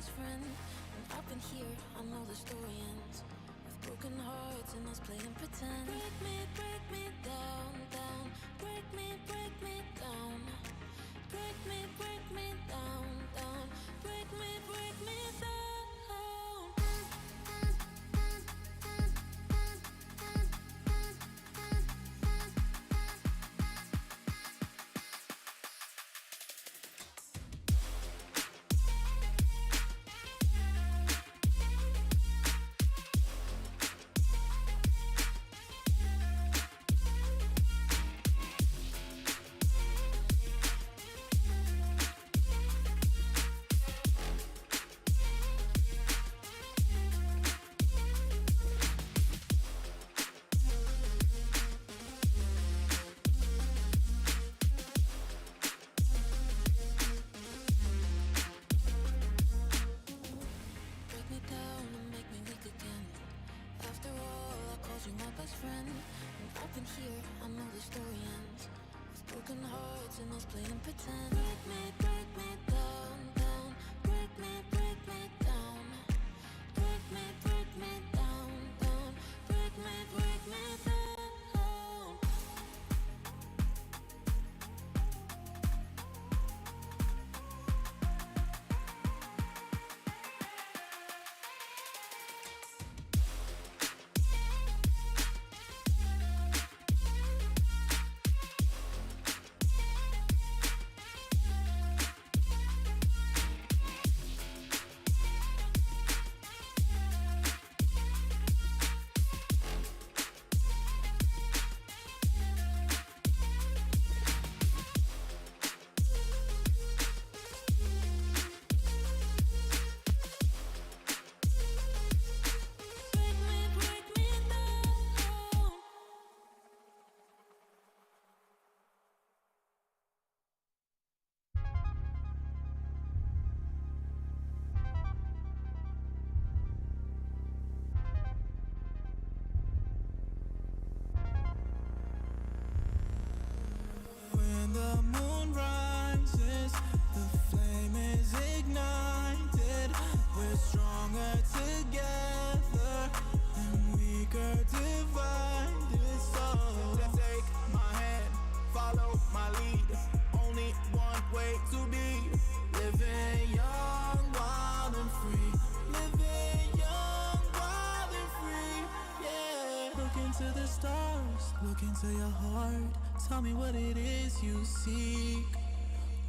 best friend. And up in here, I know the story ends with broken hearts and us playing pretend. Break me down, down. Break me down. Break me down, down. Break me down. Tell me what it is you seek.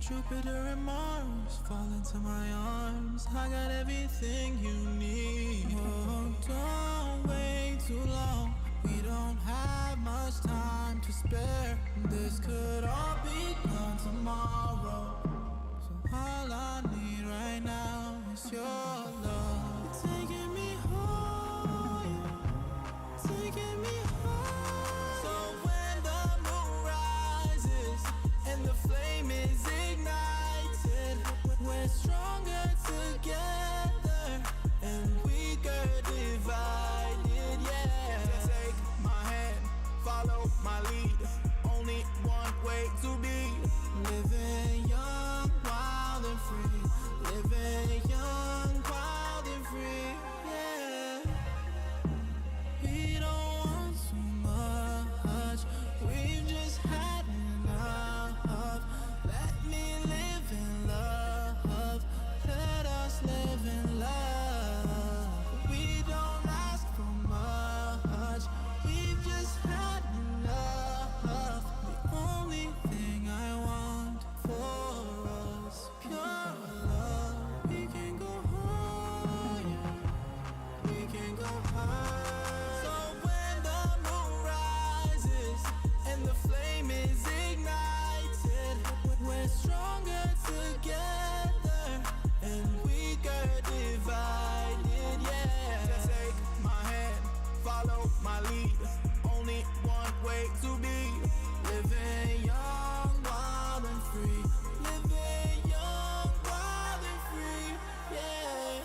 Jupiter and Mars fall into my arms. I got everything you need. Oh, don't wait too long. We don't have much time to spare. This could all be done tomorrow. So all I need right now is your love. You're taking me higher, taking me higher. So when the moon rises and the flame is ignited, we're stronger together and weaker divided, yeah. Take my hand, follow my lead. Only one way to be. Living young, wild and free. Living young, wild and free, yeah. We don't want too much. We've just had enough. Let me live in love. Let us live in love. We don't ask for much. We've just had enough. The only thing I want for us, pure love. We can go higher. We can go higher. So when the moon rises and the flame is ignited, we're stronger together and weaker divided, yeah. Take my hand, follow my lead. Only one way to be. Living young, wild and free. Living young, wild and free, yeah.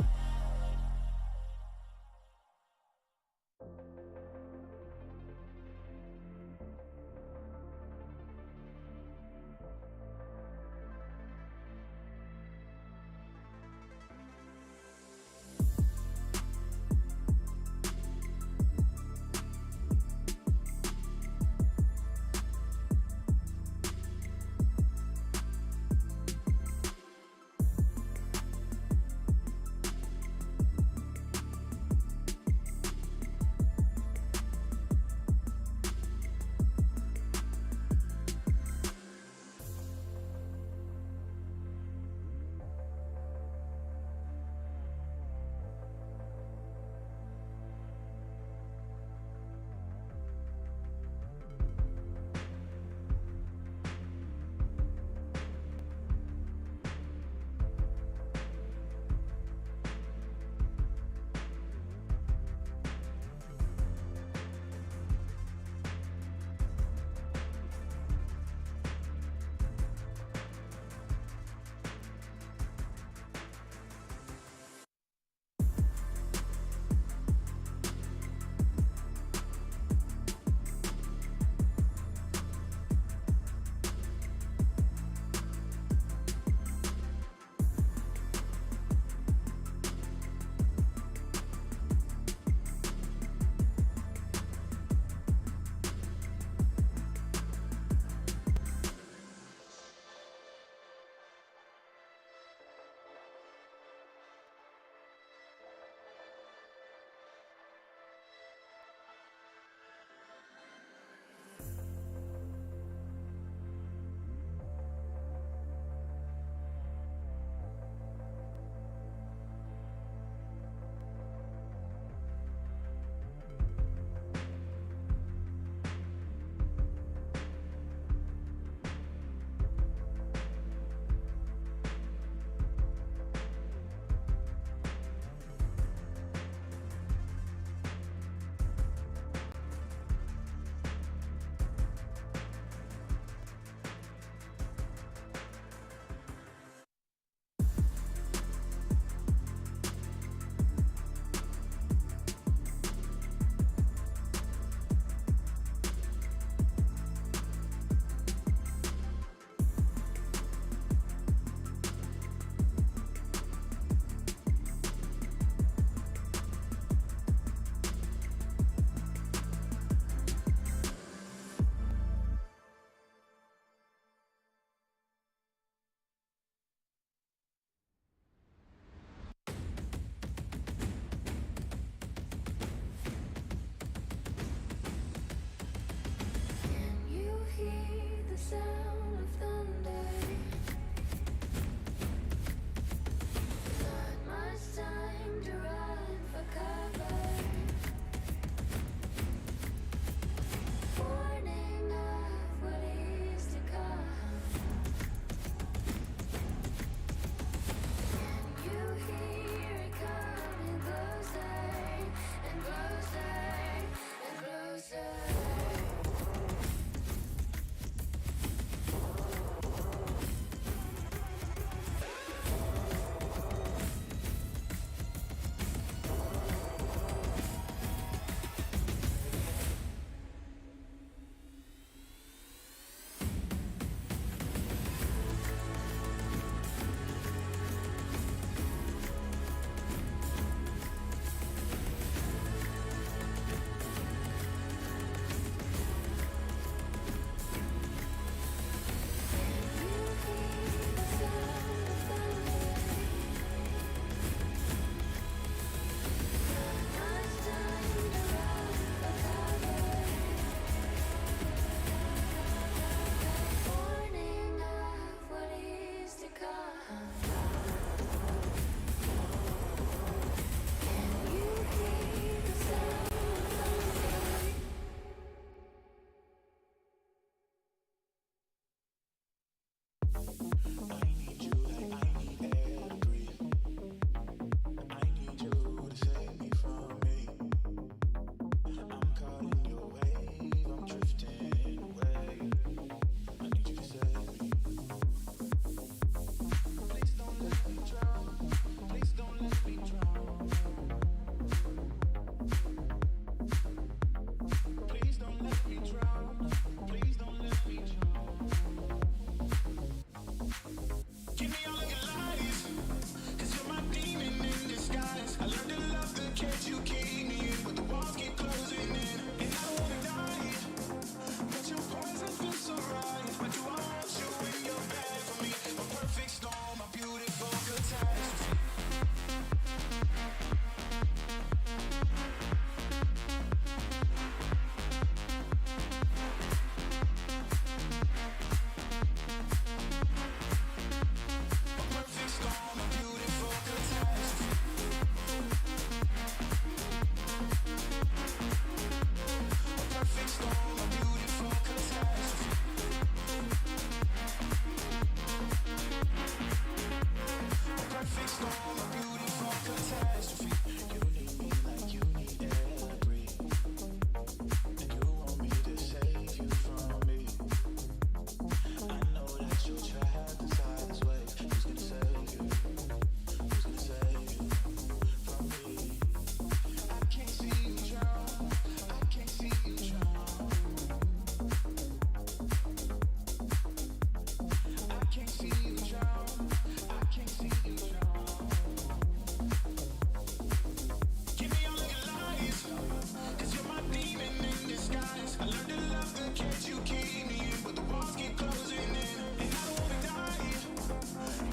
the cage you keep me in, but the walls keep closing in. And I don't wanna die,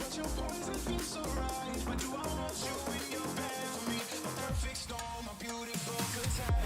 but your poison feels so right. But do I want you in your bed for me? A perfect storm, a beautiful catastrophe.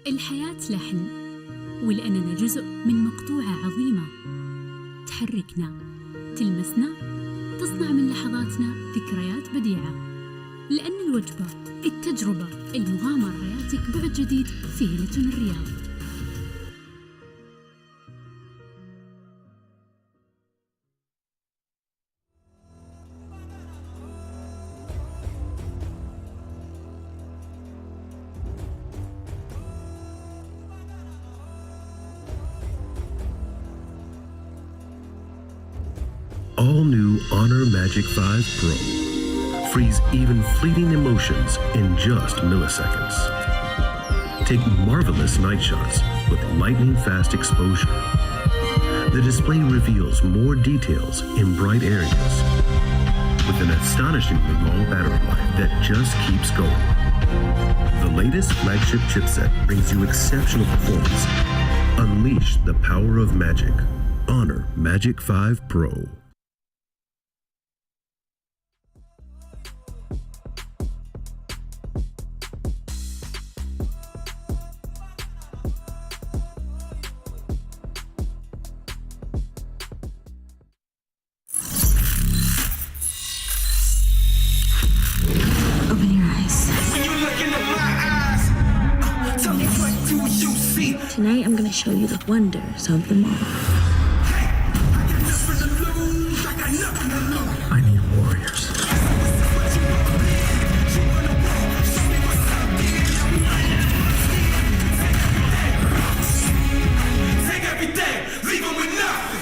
الحياة لحن، ولأننا جزء من مقطوعة عظيمة تحركنا، تلمسنا، تصنع من لحظاتنا ذكريات بديعة. لأن الوجبة، التجربة، المغامرة يعطيك بعد جديد في هيلتون الرياض. All new Honor Magic 5 Pro. Freeze even fleeting emotions in just milliseconds. Take marvelous night shots with lightning-fast exposure. The display reveals more details in bright areas with an astonishingly long battery life that just keeps going. The latest flagship chipset brings you exceptional performance. Unleash the power of magic. Honor Magic 5 Pro. show you the wonders of the mall. I need warriors. Take everything, leave them with nothing.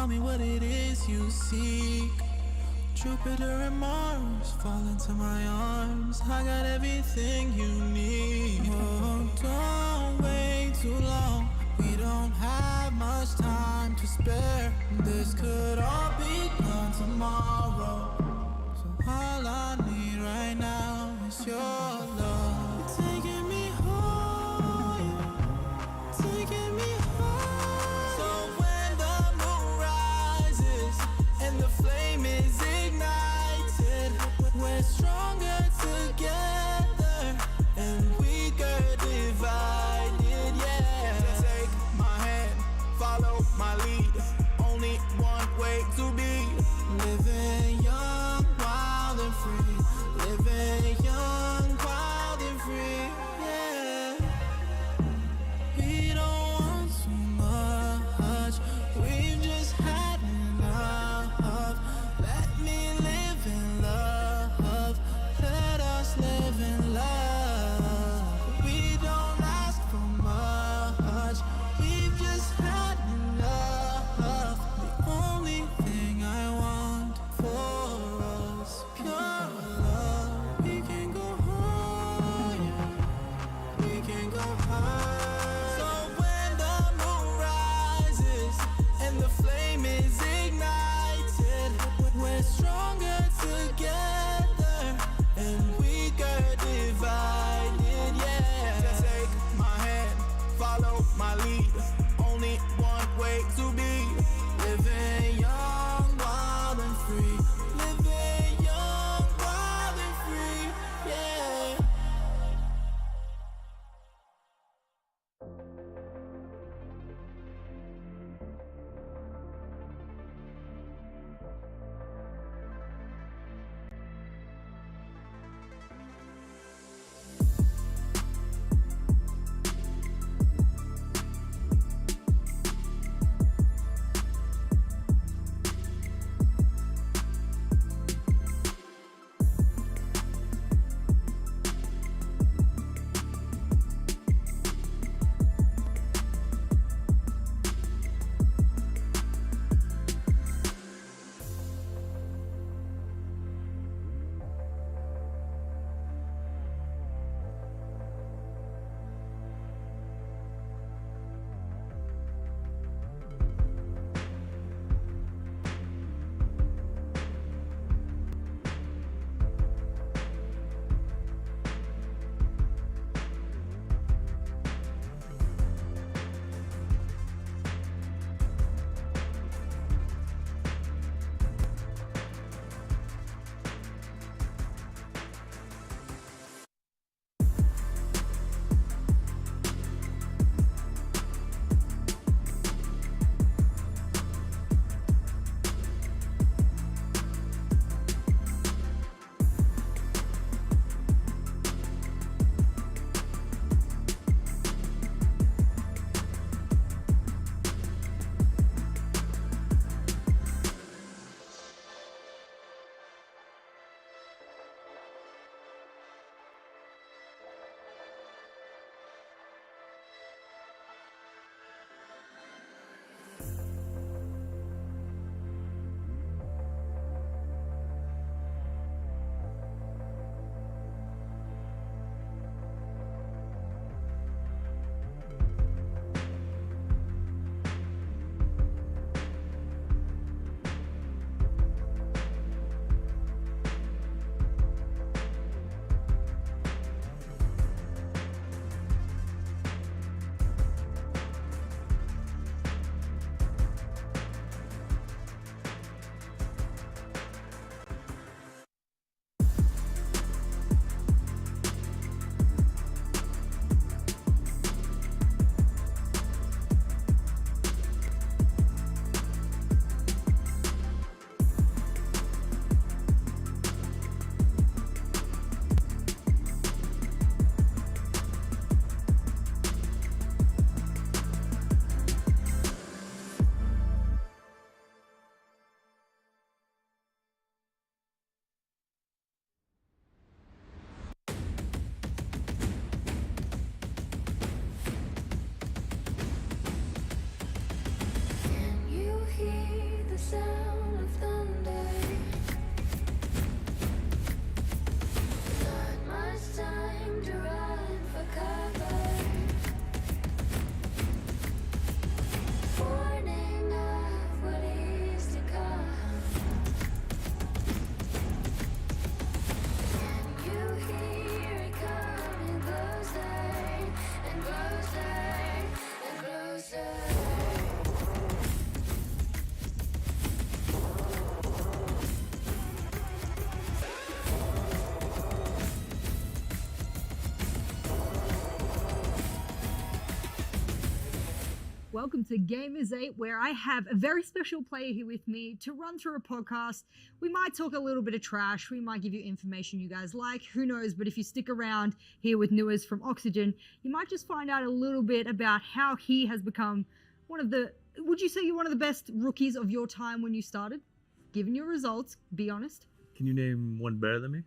tell me what it is you seek. Jupiter and Mars fall into my arms. I got everything you need. Oh, don't wait too long. We don't have much time to spare. This could all be done tomorrow. So all I need right now is your love. You're taking me higher, taking me higher. So when the moon rises and the flame is ignited, we're stronger together and weaker divided, yeah. Take my hand, follow my lead. Only one way to be. Living young, wild and free. Living young, wild and free, yeah. We don't want too much. We've just had enough. Let me live in love. Let us live in love. We don't ask for much. We've just had enough. The only thing I want for us, pure love. We can go higher. We can go higher. So when the moon rises and the flame is ignited, we're stronger together and weaker divided, yeah. Take my hand, follow my lead. Only one way to be. Living young, wild and free. Living young, wild and free, yeah. Welcome to Gamers8, where I have a very special player here with me to run through a podcast. We might talk a little bit of trash. We might give you information you guys like. Who knows? But if you stick around here with Nuez from Oxygen, you might just find out a little bit about how he has become one of the... Would you say you're one of the best rookies of your time when you started? Given your results, be honest. Can you name one better than me?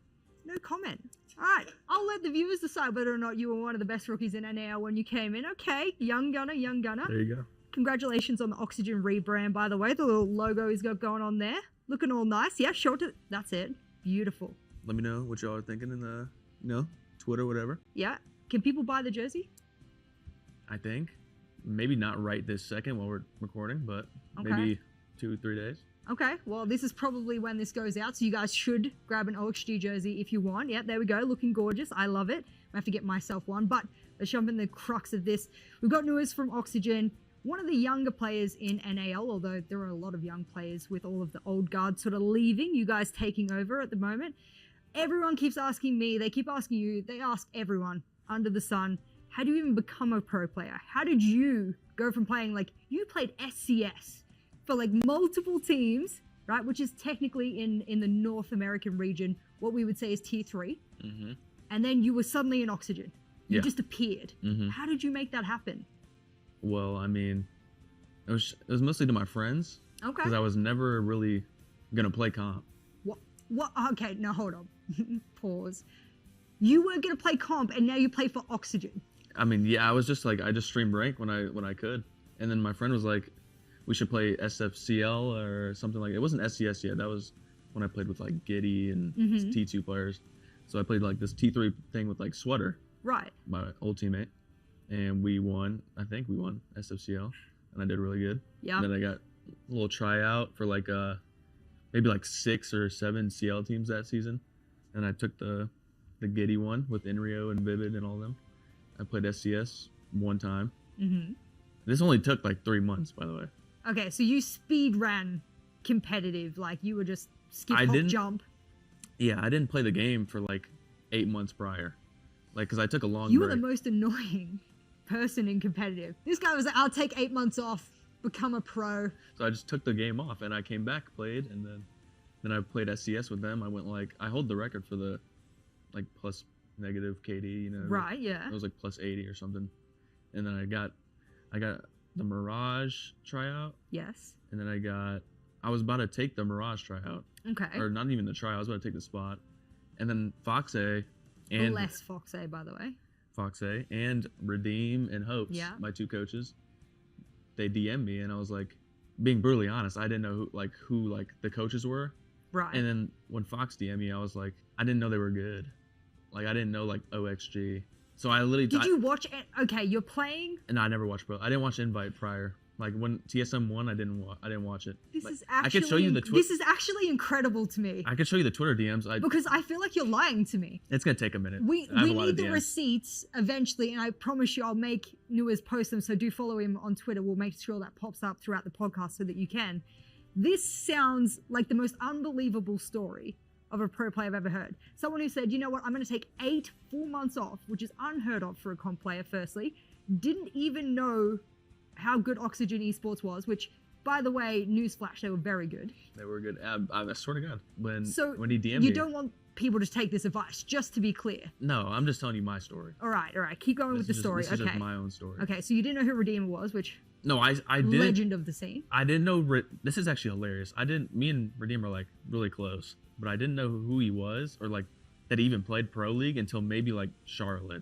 No comment. All right, I'll let the viewers decide whether or not you were one of the best rookies in NAL when you came in. Okay, young gunner, young gunner. There you go. Congratulations on the Oxygen rebrand, by the way. The little logo he's got going on there. Looking all nice. Yeah, short. That's it. Beautiful. Let me know what y'all are thinking in the, Twitter, whatever. Yeah. Can people buy the jersey? I think. Maybe not right this second while we're recording, but Okay. maybe 2-3 days. Okay, well, this is probably when this goes out, so you guys should grab an OXG jersey if you want. Yeah, there we go, looking gorgeous. I love it. I have to get myself one, but let's jump in the crux of this. We've got Nuez from Oxygen, one of the younger players in NAL, although there are a lot of young players with all of the old guard sort of leaving, you guys taking over at the moment. Everyone keeps asking me, they keep asking you, they ask everyone under the sun, how do you even become a pro player? How did you go from playing, like, you played SCS for like multiple teams, right? Which is technically in the North American region, what we would say is tier 3. Mm-hmm. And then you were suddenly in Oxygen. You Yeah. just appeared. Mm-hmm. How did you make that happen? Well, I mean, it was mostly to my friends. Okay. Because I was never really going to play comp. What? Okay, now hold on. Pause. You were going to play comp and now you play for Oxygen. I mean, yeah, I was just like, I just streamed rank when I could. And then my friend was like, we should play SFCL or something like it. It wasn't SCS yet. That was when I played with like Giddy and T2 players. So I played like this T3 thing with like Sweater, Right. my old teammate. And we won. I think we won SFCL. And I did really good. Yeah. And then I got a little tryout for like maybe like 6 or 7 CL teams that season. And I took the Giddy one with Inrio and Vivid and all of them. I played SCS one time. Mm-hmm. This only took like 3 months, by the way. Okay, so you speed ran competitive, like you were just skip, I hop, didn't- jump. Yeah, I didn't play the game for like 8 months prior. Like, because I took a long You break. were the most annoying person in competitive. This guy was like, I'll take 8 months off, become a pro. So I just took the game off and I came back, played, and then I played SCS with them. I went like, I hold the record for the like plus negative KD, you know. Right, yeah. It was like plus 80 or something. And then I got the Mirage tryout. Yes. And then I was about to take the Mirage tryout. Okay. Or not even the tryout, I was about to take the spot. And then Fox A and Less Fox A, by the way. Fox A and Redeem and Hopes, Yeah. my 2 coaches, they DM'd me and I was like, being brutally honest, I didn't know who the coaches were. Right. And then when Fox DM'd me, I was like, I didn't know they were good. Like I didn't know like OXG. So I literally Did you watch it? Okay, you're playing. And I never watched Pro. I didn't watch Invite prior. Like when TSM won, I didn't watch it. This Like, is actually. I could show you the This is actually incredible to me. I could show you the Twitter DMs. Because I feel like you're lying to me. It's gonna take a minute. We I have a lot need of the DMs. receipts eventually, and I promise you I'll make Nuez post them, so do follow him on Twitter. We'll make sure that pops up throughout the podcast so that you can. This sounds like the most unbelievable story of a pro player I've ever heard. Someone who said, you know what, I'm going to take 8 full months off, which is unheard of for a comp player, firstly. Didn't even know how good Oxygen Esports was, which, by the way, newsflash, they were very good. They were good. I swear to God, when he DM'd you me, don't want people to take this advice, just to be clear. No, I'm just telling you my story. All right, keep going with the story. This is just my own story. Okay, so you didn't know who Redeemer was, which No, I didn't. legend of the scene. I didn't know. This is actually hilarious. Me and Redeem are like really close, but I didn't know who he was or like that he even played Pro League until maybe like Charlotte,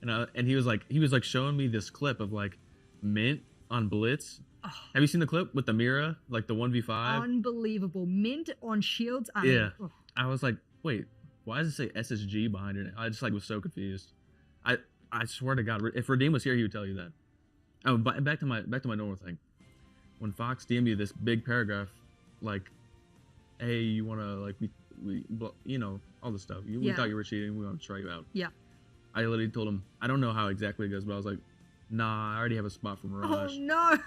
and he was like showing me this clip of like Mint on Blitz. Oh. Have you seen the clip with the Mira, like the 1v5? Unbelievable. Mint on shields. I Yeah. mean, oh. I was like, wait, why does it say SSG behind it? I just like was so confused. I swear to God, if Redeem was here, he would tell you that. Oh, but back to my normal thing. When Fox DM'd you this big paragraph, like, hey, you wanna like we you know all the stuff. We thought you were cheating. We want to try you out. Yeah. I literally told him I don't know how exactly it goes, but I was like, nah, I already have a spot for Mirage. Oh no.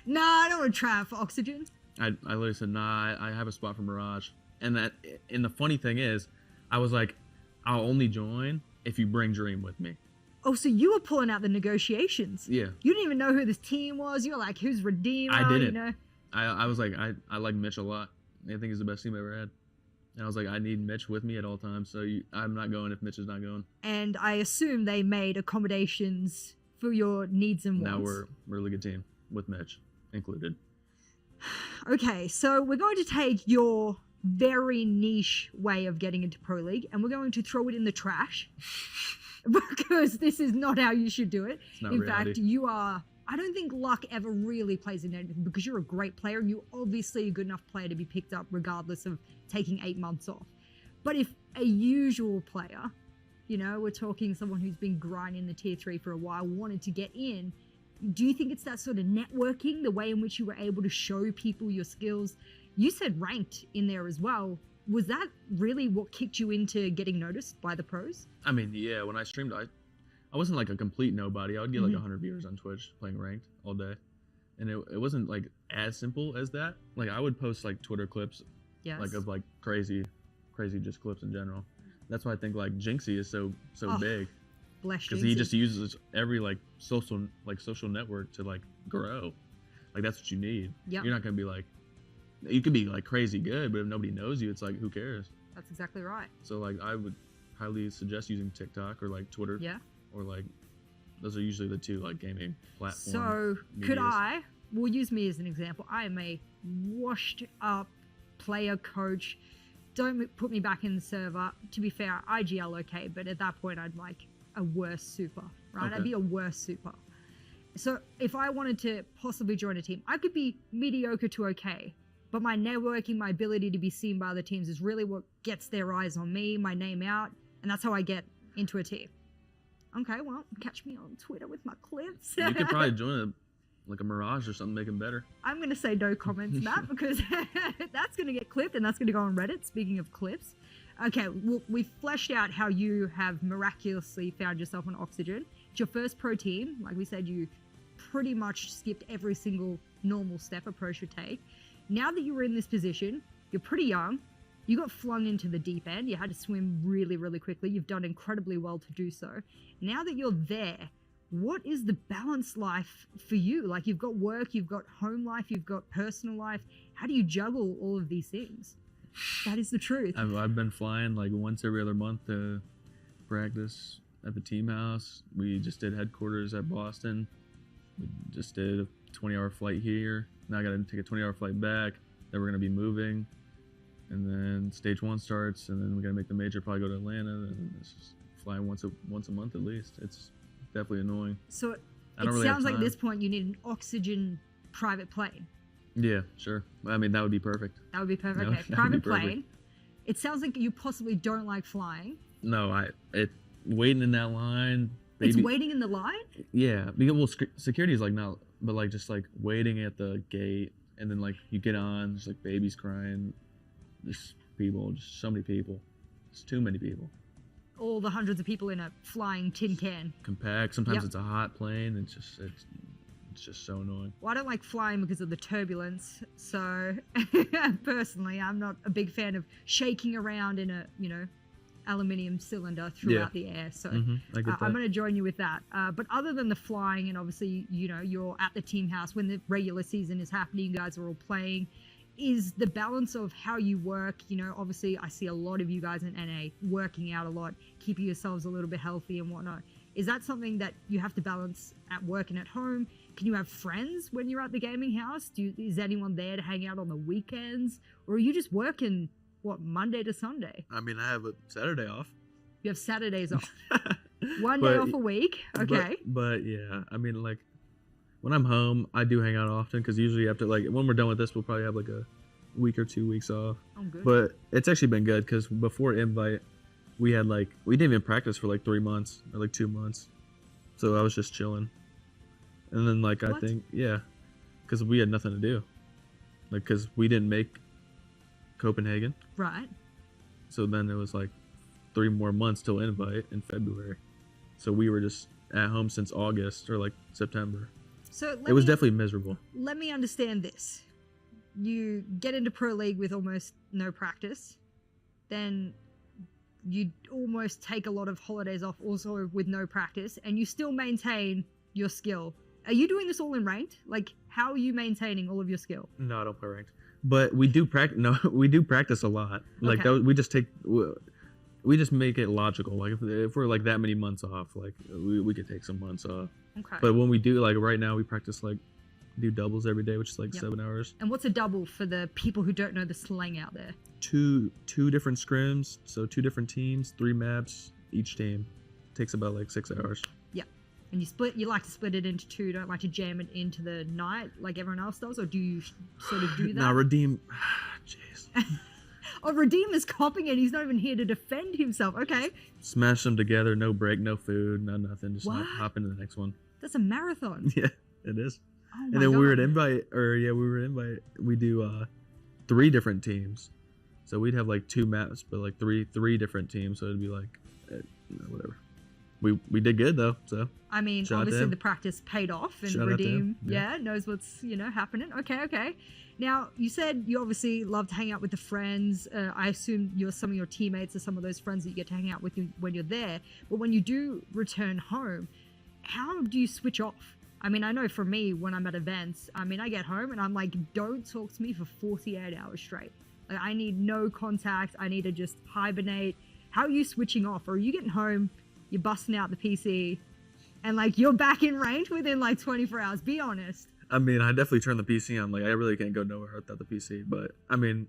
Nah, I don't want to try out for Oxygen. I literally said, nah, I have a spot for Mirage. And the funny thing is, I was like, I'll only join if you bring Dream with me. Oh, so you were pulling out the negotiations. Yeah. You didn't even know who this team was. You were like, who's Redeemer? I didn't. You know? I was like, I like Mitch a lot. I think he's the best team I ever had. And I was like, I need Mitch with me at all times, so I'm not going if Mitch is not going. And I assume they made accommodations for your needs and wants. Now we're a really good team with Mitch included. Okay, so we're going to take your very niche way of getting into Pro League and we're going to throw it in the trash because this is not how you should do it. Not in reality. fact, you are... I don't think luck ever really plays in anything because you're a great player and you obviously a good enough player to be picked up regardless of taking 8 months off. But if a usual player, you know, we're talking someone who's been grinding the tier 3 for a while, wanted to get in, do you think it's that sort of networking, the way in which you were able to show people your skills? You said ranked in there as well. Was that really what kicked you into getting noticed by the pros? I mean, yeah, when I streamed, I wasn't like a complete nobody. I would get like 100 viewers on Twitch playing ranked all day. And it wasn't like as simple as that. Like I would post like Twitter clips, like of like crazy just clips in general. That's why I think like Jinxie is so big. Because he just uses every like social network to like grow. Like that's what you need. Yep. You're not gonna be like, you could be like crazy good, but if nobody knows you, it's like who cares? That's exactly right. So like I would highly suggest using TikTok or like Twitter. Yeah. Or like those are usually the two like gaming platforms. So could we'll use me as an example. I am a washed up player coach. Don't put me back in the server. To be fair, IGL okay, but at that point I'd like a worse super, right? Okay. I'd be a worse super. So if I wanted to possibly join a team, I could be mediocre to okay, but my networking, my ability to be seen by other teams is really what gets their eyes on me, my name out, and that's how I get into a team. Okay, well, catch me on Twitter with my clips. You could probably join a Mirage or something, make them better. I'm going to say no comments, Matt, because that's going to get clipped and that's going to go on Reddit, speaking of clips. Okay, well, we've fleshed out how you have miraculously found yourself on Oxygen. It's your first pro team. Like we said, you pretty much skipped every single normal step a pro should take. Now that you were in this position, you're pretty young. You got flung into the deep end. You had to swim really, really quickly. You've done incredibly well to do so. Now that you're there, what is the balanced life for you? Like you've got work, you've got home life, you've got personal life. How do you juggle all of these things? That is the truth. I've been flying like once every other month to practice at the team house. We just did headquarters at Boston. We just did a 20-hour flight here. Now I got to take a 20-hour flight back. Then we're going to be moving. And then stage 1 starts, and then we got to make the major, probably go to Atlanta, and it's just flying once a month at least. It's definitely annoying. So I don't it really have sounds like at time. this point you need an Oxygen private plane. Yeah, sure. I mean, that would be perfect. That would be perfect. That Okay, would be private perfect. plane. It sounds like you possibly don't like flying. No, waiting in that line. It's baby- waiting in the line? Yeah, because well, security is like not, but like just like waiting at the gate, and then like you get on, there's like babies crying, just people, just so many people, it's too many people. All the hundreds of people in a flying tin can. Compact. Sometimes Yep. it's a hot plane. It's just so annoying. Well, I don't like flying because of the turbulence. So personally, I'm not a big fan of shaking around in a, aluminium cylinder throughout the air. So I get that. I'm going to join you with that. But other than the flying and obviously, you're at the team house when the regular season is happening, you guys are all playing. Is the balance of how you work, obviously I see a lot of you guys in NA working out a lot, keeping yourselves a little bit healthy and whatnot. Is that something that you have to balance at work and at home? Can you have friends when you're at the gaming house? Is anyone there to hang out on the weekends? Or are you just working, Monday to Sunday? I mean, I have a Saturday off. You have Saturdays off. One day off a week? Okay. But yeah, I mean, like, when I'm home, I do hang out often because usually after, like, when we're done with this, we'll probably have like a week or 2 weeks off. Oh, good. But it's actually been good because before Invite, we didn't even practice for like 3 months or like 2 months. So I was just chilling. And then like, What? I think, yeah, because we had nothing to do. Like, because we didn't make Copenhagen. Right. So then it was like 3 more months till Invite in February. So we were just at home since August or like September. So It was definitely miserable. Let me understand this. You get into Pro League with almost no practice. Then you almost take a lot of holidays off also with no practice, and you still maintain your skill. Are you doing this all in ranked? Like, how are you maintaining all of your skill? No, I don't play ranked. But we do practice. No, we do practice a lot. Like Okay. we just make it logical. Like if we're like that many months off, like we could take some months off. Okay. But when we do, like right now, we practice like do doubles every day, which is like Yep. 7 hours. And what's a double for the people who don't know the slang out there? Two different scrims, so 2 different teams, 3 maps each team. Takes about like 6 hours. Yeah. And you like to split it into 2, don't like to jam it into the night like everyone else does, or do you sort of do that? Now Redeem, jeez, Oh, Redeem is copying it. He's not even here to defend himself. Okay. smash them together, no break, no food, no nothing, just What? hop into the next one. That's a marathon. Yeah, it is. Oh my And then God. we do 3 different teams. So we'd have like 2 maps, but like three different teams. So it'd be like, whatever. We did good though. So I mean, Shout out to obviously him. the practice paid off, and Shout out to Redeem, him. yeah, knows what's happening. Okay. Now you said you obviously love to hang out with the friends. I assume some of your teammates are some of those friends that you get to hang out with when you're there. But when you do return home, how do you switch off? I mean, I know for me when I'm at events, I mean, I get home and I'm like, don't talk to me for 48 hours straight. Like, I need no contact. I need to just hibernate. How are you switching off? Or are you getting home, you're busting out the PC, and like you're back in range within like 24 hours? Be honest. I mean, I definitely turn the PC on. Like I really can't go nowhere without the PC. But I mean,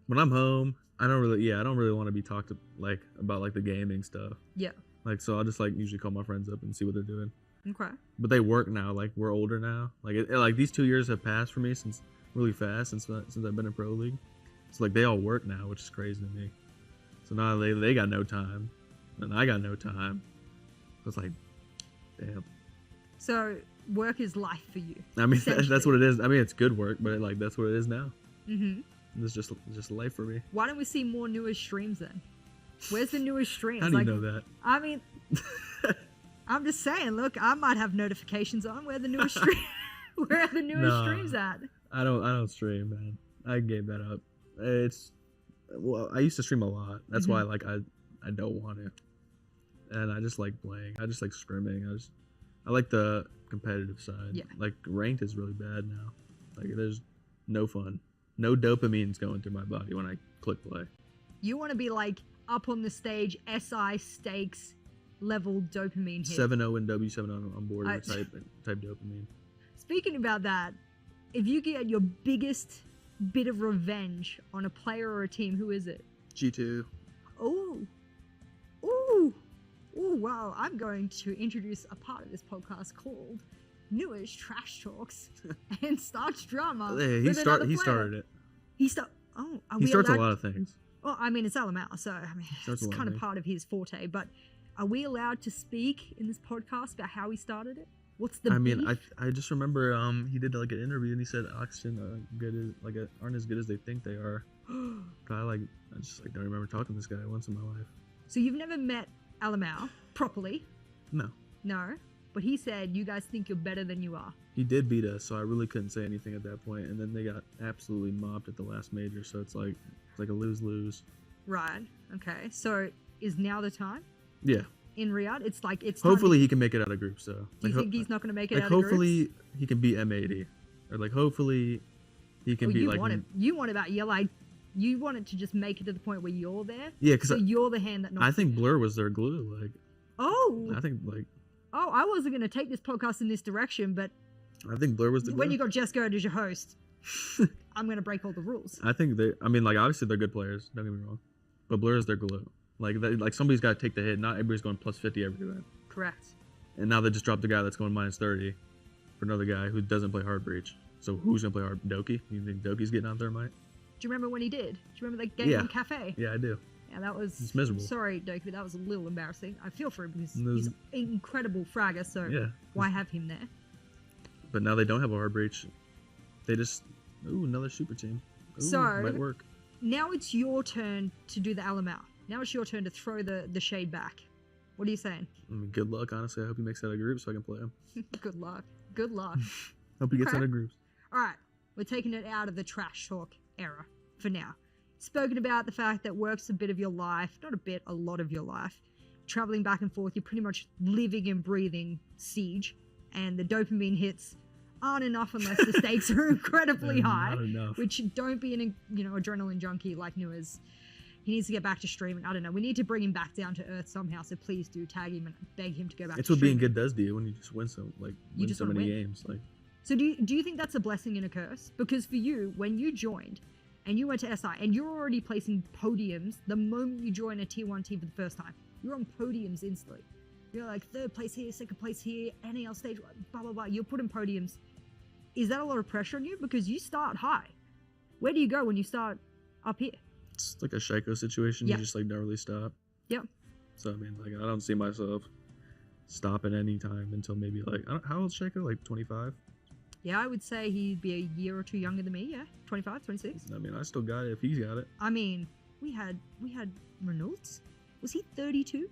when I'm home, I don't really want to be talked to like about like the gaming stuff. Yeah. Like so, I'll just like usually call my friends up and see what they're doing. Okay. But they work now. Like we're older now. Like like these 2 years have passed for me since really fast since I've been in pro league. So like they all work now, which is crazy to me. So now they got no time, and I got no time. So it's like, damn. So work is life for you. I mean that's essentially. what it is. I mean it's good work, but like that's what it is now. Mm-hmm. It's just life for me. Why don't we see more newest streams then? Where's the newest streams? How do you know that? I mean, I'm just saying. Look, I might have notifications on. Where are the newest Where are the newest Nah. streams at? I don't stream, man. I gave that up. I used to stream a lot. That's why like I don't want to. And I just like playing. I just like scrimming. I like the competitive side. Yeah. Like ranked is really bad now. Like there's no fun. No dopamine's going through my body when I click play. You want to be like up on the stage, SI stakes level dopamine hit. 7-0 and W7 on board I- type dopamine. Speaking about that, if you get your biggest bit of revenge on a player or a team, who is it? G2. Oh, ooh, wow. I'm going to introduce a part of this podcast called Newest Trash Talks and Starts Drama. Hey, with another he player. started it. Are He we starts a allowed- lot of things. Well, I mean, it's Alamau, so I mean, Starts it's a lot kind of of things. part of his forte. But are we allowed to speak in this podcast about how he started it? What's the I mean, beef? I just remember he did like an interview and he said Oxygen aren't as good as they think they are. I just like don't remember talking to this guy once in my life. So you've never met Alamau properly? No, No. But he said you guys think you're better than you are. he did beat us, so I really couldn't say anything at that point. And then they got absolutely mopped at the last major, so it's like a lose-lose. Right. Okay. So is now the time Yeah. in Riyadh? It's like it's. time Hopefully he can make it out of groups though. Do you think he's not going to make it like out of hopefully groups? he can beat M80, or like hopefully he can Well, beat you like want it. You want it about you want it to just make it to the point where you're there. yeah, because So you're the hand that knocks. I think Blur was their glue. Like Oh. I think like Oh, I wasn't going to take this podcast in this direction, but I think Blur was the glue. when you got Jess Goad as your host, I'm going to break all the rules. I think I mean, like obviously they're good players. Don't get me wrong, but Blur is their glue. Like somebody's got to take the hit. Not everybody's going plus 50 every event. Correct. And now they just dropped a guy that's going minus 30 for another guy who doesn't play hard breach. So who's gonna play hard? Doki? You think Doki's getting on Thermite? Do you remember when he did? Do you remember that game Yeah. on Cafe? Yeah, I do. Yeah, that was. It's miserable. Sorry, Doki, but that was a little embarrassing. I feel for him because And those- he's an incredible fragger, so Yeah. why have him there? But now they don't have a hard breach. They just another super team. Ooh, So- might work. Now it's your turn to do the Alamau. Now it's your turn to throw the shade back. What are you saying? I mean, good luck. Honestly, I hope he makes out of group so I can play him. Good luck. Good luck. Hope he gets Okay. out of groups. All right, we're taking it out of the trash talk era for now. spoken about the fact that work's a bit of your life, not a bit, a lot of your life. Traveling back and forth, you're pretty much living and breathing Siege, and the dopamine hits aren't enough unless the stakes are incredibly high. Not enough. Which don't be an adrenaline junkie like Nuez. He needs to get back to streaming. I don't know. We need to bring him back down to earth somehow. So please do tag him and beg him to go back. It's to what being streaming. good does to you when you just win so many games. Like, so do you think that's a blessing and a curse? Because for you, when you joined and you went to SI and you're already placing podiums the moment you join a tier 1 team for the first time, you're on podiums instantly. You're like 3rd place here, 2nd place here, NAL stage, blah blah blah. You're putting podiums. Is that a lot of pressure on you? Because you start high. Where do you go when you start up here? it's like a Shaiko situation. Yeah. You just like never really stop. Yep. So I mean, like, I don't see myself stopping any time until maybe like, how old's Shaiko? Like 25? Yeah, I would say he'd be a year or two younger than me. Yeah, 25, 26. I mean, I still got it if he's got it. I mean, we had Reynolds. Was he 32?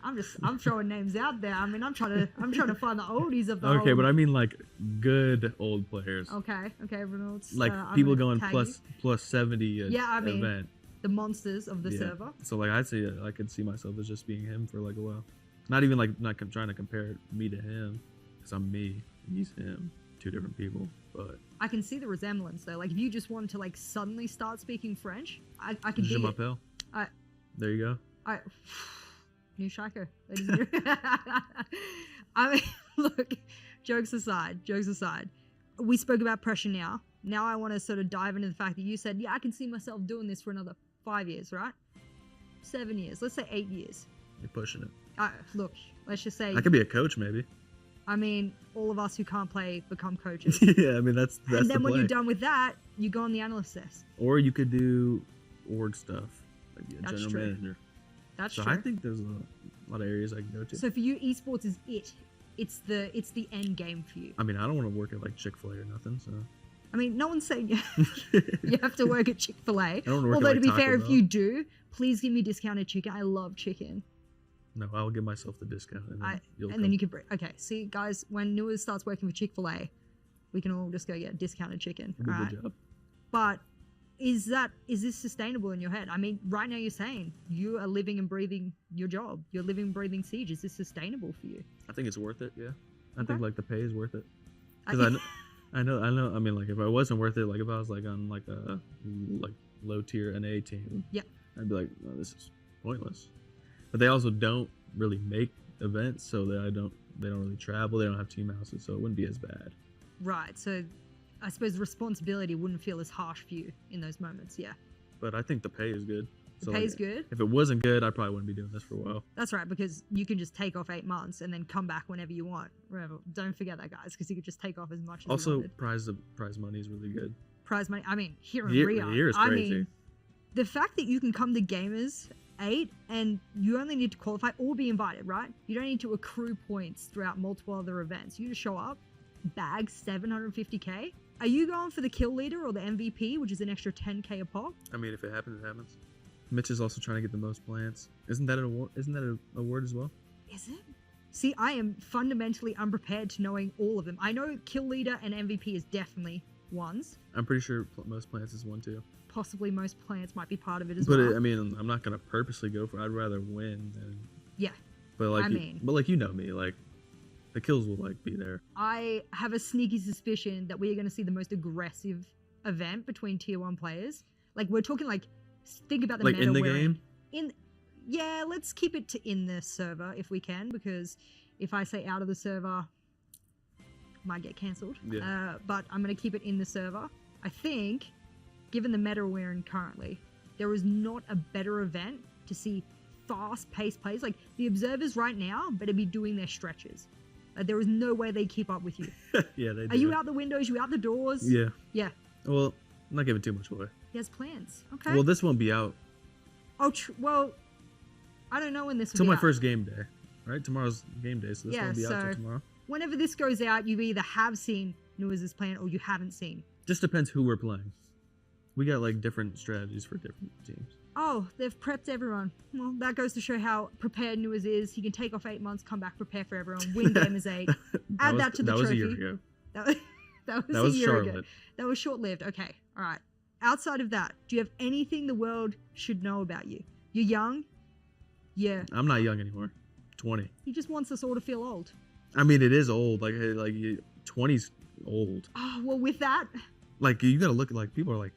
I'm throwing names out there. I mean, I'm trying to find the oldies of the Okay, old. but I mean like good old players. Okay, Reynolds. Like I'm people gonna going tag plus 70 Yeah, I mean, event. the monsters of the Yeah. server. So like I'd say I could see myself as just being him for like a while. Not even like trying to compare me to him, because I'm me, he's him, 2 different people. But I can see the resemblance though. Like if you just wanted to like suddenly start speaking French, I could Je see it. m'appelle. There you go. New Shaiko. I mean, look, jokes aside, we spoke about pressure now. Now I want to sort of dive into the fact that you said, yeah, I can see myself doing this for another 5 years, right? 7 years, let's say 8 years. You're pushing it. Look, let's just say, I could be a coach maybe. I mean, all of us who can't play become coaches. Yeah, I mean that's and then the when play. you're done with that, you go on the analyst desk. Or you could do org stuff, like be a That's general true. manager. That's So true. I think there's a lot of areas I can go to. So for you, esports is it. It's the end game for you. I mean, I don't want to work at like Chick-fil-A or nothing. So I mean, no one's saying you have to work at Chick-fil-A. don't work at, Although like, to be Taco fair, if Bell. you do, please give me discounted chicken. I love chicken. no, I'll give myself the discount, and then Then you can bring. Okay, see guys, when Newers starts working for Chick-fil-A, we can all just go get discounted chicken. do a All good right. job. But is this sustainable in your head? I mean, right now you're saying you are living and breathing your job. You're living and breathing Siege. Is this sustainable for you? I think it's worth it. Yeah, I Okay. think like the pay is worth it. I Because think- I know. I mean, like if I wasn't worth it, like if I was like on like a like low tier NA team, Yeah. I'd be like, no, this is pointless. But they also don't really make events, so they don't really travel. They don't have team houses, so it wouldn't be as bad. Right. So I suppose the responsibility wouldn't feel as harsh for you in those moments. Yeah. But I think the pay is good. The pay's good. If it wasn't good, I probably wouldn't be doing this for a while. That's right, because you can just take off 8 months and then come back whenever you want. Remember, don't forget that, guys, because you could just take off as much as you Also, wanted. prize money is really good. Prize money. I mean, here in Year Riyadh, is I crazy. mean, the fact that you can come to Gamers8 and you only need to qualify or be invited, right? You don't need to accrue points throughout multiple other events. You just show up, bag 750k. Are you going for the kill leader or the MVP, which is an extra 10k a pop? I mean, if it happens, it happens. Mitch is also trying to get the most plants. Isn't that an award? Isn't that an award as well? Is it? See, I am fundamentally unprepared to knowing all of them. I know kill leader and MVP is definitely ones. I'm pretty sure most plants is one too. Possibly most plants might be part of it as But well. I mean, I'm not gonna purposely go for. I'd rather win than. Yeah. But like, I mean- you know me, like, the kills will like be there. I have a sneaky suspicion that we're going to see the most aggressive event between tier 1 players. Like, we're talking like, think about the Like meta in the we're game. Yeah, let's keep it to in the server if we can, because if I say out of the server, might get cancelled. Yeah. But I'm going to keep it in the server. I think, given the meta we're in currently, there is not a better event to see fast-paced plays. Like, the observers right now better be doing their stretches. There is no way they keep up with you. Yeah, they do. Are you out the windows? You out the doors? Yeah. Yeah. Well, I'm not giving too much away. He has plans. Okay. Well, this won't be out Oh, well, I don't know when this will till be my out. first game day. Right? Tomorrow's game day, so this Yeah, won't be out so- till tomorrow. Whenever this goes out, you either have seen Nuez's plan or you haven't seen. Just depends who we're playing. We got like different strategies for different teams. Oh, they've prepped everyone. Well, that goes to show how prepared Nuez is. He can take off 8 months, come back, prepare for everyone, win Gamers8. Add that to the that was trophy. a year ago. That was That a was year ago. Charlotte. That was short-lived. Okay, all right. outside of that, do you have anything the world should know about you? You're young. Yeah. I'm not young anymore. 20. He just wants us all to feel old. I mean, it is old. Like 20's old. Oh, well, with that, Like, you gotta look at, like, people are like,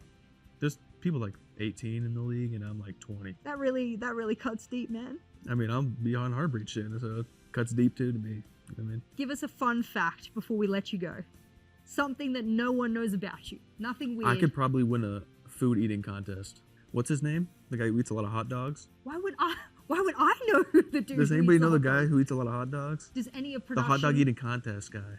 there's people like 18 in the league, and I'm like 20. that really cuts deep, man. I mean, I'm beyond Heartbreak soon, so it cuts deep too to me. You know what I mean? Give us a fun fact before we let you go. Something that no one knows about you. Nothing weird. I could probably win a food eating contest. What's his name? The guy who eats a lot of hot dogs? Why would I know who the dude Does who anybody eats know the hot guy dogs? who eats a lot of hot dogs? Does any of The production... hot dog eating contest guy.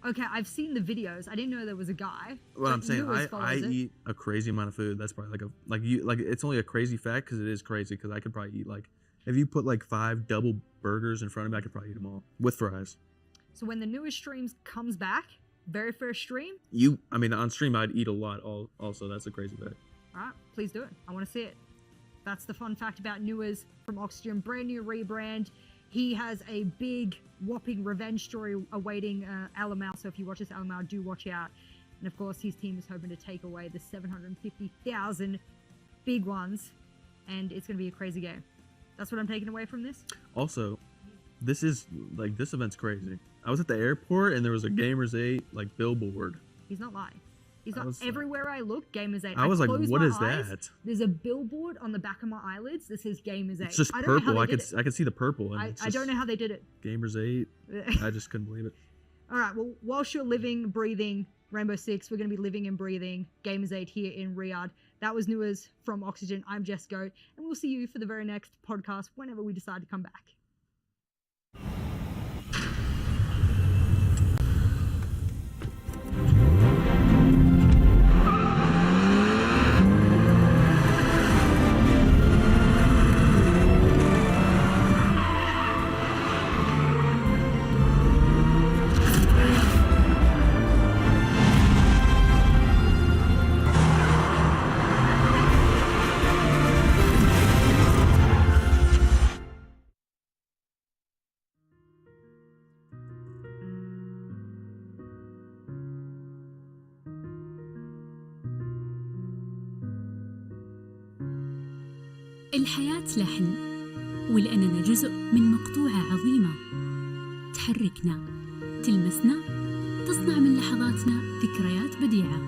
Okay, I've seen the videos. I didn't know there was a guy. Well, but I'm saying Lewis I follows it. eat a crazy amount of food. That's probably like it's only a crazy fact because it is crazy because I could probably eat like if you put like 5 double burgers in front of me, I could probably eat them all with fries. So when the newest streams comes back, very first stream, I mean, on stream I'd eat a lot. Also, that's a crazy fact. all right, please do it. I want to see it. That's the fun fact about Newers from Oxygen. Brand new rebrand. He has a big, whopping revenge story awaiting Alamau. So if you watch this Alamau, do watch out. And of course, his team is hoping to take away the 750,000 big ones. And it's going to be a crazy game. That's what I'm taking away from this. Also, this event's crazy. I was at the airport and there was a Gamers8 like billboard. He's not lying. He's I not. was, Everywhere I look, Gamers8. I was like, close what my is eyes, that? There's a billboard on the back of my eyelids that says Gamers8. It's just I don't know how purple. they I did could see the purple. And I don't know how they did it. Gamers8. I just couldn't believe it. All right. Well, whilst you're living, breathing Rainbow Six, we're going to be living and breathing Gamers8 here in Riyadh. That was Newers from Oxygen. I'm Jess Goat, and we'll see you for the very next podcast whenever we decide to come back. الحياة لحن، ولأننا جزء من مقطوعة عظيمة تحركنا، تلمسنا، تصنع من لحظاتنا ذكريات بديعة.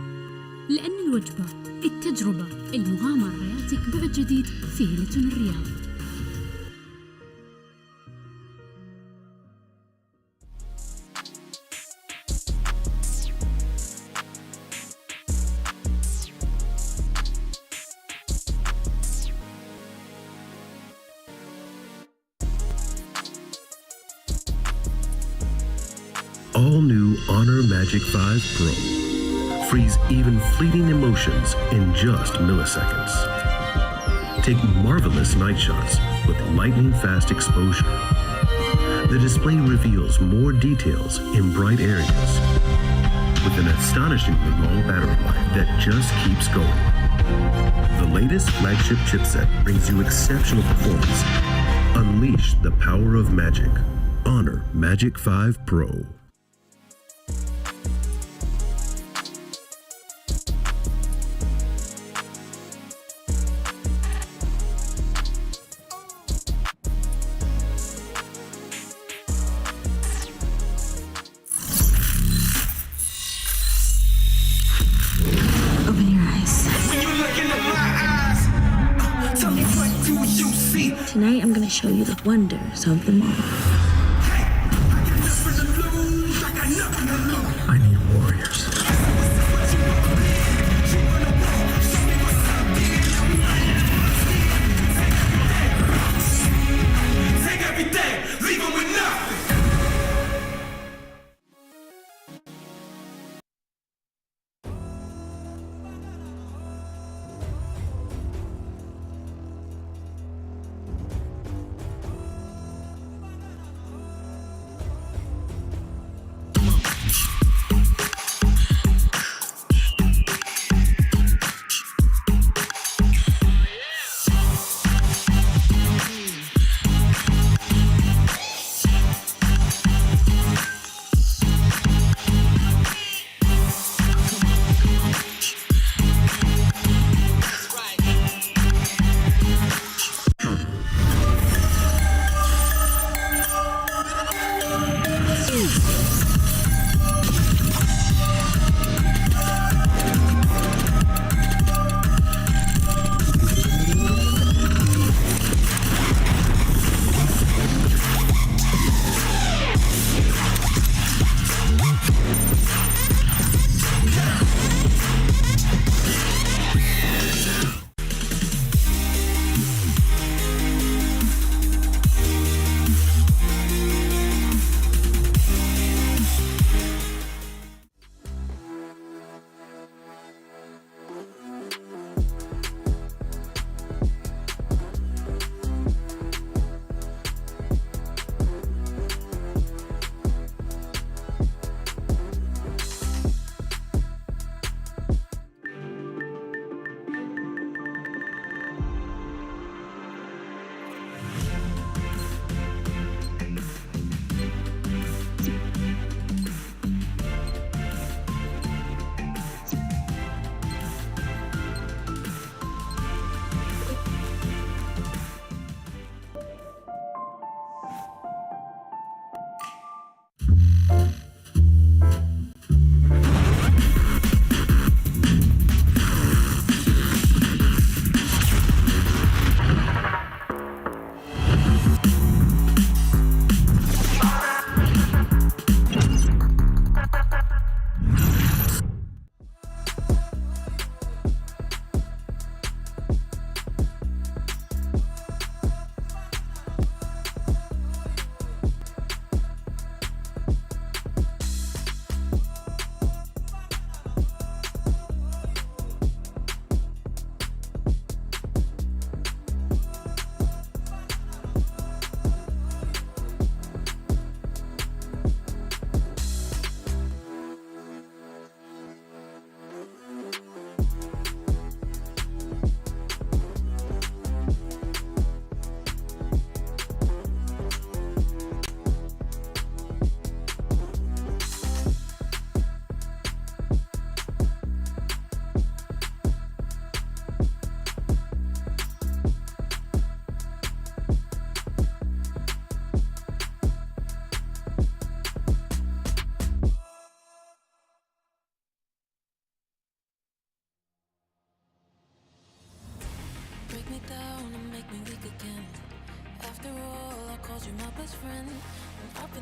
لأن الوجبة، التجربة، المغامرة حياتك بعد جديد في هيلتون الرياض. All new Honor Magic 5 Pro. Freeze even fleeting emotions in just milliseconds. Take marvelous night shots with lightning fast exposure. The display reveals more details in bright areas with an astonishingly long battery life that just keeps going. The latest flagship chipset brings you exceptional performance. Unleash the power of magic. Honor Magic 5 Pro. Open your eyes. When you look into my eyes, tell me what do you see? Tonight I'm gonna show you the wonders of the mall. Hey, I got nothing to lose. I got nothing to lose. I need warriors. Take everything, leave them with nothing.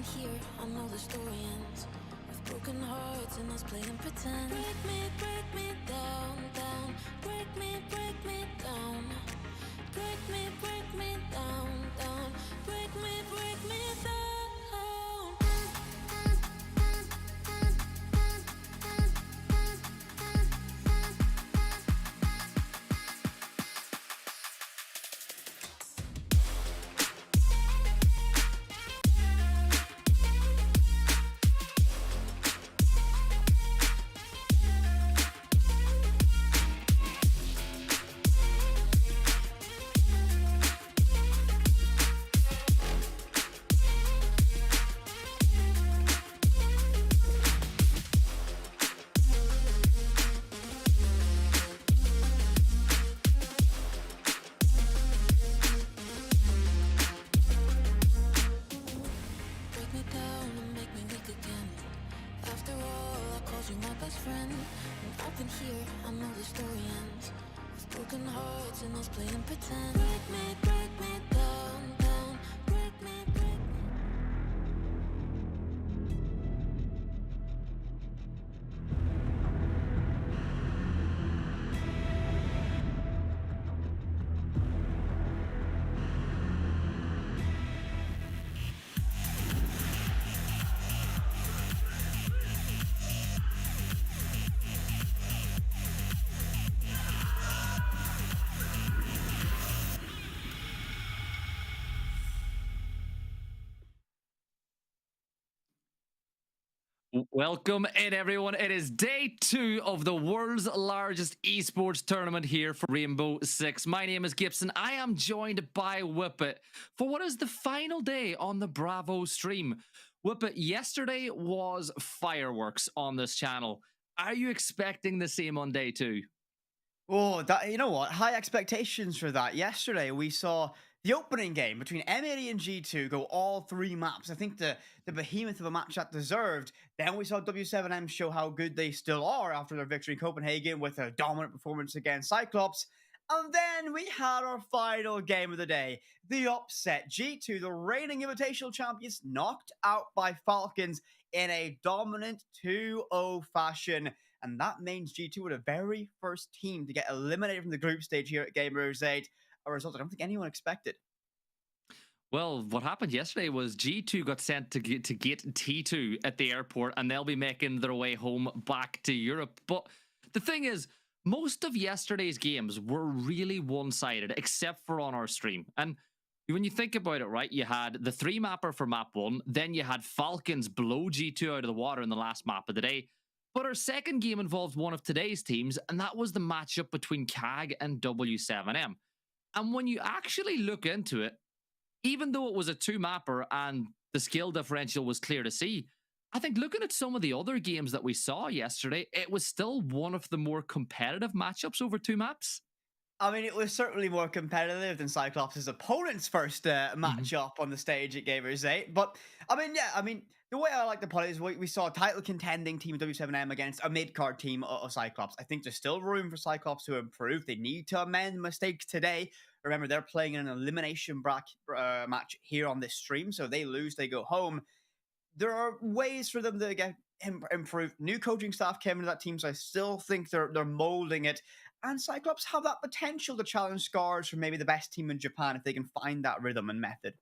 in here, I know the story ends with broken hearts and us playing pretend. Break me down, down. Break me down. Break me down, down. Break me down. Break me down and make me weak again. After all, I called you my best friend. And up in here, I know the story ends with broken hearts and us playing pretend. Break me down, down. Break me. Welcome in, everyone. It is day 2 of the world's largest esports tournament here for Rainbow Six. My name is Gibson. I am joined by Whippet for what is the final day on the Bravo stream. Whippet, yesterday was fireworks on this channel. Are you expecting the same on day 2? Oh, you know what? High expectations for that. Yesterday, we saw the opening game between M80 and G2 go all 3 maps. I think the behemoth of a match that deserved. Then we saw W7M show how good they still are after their victory in Copenhagen with a dominant performance against Cyclops. And then we had our final game of the day. The upset. G2, the reigning Invitational champions, knocked out by Falcons in a dominant 2-0 fashion. And that means G2 were the very first team to get eliminated from the group stage here at Gamers8. A result I don't think anyone expected. Well, what happened yesterday was G2 got sent to get T2 at the airport, and they'll be making their way home back to Europe. But the thing is, most of yesterday's games were really one-sided, except for on our stream. And when you think about it, right, you had the 3-mapper for map 1, then you had Falcons blow G2 out of the water in the last map of the day. But our second game involved one of today's teams, and that was the matchup between CAG and W7M. And when you actually look into it, even though it was a 2-mapper and the skill differential was clear to see, I think looking at some of the other games that we saw yesterday, it was still one of the more competitive matchups over 2 maps. I mean, it was certainly more competitive than Cyclops' opponent's first matchup on the stage at Gamers8. But, the way I like to put it is we saw a title contending team of W7M against a mid-card team of Cyclops. I think there's still room for Cyclops to improve. They need to amend mistakes today. Remember, they're playing in an elimination match here on this stream, so they lose, they go home. There are ways for them to get improved. New coaching staff came into that team, so I still think they're molding it. And Cyclops have that potential to challenge Scars for maybe the best team in Japan if they can find that rhythm and method.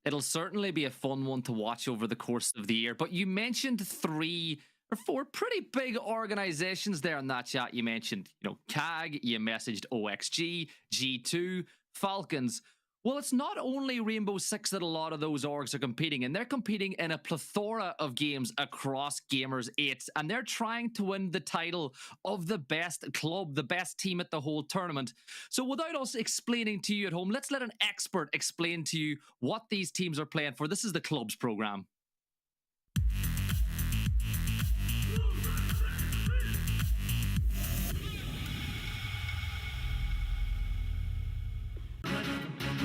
It'll certainly be a fun one to watch over the course of the year. But you mentioned 3 or 4 pretty big organizations there in that chat. You mentioned, CAG, you messaged OXG, G2, Falcons. Well, it's not only Rainbow Six that a lot of those orgs are competing in. They're competing in a plethora of games across Gamers8, and they're trying to win the title of the best club, the best team at the whole tournament. So without us explaining to you at home, let's let an expert explain to you what these teams are playing for. This is the clubs program.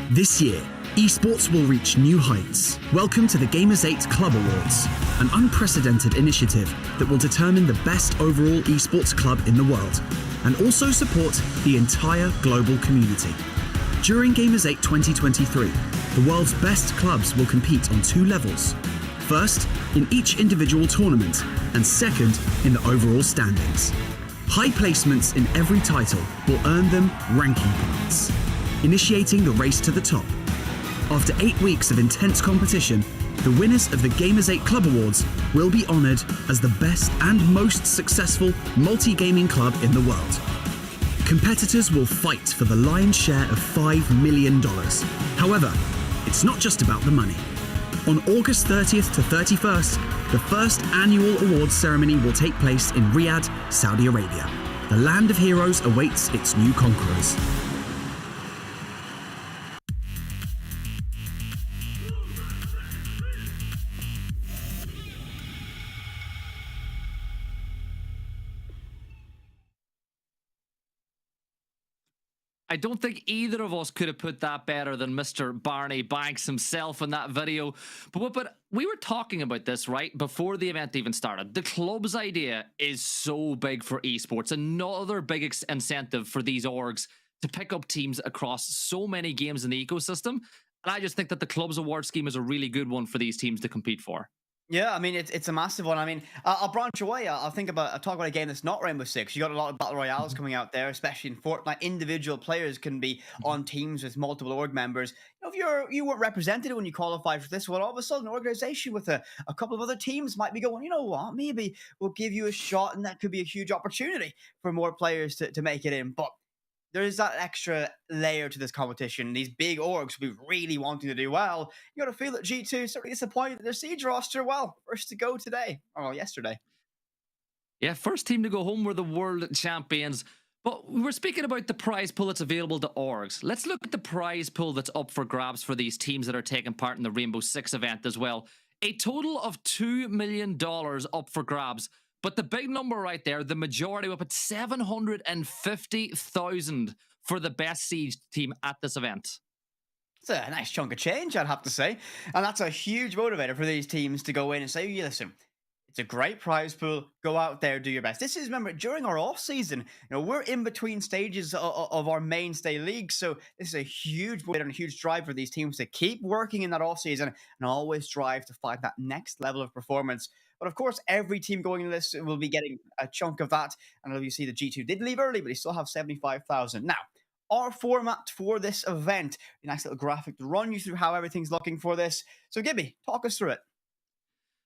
This year, esports will reach new heights. Welcome to the Gamers8 Club Awards, an unprecedented initiative that will determine the best overall esports club in the world and also support the entire global community. During Gamers8 2023, the world's best clubs will compete on 2 levels. First, in each individual tournament, and second, in the overall standings. High placements in every title will earn them ranking points, initiating the race to the top. After 8 weeks of intense competition, the winners of the Gamers8 Club Awards will be honoured as the best and most successful multi-gaming club in the world. Competitors will fight for the lion's share of $5 million. However, it's not just about the money. On August 30th to 31st, the first annual awards ceremony will take place in Riyadh, Saudi Arabia. The land of heroes awaits its new conquerors. I don't think either of us could have put that better than Mr. Barney Banks himself in that video. But we were talking about this, right, before the event even started. The club's idea is so big for esports. Another big incentive for these orgs to pick up teams across so many games in the ecosystem. And I just think that the club's award scheme is a really good one for these teams to compete for. Yeah, I mean, it's a massive one. I mean, I'll branch away. I'll talk about a game that's not Rainbow Six. You got a lot of battle royales coming out there, especially in Fortnite. Individual players can be on teams with multiple org members. You know, if you weren't represented when you qualified for this, well, all of a sudden, an organization with a couple of other teams might be going, you know what, maybe we'll give you a shot, and that could be a huge opportunity for more players to make it in. But there is that extra layer to this competition. These big orgs will be really wanting to do well. You got to feel that G2 is certainly disappointed that their Siege roster, well, first to go today, or yesterday. Yeah, first team to go home were the world champions. But we're speaking about the prize pool that's available to orgs. Let's look at the prize pool that's up for grabs for these teams that are taking part in the Rainbow Six event as well. A total of $2 million up for grabs. But the big number right there, the majority up at 750,000 for the best Siege team at this event. It's a nice chunk of change, I'd have to say. And that's a huge motivator for these teams to go in and say, listen, it's a great prize pool. Go out there, do your best. This is, remember, during our off season, we're in between stages of our mainstay league. So this is a huge motivator and a huge drive for these teams to keep working in that off season and always strive to find that next level of performance. But of course, every team going into this will be getting a chunk of that. And you see the G2 did leave early, but they still have 75,000. Now, our format for this event, a nice little graphic to run you through how everything's looking for this. So Gibby, talk us through it.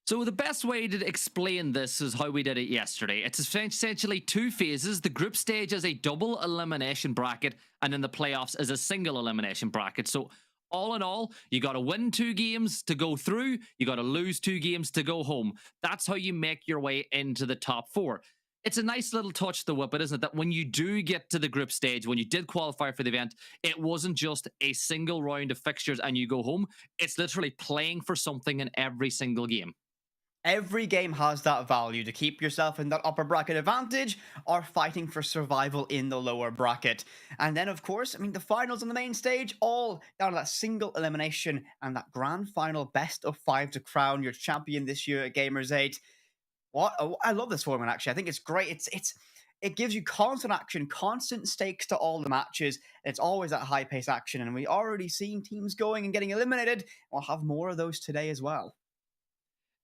So the best way to explain this is how we did it yesterday. It's essentially 2 phases. The group stage is a double elimination bracket, and then the playoffs is a single elimination bracket. So all in all, you got to win 2 games to go through. You got to lose 2 games to go home. That's how you make your way into the top 4. It's a nice little touch, though, but isn't it, that when you do get to the group stage, when you did qualify for the event, it wasn't just a single round of fixtures and you go home. It's literally playing for something in every single game. Every game has that value to keep yourself in that upper bracket advantage or fighting for survival in the lower bracket. And then, of course, I mean, the finals on the main stage, all down to that single elimination and that grand final best of 5 to crown your champion this year at Gamers8. I love this format, actually. I think it's great. It gives you constant action, constant stakes to all the matches. It's always that high-paced action, and we already seen teams going and getting eliminated. We'll have more of those today as well.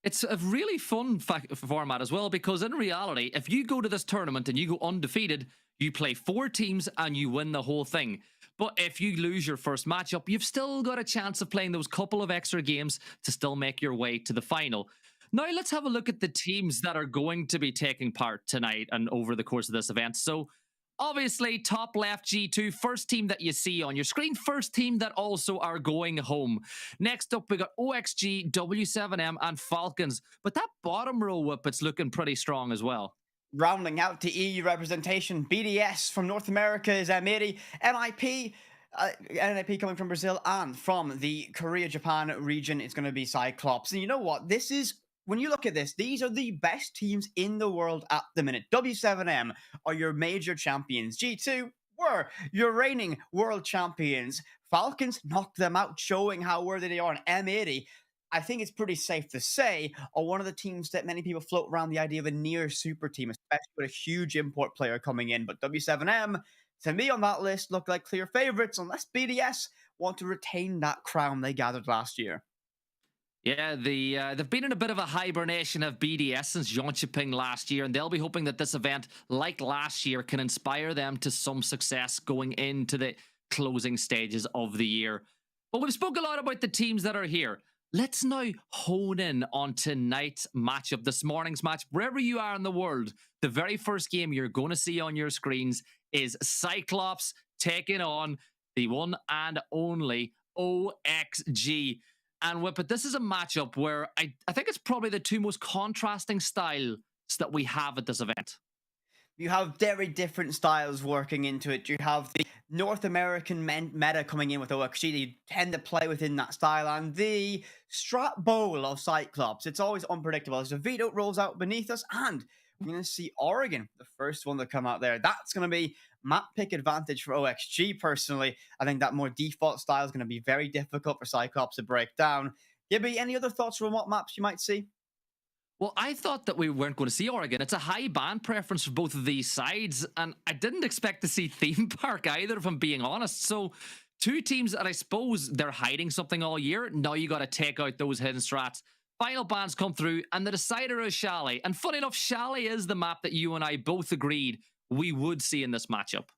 It's a really fun format as well, because in reality, if you go to this tournament and you go undefeated, you play 4 teams and you win the whole thing. But if you lose your first matchup, you've still got a chance of playing those couple of extra games to still make your way to the final. Now, let's have a look at the teams that are going to be taking part tonight and over the course of this event. So, obviously, top left G2, first team that you see on your screen, first team that also are going home. Next up, we got OXG, W7M, and Falcons. But that bottom row whip, it's looking pretty strong as well. Rounding out the EU representation, BDS from North America is Amiri, NIP coming from Brazil, and from the Korea-Japan region, it's going to be CYCLOPS. And you know what? This is... When you look at this, these are the best teams in the world at the minute. W7M are your major champions. G2 were your reigning world champions. Falcons knocked them out, showing how worthy they are. And M80, I think it's pretty safe to say, are one of the teams that many people float around the idea of a near super team, especially with a huge import player coming in. But W7M, to me on that list look like clear favorites unless BDS want to retain that crown they gathered last year. Yeah, they've been in a bit of a hibernation of BDS since Jönköping last year, and they'll be hoping that this event, like last year, can inspire them to some success going into the closing stages of the year. But we've spoken a lot about the teams that are here. Let's now hone in on tonight's matchup, this morning's match. Wherever you are in the world, the very first game you're going to see on your screens is CYCLOPS taking on the one and only OXG. And Whippet, this is a matchup where I think it's probably the two most contrasting styles that we have at this event. You have very different styles working into it. You have the North American meta coming in with OXG. You tend to play within that style. And the Strat Bowl of CYCLOPS. It's always unpredictable. As Vito rolls out beneath us, and we're going to see Oregon, the first one to come out there. That's going to be map pick advantage for OXG, personally. I think that more default style is going to be very difficult for CYCLOPS to break down. Gibby, any other thoughts on what maps you might see? Well, I thought that we weren't going to see Oregon. It's a high ban preference for both of these sides, and I didn't expect to see Theme Park either, if I'm being honest. So, two teams that I suppose they're hiding something all year. Now you got to take out those hidden strats. Final bans come through, and the decider is Chalet. And funny enough, Chalet is the map that you and I both agreed we would see in this matchup.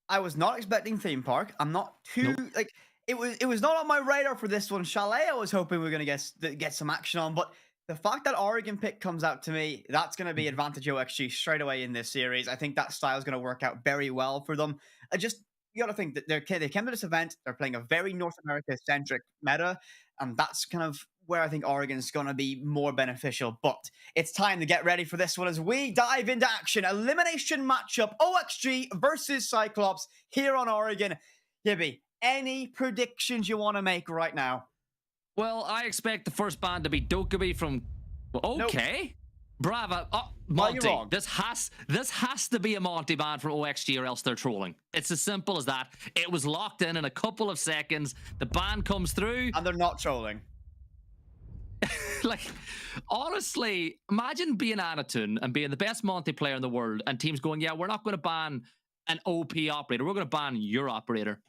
I was not expecting Theme Park. I'm not too like it was not on my radar for this one. Chalet, I was hoping we were going to get some action on, but the fact that Oregon pick comes out to me, that's going to be advantage OXG straight away in this series. I think that style is going to work out very well for them. You got to think that they came to this event. They're playing a very North America centric meta, and that's kind of where I think Oregon's going to be more beneficial. But it's time to get ready for this one as we dive into action. Elimination matchup, OXG versus CYCLOPS here on Oregon. Gibby, any predictions you want to make right now? Well, I expect the first ban to be Dokkaebi from... Okay. Nope. Bravo. Oh, Monty. You're wrong. This has to be a Monty ban from OXG or else they're trolling. It's as simple as that. It was locked in a couple of seconds. The ban comes through. And they're not trolling. Like, honestly, imagine being Anatun and being the best Monty player in the world and teams going, yeah, we're not going to ban an OP operator. We're going to ban your operator.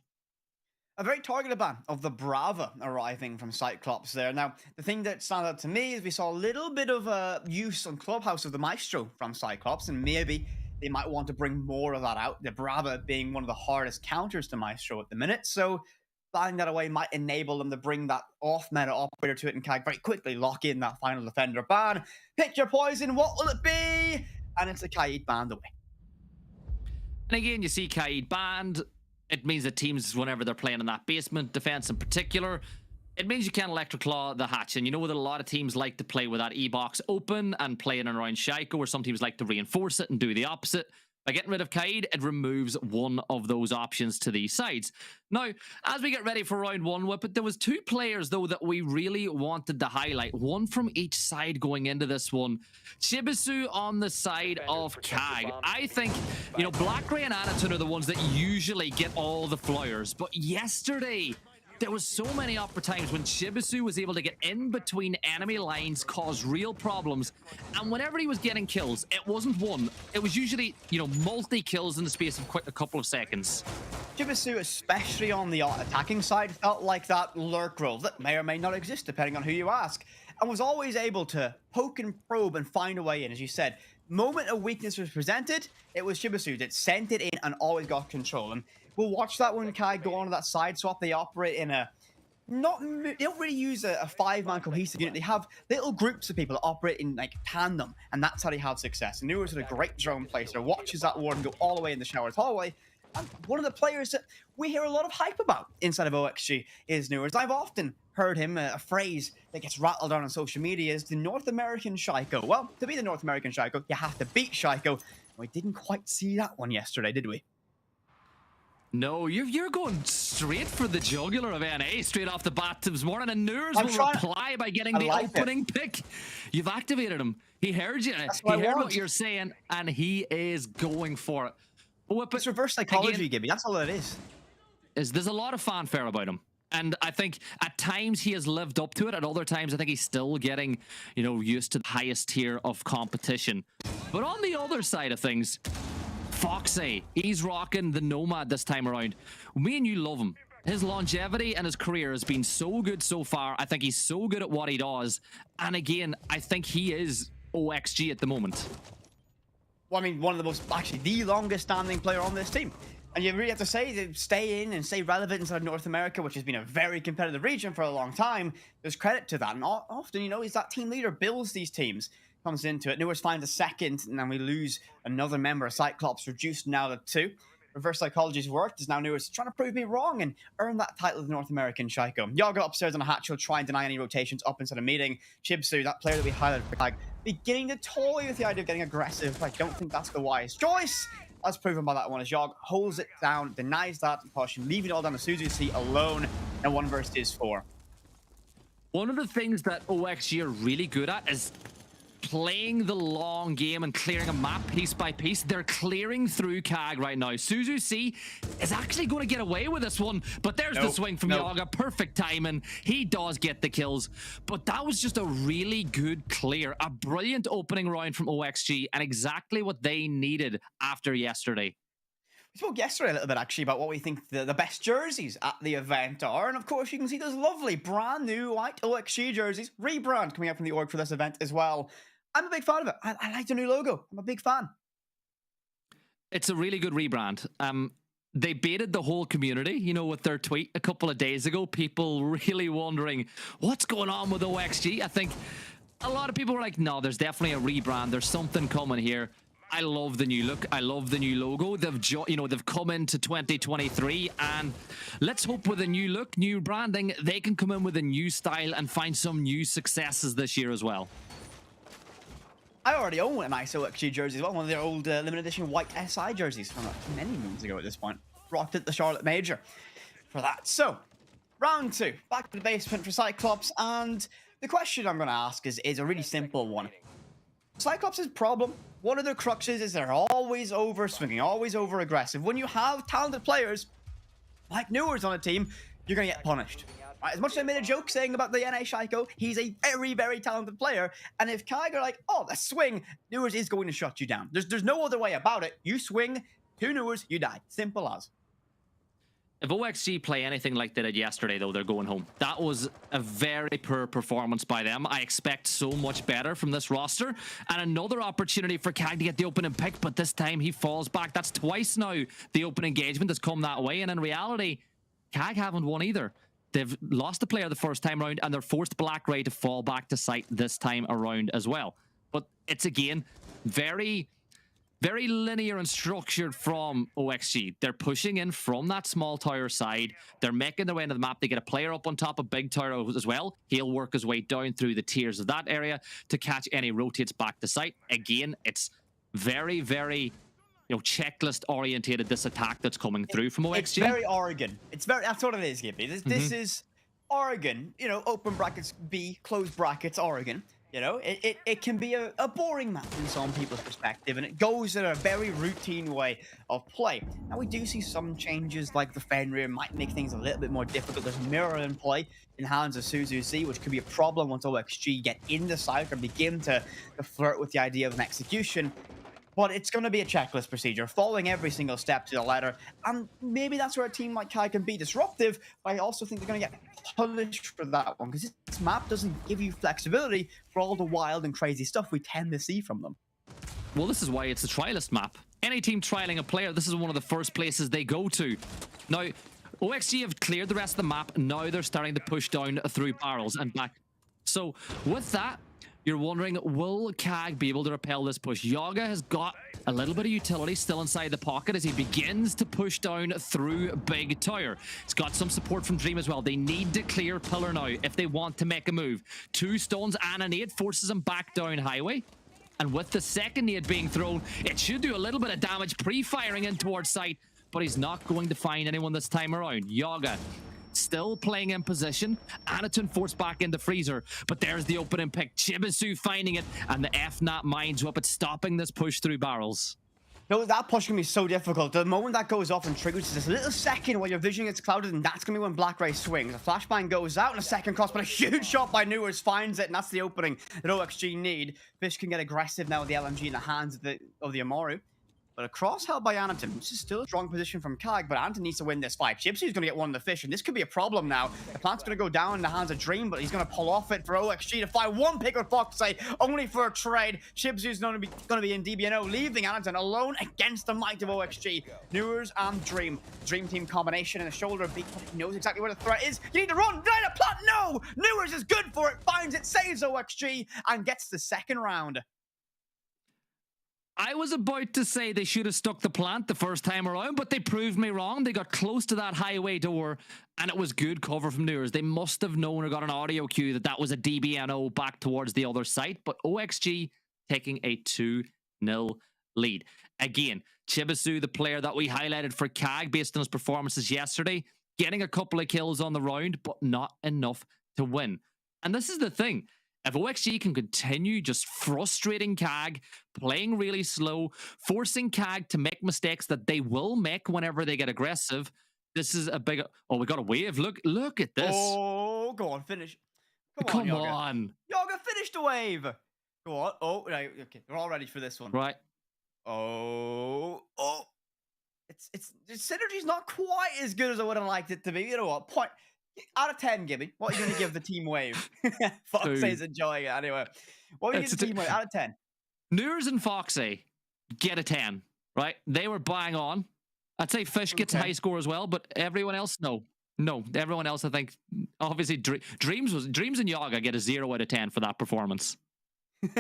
A very targeted ban of the Brava arriving from CYCLOPS there. Now, the thing that stands out to me is we saw a little bit of use on Clubhouse of the Maestro from CYCLOPS, and maybe they might want to bring more of that out. The Brava being one of the hardest counters to Maestro at the minute, so banning that away might enable them to bring that off-meta operator to it and very quickly lock in that final defender ban. Pick your poison, what will it be? And it's a Kaid banned away. And again, you see Kaid banned. It means that teams, whenever they're playing in that basement defense in particular, it means you can't Electroclaw the hatch. And you know that a lot of teams like to play with that E-box open and play in and around Shaiko, or some teams like to reinforce it and do the opposite. By getting rid of Kaid, it removes one of those options to these sides. Now, as we get ready for round one, Whippet, there was two players, though, that we really wanted to highlight. One from each side going into this one. Shibisu on the side of Kag. I think, you know, Blackray and Anatun are the ones that usually get all the flyers. But yesterday, there was so many times when Shibisu was able to get in between enemy lines, cause real problems, and whenever he was getting kills, it wasn't one. It was usually, you know, multi-kills in the space of a couple of seconds. Shibisu, especially on the attacking side, felt like that lurk role that may or may not exist, depending on who you ask, and was always able to poke and probe and find a way in, as you said. Moment a weakness was presented, it was Shibisu that sent it in and always got control. And we'll watch that when Kai go on to that side swap. They operate in they don't really use a five-man cohesive unit. They have little groups of people that operate in like tandem, and that's how they have success. And Nuers is a great drone placer, watches that warden go all the way in the shower's hallway. And one of the players that we hear a lot of hype about inside of OXG is Nuers. I've often heard him, a phrase that gets rattled on social media is the North American Shaiko. Well, to be the North American Shaiko, you have to beat Shaiko. We didn't quite see that one yesterday, did we? No, you're going straight for the jugular of NA straight off the bat this morning, and Nuers will reply by getting the opening pick. You've activated him. He heard you. He heard what you're saying, and he is going for it. But it's reverse psychology, Gibby. That's all it is. There's a lot of fanfare about him. And I think at times he has lived up to it. At other times, I think he's still getting, you know, used to the highest tier of competition. But on the other side of things, Foxy, he's rocking the Nomad this time around. Me and you love him. His longevity and his career has been so good so far. I think he's so good at what he does. And again, I think he is OXG at the moment. Well, I mean, one of the most, actually, the longest standing player on this team. And you really have to say, to stay in and stay relevant inside North America, which has been a very competitive region for a long time, there's credit to that. And often, you know, he's that team leader, builds these teams, comes into it. Newers finds a second, and then we lose another member. CYCLOPS reduced now to 2. Reverse psychology's worked, as now Newers trying to prove me wrong and earn that title of the North American Shaiko. Yaga upstairs on a hatch, he'll try and deny any rotations up inside a meeting. Chibsu, that player that we highlighted for Tag, beginning to toy with the idea of getting aggressive. I don't think that's the wise choice. As proven by that one, as Yog holds it down, denies that push, leaving it all down to CYCLOPS alone, and 1 versus 4. One of the things that OXG are really good at is playing the long game and clearing a map piece by piece. They're clearing through CAG right now. CYCLOPS is actually going to get away with this one, but there's the swing from Yaga. Perfect timing. He does get the kills, but that was just a really good clear. A brilliant opening round from OXG, and exactly what they needed after yesterday. We spoke yesterday a little bit, actually, about what we think the best jerseys at the event are. And, of course, you can see those lovely brand new white OXG jerseys. Rebrand coming out from the org for this event as well. I'm a big fan of it. I like the new logo. I'm a big fan. It's a really good rebrand. They baited the whole community, you know, with their tweet a couple of days ago. People really wondering what's going on with OXG. I think a lot of people were like, no, there's definitely a rebrand. There's something coming here. I love the new look. I love the new logo. They've come into 2023, and let's hope with a new look, new branding, they can come in with a new style and find some new successes this year as well. I already own a nice OXG jersey as well, one of their old limited edition white SI jerseys from many moons ago at this point. Rocked at the Charlotte Major for that. So, round 2, back to the basement for CYCLOPS, and the question I'm going to ask is a really simple one. CYCLOPS' problem, one of their cruxes is they're always over swinging, always over aggressive. When you have talented players like Newers on a team, you're going to get punished. Right, as much as I made a joke saying about the NA Shaiko, he's a very, very talented player. And if CAG are like, oh, let's swing, Newers is going to shut you down. There's no other way about it. You swing, 2 Newers, you die. Simple as. If OXG play anything like they did yesterday, though, they're going home. That was a very poor performance by them. I expect so much better from this roster. And another opportunity for CAG to get the opening pick, but this time he falls back. That's twice now the open engagement has come that way. And in reality, CAG haven't won either. They've lost the player the first time around, and they're forced Black Ray to fall back to site this time around as well. But it's, again, very, very linear and structured from OXG. They're pushing in from that small tower side. They're making their way into the map. They get a player up on top of big tower as well. He'll work his way down through the tiers of that area to catch any rotates back to site. Again, it's very, very... checklist orientated, this attack that's coming through from OXG. It's very Oregon. That's what it is, Gibby. This is Oregon, open brackets B, close brackets Oregon. It can be a boring map from some people's perspective, and it goes in a very routine way of play. Now, we do see some changes, like the Fenrir might make things a little bit more difficult. There's mirror in play in hands of CYCLOPS, which could be a problem once OXG get in the side and begin to flirt with the idea of an execution. But it's going to be a checklist procedure, following every single step to the letter. And maybe that's where a team like CAG can be disruptive, but I also think they're going to get punished for that one, because this map doesn't give you flexibility for all the wild and crazy stuff we tend to see from them. Well, this is why it's a trialist map. Any team trialing a player, this is one of the first places they go to. Now, OXG have cleared the rest of the map. Now they're starting to push down through barrels and back. So with that, you're wondering, will CAG be able to repel this push? Yaga has got a little bit of utility still inside the pocket as he begins to push down through Big Tower. He's got some support from Dream as well. They need to clear Pillar now if they want to make a move. 2 stones and a nade forces him back down highway. And with the second nade being thrown, it should do a little bit of damage pre-firing in towards site, but he's not going to find anyone this time around. Yaga still playing in position. Anatun forced back into Freezer, but there's the opening pick. Chibisu finding it, and the FNAT minds up at stopping this push through barrels. No, that push can be so difficult. The moment that goes off and triggers this little second where your vision gets clouded, and that's going to be when Black Ray swings. A flashbang goes out in a second cross, but a huge shot by Newers finds it, and that's the opening that OXG need. Fish can get aggressive now with the LMG in the hands of the Amaru. But a cross held by Anton. This is still a strong position from Kag, but Anton needs to win this fight. Chipsy's going to get one of the fish, and this could be a problem now. The plant's going to go down in the hands of Dream, but he's going to pull off it for OXG to find one pick with Foxy, only for a trade. Chipsy's going to be in DBNO, leaving Anton alone against the might of OXG. Newers and Dream. Dream team combination in the shoulder beat, but he knows exactly where the threat is. You need to run, right a plant, no! Newers is good for it, finds it, saves OXG, and gets the second round. I was about to say they should have stuck the plant the first time around, but they proved me wrong. They got close to that highway door, and it was good cover from Newers. They must have known or got an audio cue that that was a DBNO back towards the other site, but OXG taking a 2-0 lead. Again, Chibisu, the player that we highlighted for CAG based on his performances yesterday, getting a couple of kills on the round, but not enough to win. And this is the thing. If OXG can continue just frustrating CAG, playing really slow, forcing CAG to make mistakes that they will make whenever they get aggressive, this is a big... Oh, we got a wave. Look at this. Oh, go on, finish. Come on. Yoga, finish the wave. Go on. Oh, right. Okay, we're all ready for this one. Right. Oh. It's synergy's not quite as good as I would have liked it to be. You know what? Point out of 10, Gibby. What are you going to give the team wave? Foxy's enjoying it anyway. What are you give the team wave out of 10? Newers and Foxy get a 10, right? They were bang on. I'd say Fish gets a high score as well, but everyone else, no. No, everyone else, I think, obviously, Dreams and Yaga get a 0 out of 10 for that performance. You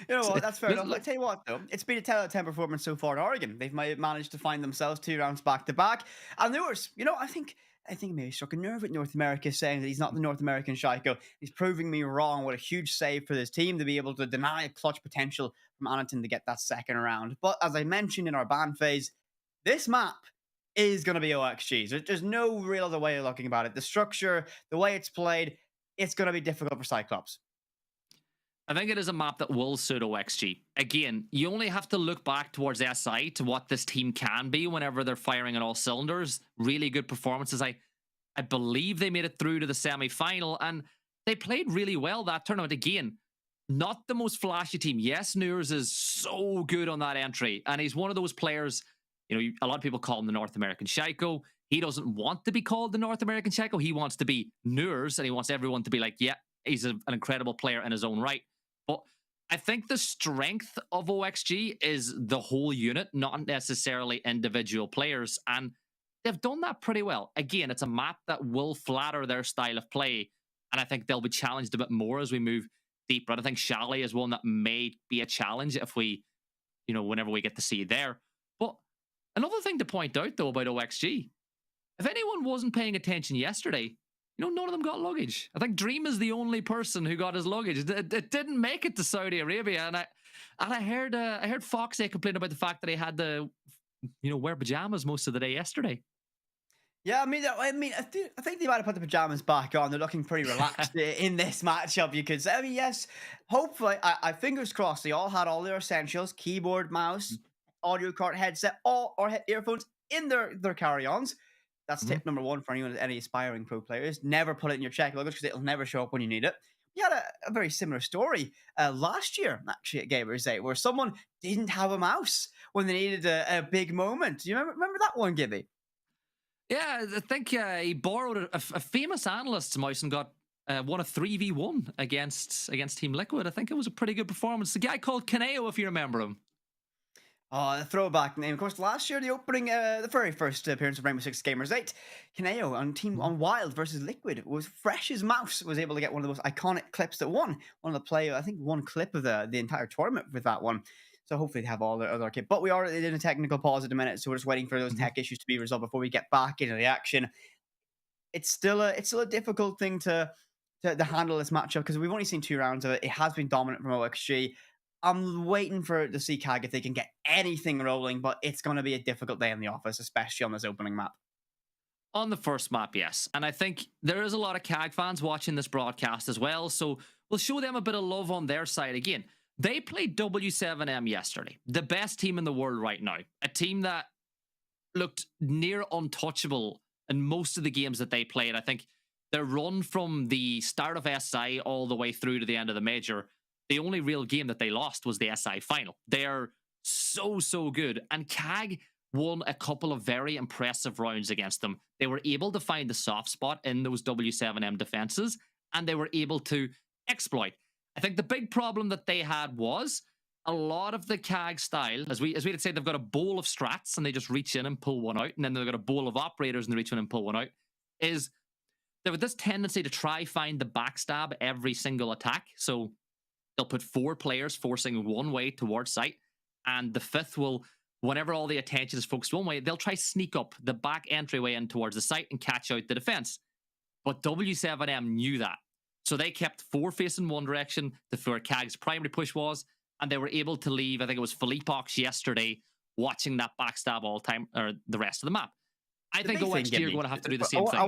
know what? That's fair enough. I'll tell you what, though. It's been a 10 out of 10 performance so far in Oregon. They've managed to find themselves 2 rounds back-to-back. And Newers, you know, I think maybe struck a nerve with North America saying that he's not the North American Shaiko. He's proving me wrong. What a huge save for this team to be able to deny a clutch potential from Anton to get that second round. But as I mentioned in our ban phase, this map is going to be OXG's. There's no real other way of looking about it. The structure, the way it's played, it's going to be difficult for Cyclops. I think it is a map that will suit OXG. Again, you only have to look back towards SI to what this team can be whenever they're firing on all cylinders. Really good performances. I believe they made it through to the semi-final, and they played really well that tournament. Again, not the most flashy team. Yes, Newers is so good on that entry, and he's one of those players, you know, a lot of people call him the North American Shaiko. He doesn't want to be called the North American Shaiko. He wants to be Newers, and he wants everyone to be like, yeah, he's an incredible player in his own right. But I think the strength of OXG is the whole unit, not necessarily individual players. And they've done that pretty well. Again, it's a map that will flatter their style of play. And I think they'll be challenged a bit more as we move deeper. I think Chalet is one that may be a challenge if we, you know, whenever we get to see there. But another thing to point out, though, about OXG, if anyone wasn't paying attention yesterday, you know, none of them got luggage. I think Dream is the only person who got his luggage. It didn't make it to Saudi Arabia, and I heard Foxy complain about the fact that he had to, you know, wear pajamas most of the day yesterday. Yeah, I think they might have put the pajamas back on. They're looking pretty relaxed in this matchup. You could say, I mean, yes, hopefully, I fingers crossed, they all had all their essentials: keyboard, mouse, audio card, headset, or earphones in their carry-ons. That's tip number 1 for anyone, any aspiring pro players. Never put it in your check luggage because it'll never show up when you need it. We had a very similar story last year, actually, at Gamers8, where someone didn't have a mouse when they needed a big moment. Do you remember that one, Gibby? Yeah, I think he borrowed a famous analyst's mouse and got won a 3v1 against Team Liquid. I think it was a pretty good performance. The guy called Kaneo, if you remember him. Oh, the throwback name. Of course, last year, the opening, the very first appearance of Rainbow Six Gamers8, Kaneo on Wild versus Liquid was fresh as mouse, was able to get one of the most iconic clips that won. One of the play, I think, one clip of the entire tournament with that one. So hopefully they have all their other kit. But we are in a technical pause at the minute, so we're just waiting for those tech issues to be resolved before we get back into the action. It's still a difficult thing to handle this matchup because we've only seen 2 rounds of it. It has been dominant from OXG. I'm waiting for to see CAG if they can get anything rolling, but it's going to be a difficult day in the office, especially on this opening map. On the first map, yes. And I think there is a lot of CAG fans watching this broadcast as well, so we'll show them a bit of love on their side. Again, they played W7M yesterday, the best team in the world right now. A team that looked near untouchable in most of the games that they played. I think their run from the start of SI all the way through to the end of the major, the only real game that they lost was the SI final. They're so good. And CAG won a couple of very impressive rounds against them. They were able to find the soft spot in those W7M defenses, and they were able to exploit. I think the big problem that they had was a lot of the CAG style, as we'd say, they've got a bowl of strats and they just reach in and pull one out, and then they've got a bowl of operators and they reach in and pull one out, is there was this tendency to try find the backstab every single attack. So they'll put 4 players forcing one way towards site, and the 5th will, whenever all the attention is focused one way, they'll try sneak up the back entryway in towards the site and catch out the defense. But W7M knew that. So they kept 4 facing one direction to where CAG's primary push was, and they were able to leave, I think it was Philippe Ox yesterday, watching that backstab all time, or the rest of the map. I think OXG are going to have to do the same thing.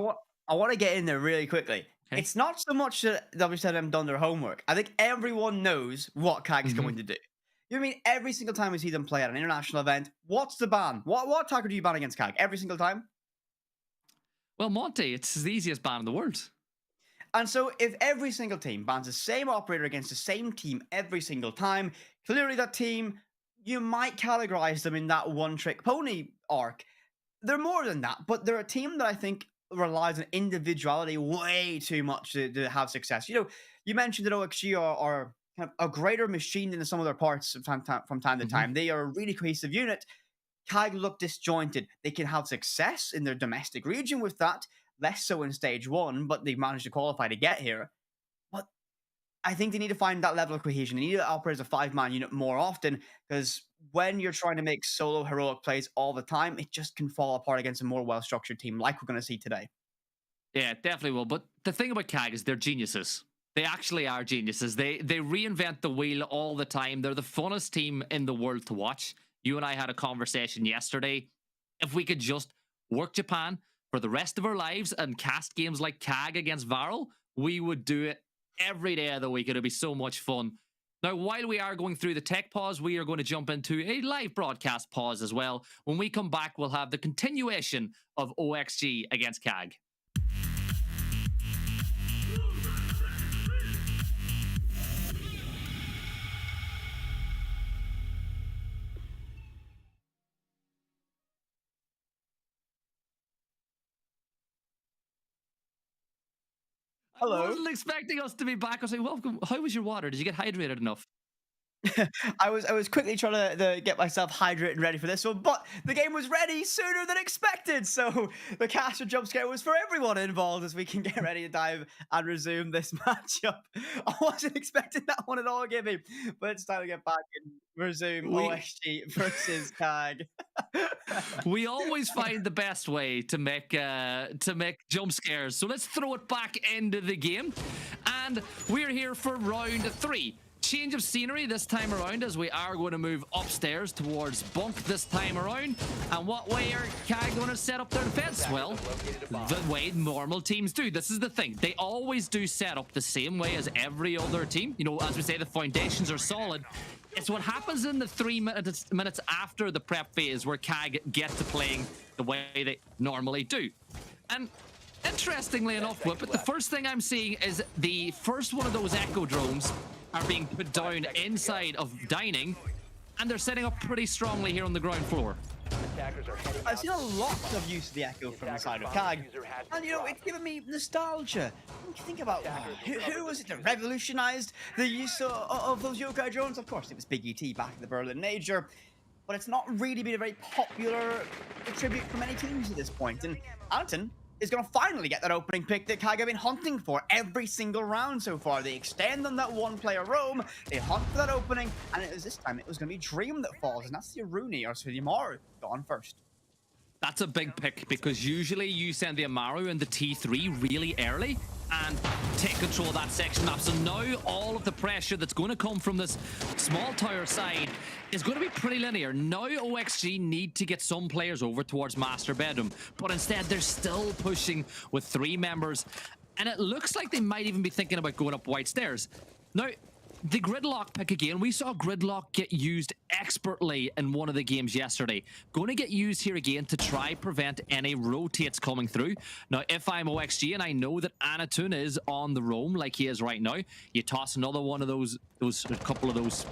I want to get in there really quickly. Okay. It's not so much that W7M done their homework. I think everyone knows what CAG is going to do. You know what I mean? Every single time we see them play at an international event, what's the ban? What attacker do you ban against CAG? Every single time? Well, Monty, it's the easiest ban in the world. And so if every single team bans the same operator against the same team every single time, clearly that team, you might categorize them in that one-trick pony arc. They're more than that, but they're a team that I think relies on individuality way too much to have success. You know, you mentioned that OXG are kind of a greater machine than some of their parts from time to time. They are a really cohesive unit. CAG look disjointed. They can have success in their domestic region with that, less so in stage 1, but they've managed to qualify to get here. But I think they need to find that level of cohesion. They need to operate as a 5-man unit more often, because when you're trying to make solo heroic plays all the time, it just can fall apart against a more well-structured team like we're going to see today. Yeah, it definitely will. But the thing about CAG is they're geniuses. They actually are geniuses. They reinvent the wheel all the time. They're the funnest team in the world to watch. You and I had a conversation yesterday. If we could just work Japan for the rest of our lives and cast games like CAG against Varel, we would do it every day of the week. It'd be so much fun. Now, while we are going through the tech pause, we are going to jump into a live broadcast pause as well. When we come back, we'll have the continuation of OXG against CAG. Hello. I wasn't expecting us to be back. I was like, welcome. How was your water? Did you get hydrated enough? I was quickly trying to get myself hydrated and ready for this one, but the game was ready sooner than expected. So the caster jump scare was for everyone involved as we can get ready to dive and resume this matchup. I wasn't expecting that one at all, Gibby, but it's time to get back and resume OXG versus CAG. We always find the best way to make jump scares. So let's throw it back into the game, and we're here for round 3. Change of scenery this time around, as we are going to move upstairs towards bunk this time around. And what way are CAG going to set up their defense? Well, the way normal teams do. This is the thing. They always do set up the same way as every other team. You know, as we say, the foundations are solid. It's what happens in the 3 minutes after the prep phase where CAG get to playing the way they normally do. And interestingly enough, but the first thing I'm seeing is the first one of those Echo drones are being put down inside of dining, and they're setting up pretty strongly here on the ground floor. I've seen a lot of use of the Echo from the side of CAG, and you know, it's given me nostalgia. Think about who was it that revolutionized the use of those yokai drones? Of course, it was Big ET back in the Berlin Major, but it's not really been a very popular tribute for many teams at this point. And Anton is going to finally get that opening pick that CAG have been hunting for every single round so far. They extend on that one-player roam, they hunt for that opening, and it was this time it was going to be Dream that falls, and that's the Aruni, or so the Amaru, gone first. That's a big pick, because usually you send the Amaru and the T3 really early and take control of that section map. So now all of the pressure that's going to come from this small tower side is going to be pretty linear. Now OXG need to get some players over towards Master Bedroom, but instead they're still pushing with 3 members, and it looks like they might even be thinking about going up White Stairs. Now, the Gridlock pick again, we saw Gridlock get used expertly in one of the games yesterday. Going to get used here again to try prevent any rotates coming through. Now, if I'm OXG and I know that Anatun is on the roam like he is right now, you toss another one of those a couple of those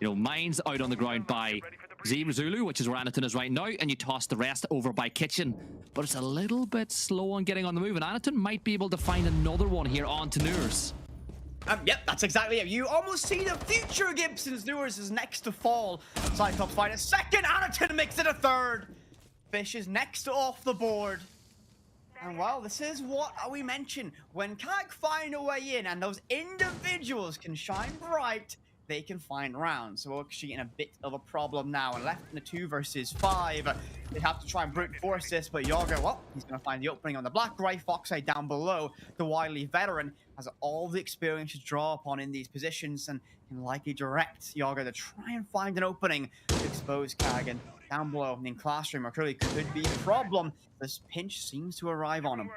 mines out on the ground by Zulu, which is where Anaton is right now, and you toss the rest over by Kitchen. But it's a little bit slow on getting on the move, and Anaton might be able to find another one here on to Nurs. Yep, that's exactly it. You almost see the future Gibson's. Nurs is next to fall. CYCLOPS find a second. Anaton makes it a third. Fish is next to off the board. And well, this is what we mentioned. When CAG find a way in and those individuals can shine bright, they can find rounds. So we're actually in a bit of a problem now. And left in the 2 versus 5. They have to try and brute force this, but Yaga, well, he's going to find the opening on the black right. Foxeye down below. The wily veteran has all the experience to draw upon in these positions and can likely direct Yaga to try and find an opening to expose CAG. And down below in Classroom, Mercury could be a problem. This pinch seems to arrive on him.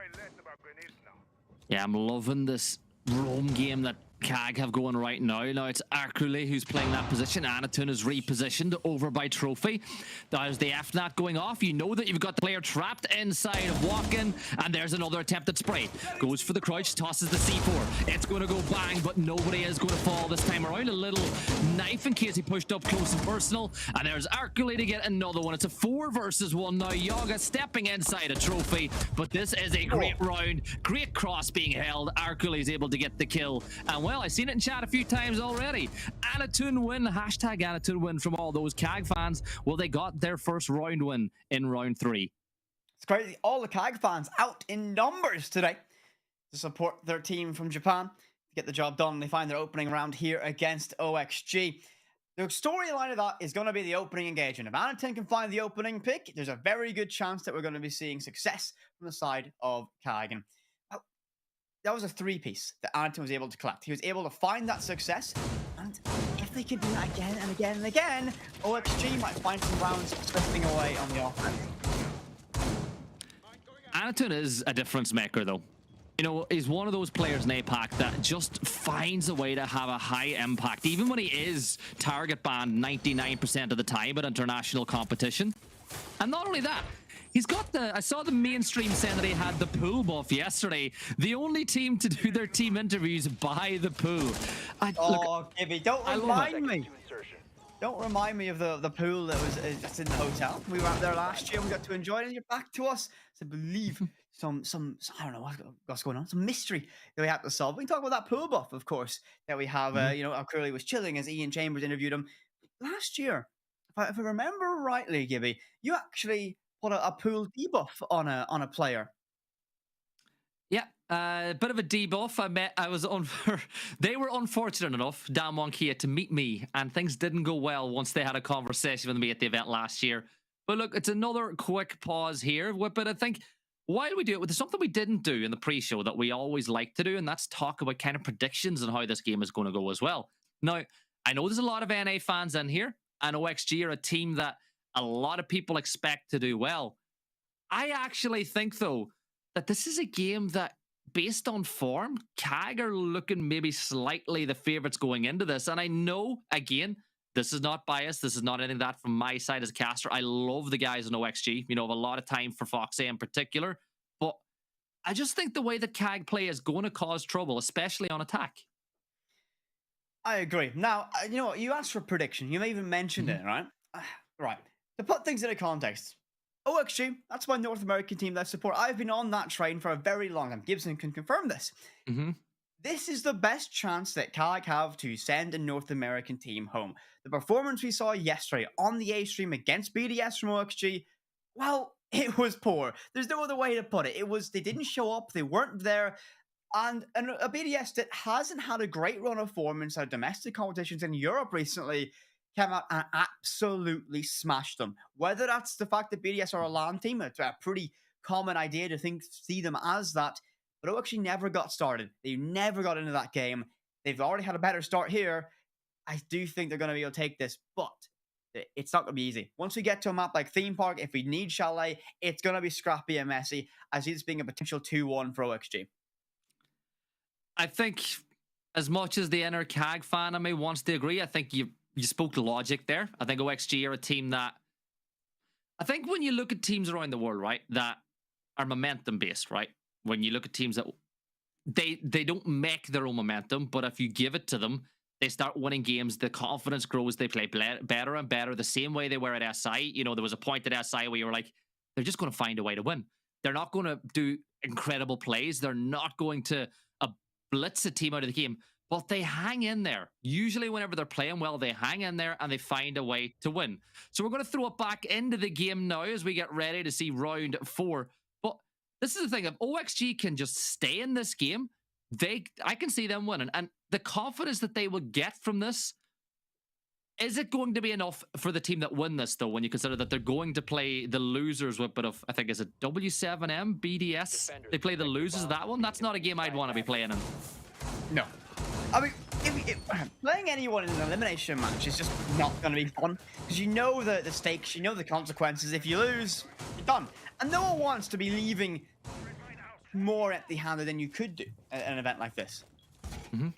Yeah, I'm loving this roam game that CAG have going right now. Now it's Arcule who's playing that position. Anaton is repositioned over by Trophy. There's the FNAT going off. You know that you've got the player trapped inside of Walken, and there's another attempt at spray. Goes for the crouch, tosses the C4. It's going to go bang, but nobody is going to fall this time around. A little knife in case he pushed up close and personal, and there's Arcule to get another one. It's a 4 versus 1 now. Yaga stepping inside a Trophy, but this is a great round. Great cross being held. Arcule is able to get the kill, and well, I've seen it in chat a few times already. Anaton win, hashtag Anaton win from all those CAG fans. Well, they got their first round win in round 3. It's crazy. All the CAG fans out in numbers today to support their team from Japan to get the job done. They find their opening round here against OXG. The storyline of that is going to be the opening engagement. If Anaton can find the opening pick, there's a very good chance that we're going to be seeing success from the side of CAG. And that was a 3-piece that Anaton was able to collect. He was able to find that success, and if they can do that again and again and again, OXG might find some rounds slipping away on the offense. Anaton is a difference maker, though. He's one of those players in APAC that just finds a way to have a high impact, even when he is target banned 99% of the time at international competition. And not only that, he's got I saw the mainstream saying that he had the pool buff yesterday. The only team to do their team interviews by the pool. Gibby, don't remind me. Don't remind me of the pool that's in the hotel. We were out there last year. We got to enjoy it, and you're back to us. So believe some I don't know what's going on. Some mystery that we have to solve. We can talk about that pool buff, of course, that we have. How Curly was chilling as Ian Chambers interviewed him last year. If I remember rightly, Gibby, you actually put a pool debuff on a player. Yeah, a bit of a debuff. They were unfortunate enough, Damwon Kia, to meet me, and things didn't go well once they had a conversation with me at the event last year. But look, it's another quick pause here. But I think while we do it, there's something we didn't do in the pre-show that we always like to do, and that's talk about kind of predictions and how this game is going to go as well. Now, I know there's a lot of NA fans in here, and OXG are a team that a lot of people expect to do well. I actually think, though, that this is a game that, based on form, CAG are looking maybe slightly the favourites going into this. And I know, again, this is not biased. This is not anything that from my side as a caster. I love the guys in OXG. I have a lot of time for Foxy in particular. But I just think the way that CAG play is going to cause trouble, especially on attack. I agree. Now, you know what? You asked for a prediction. You even mentioned it, right? Right. To put things into context, OXG, that's my North American team that I support. I've been on that train for a very long time. Gibson can confirm this. This is the best chance that CAG have to send a North American team home. The performance we saw yesterday on the A stream against BDS from OXG, well, it was poor. There's no other way to put it. They didn't show up. They weren't there. And a BDS that hasn't had a great run of form inside domestic competitions in Europe recently came out and absolutely smashed them. Whether that's the fact that BDS are a LAN team, it's a pretty common idea to see them as that, but it actually never got started. They never got into that game. They've already had a better start here. I do think they're going to be able to take this, but it's not going to be easy. Once we get to a map like Theme Park, if we need Chalet, it's going to be scrappy and messy. I see this being a potential 2-1 for OXG. I think as much as the inner CAG fan of me wants to agree, I think you spoke to logic there. I think OXG are a team that, I think when you look at teams around the world, right, that are momentum based, right? When you look at teams that they don't make their own momentum, but if you give it to them, they start winning games, the confidence grows, they play better and better, the same way they were at SI. You know, there was a point at SI where you were like, they're just going to find a way to win. They're not going to do incredible plays. They're not going to blitz a team out of the game, but they hang in there. Usually whenever they're playing well, they hang in there and they find a way to win. So we're going to throw it back into the game now as we get ready to see round 4. But this is the thing, if OXG can just stay in this game, I can see them winning. And the confidence that they will get from this, is it going to be enough for the team that win this, though, when you consider that they're going to play the losers with a bit of, I think, is it W7M, BDS? They play the losers of that one? That's not a game I'd want to be playing in. No. I mean, if playing anyone in an elimination match is just not going to be fun, because you know the stakes, you know the consequences. If you lose, you're done. And no one wants to be leaving more empty-handed than you could do at an event like this. Mm-hmm.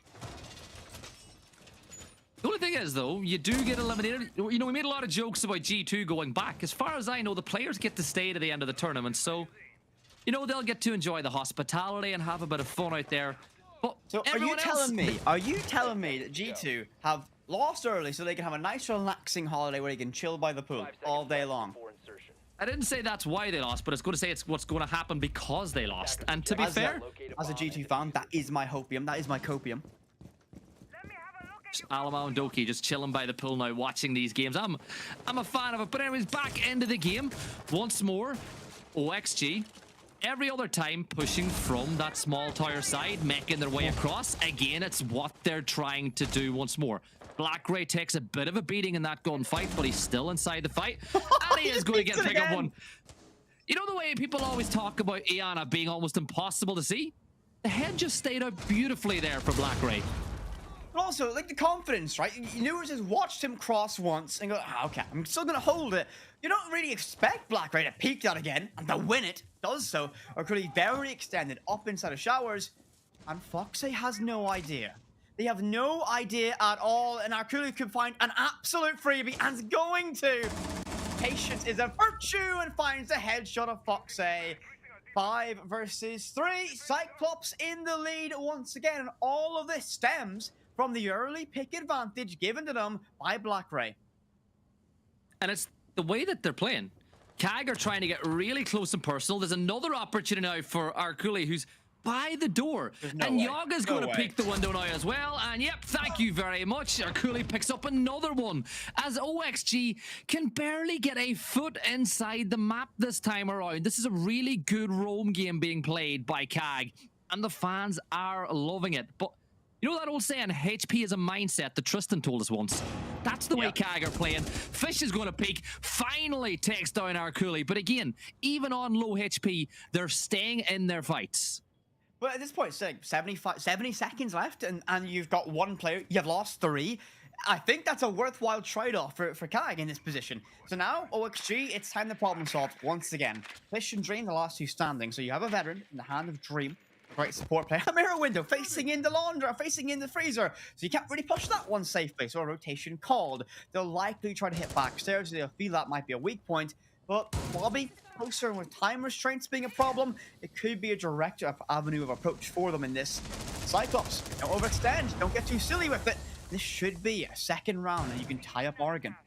The only thing is, though, you do get eliminated. You know, we made a lot of jokes about G2 going back. As far as I know, the players get to stay to the end of the tournament, so, you know, they'll get to enjoy the hospitality and have a bit of fun out there. But so are you telling me that G2 have lost early so they can have a nice relaxing holiday where they can chill by the pool all day long? I didn't say that's why they lost, but it's going to say it's what's going to happen because they lost. And to be fair, as a G2 fan, that is my hopium. That is my copium. Alamo and Doki just chilling by the pool now, watching these games. I'm a fan of it. But anyways, back into the game once more. OXG, every other time pushing from that small tower side, making their way across. Again, it's what they're trying to do once more. Black Ray takes a bit of a beating in that gunfight, but he's still inside the fight. And he is going to get pick up one. You know the way people always talk about Iana being almost impossible to see? The head just stayed out beautifully there for Black Ray. But also, like, the confidence, right? You knew it just watched him cross once and go, okay, I'm still going to hold it. You don't really expect Black Ray to peek that again and to win it. Does so. Or could he very extended up inside of showers? And Foxy has no idea. They have no idea at all. And Arculi could find an absolute freebie and is going to. Patience is a virtue and finds the headshot of Foxy. 5 versus 3. Cyclops in the lead once again. And all of this stems from the early pick advantage given to them by Black Ray. And it's the way that they're playing. CAG are trying to get really close and personal. There's another opportunity now for Arculi, who's by the door. And Yaga's going to peek the window now as well. And yep, thank you very much. Arculi picks up another one as OXG can barely get a foot inside the map this time around. This is a really good roam game being played by CAG, and the fans are loving it. But you know that old saying, HP is a mindset, that Tristan told us once? That's the way CAG are playing. Fish is going to peek, finally takes down Arculi. But again, even on low HP, they're staying in their fights. But at this point, it's like 70 seconds left, and you've got one player, you've lost 3. I think that's a worthwhile trade-off for CAG in this position. So now, OXG, it's time to problem solve once again. Fish and Dream, the last 2 standing. So you have a veteran in the hand of Dream. Great support player. A mirror window facing in the laundry, facing in the freezer. So you can't really push that one safely. So a rotation called. They'll likely try to hit backstairs. They'll feel that might be a weak point. But Bobby, closer, and with time restraints being a problem, it could be a direct avenue of approach for them in this. Cyclops, don't overextend. Don't get too silly with it. This should be a second round and you can tie up Oregon.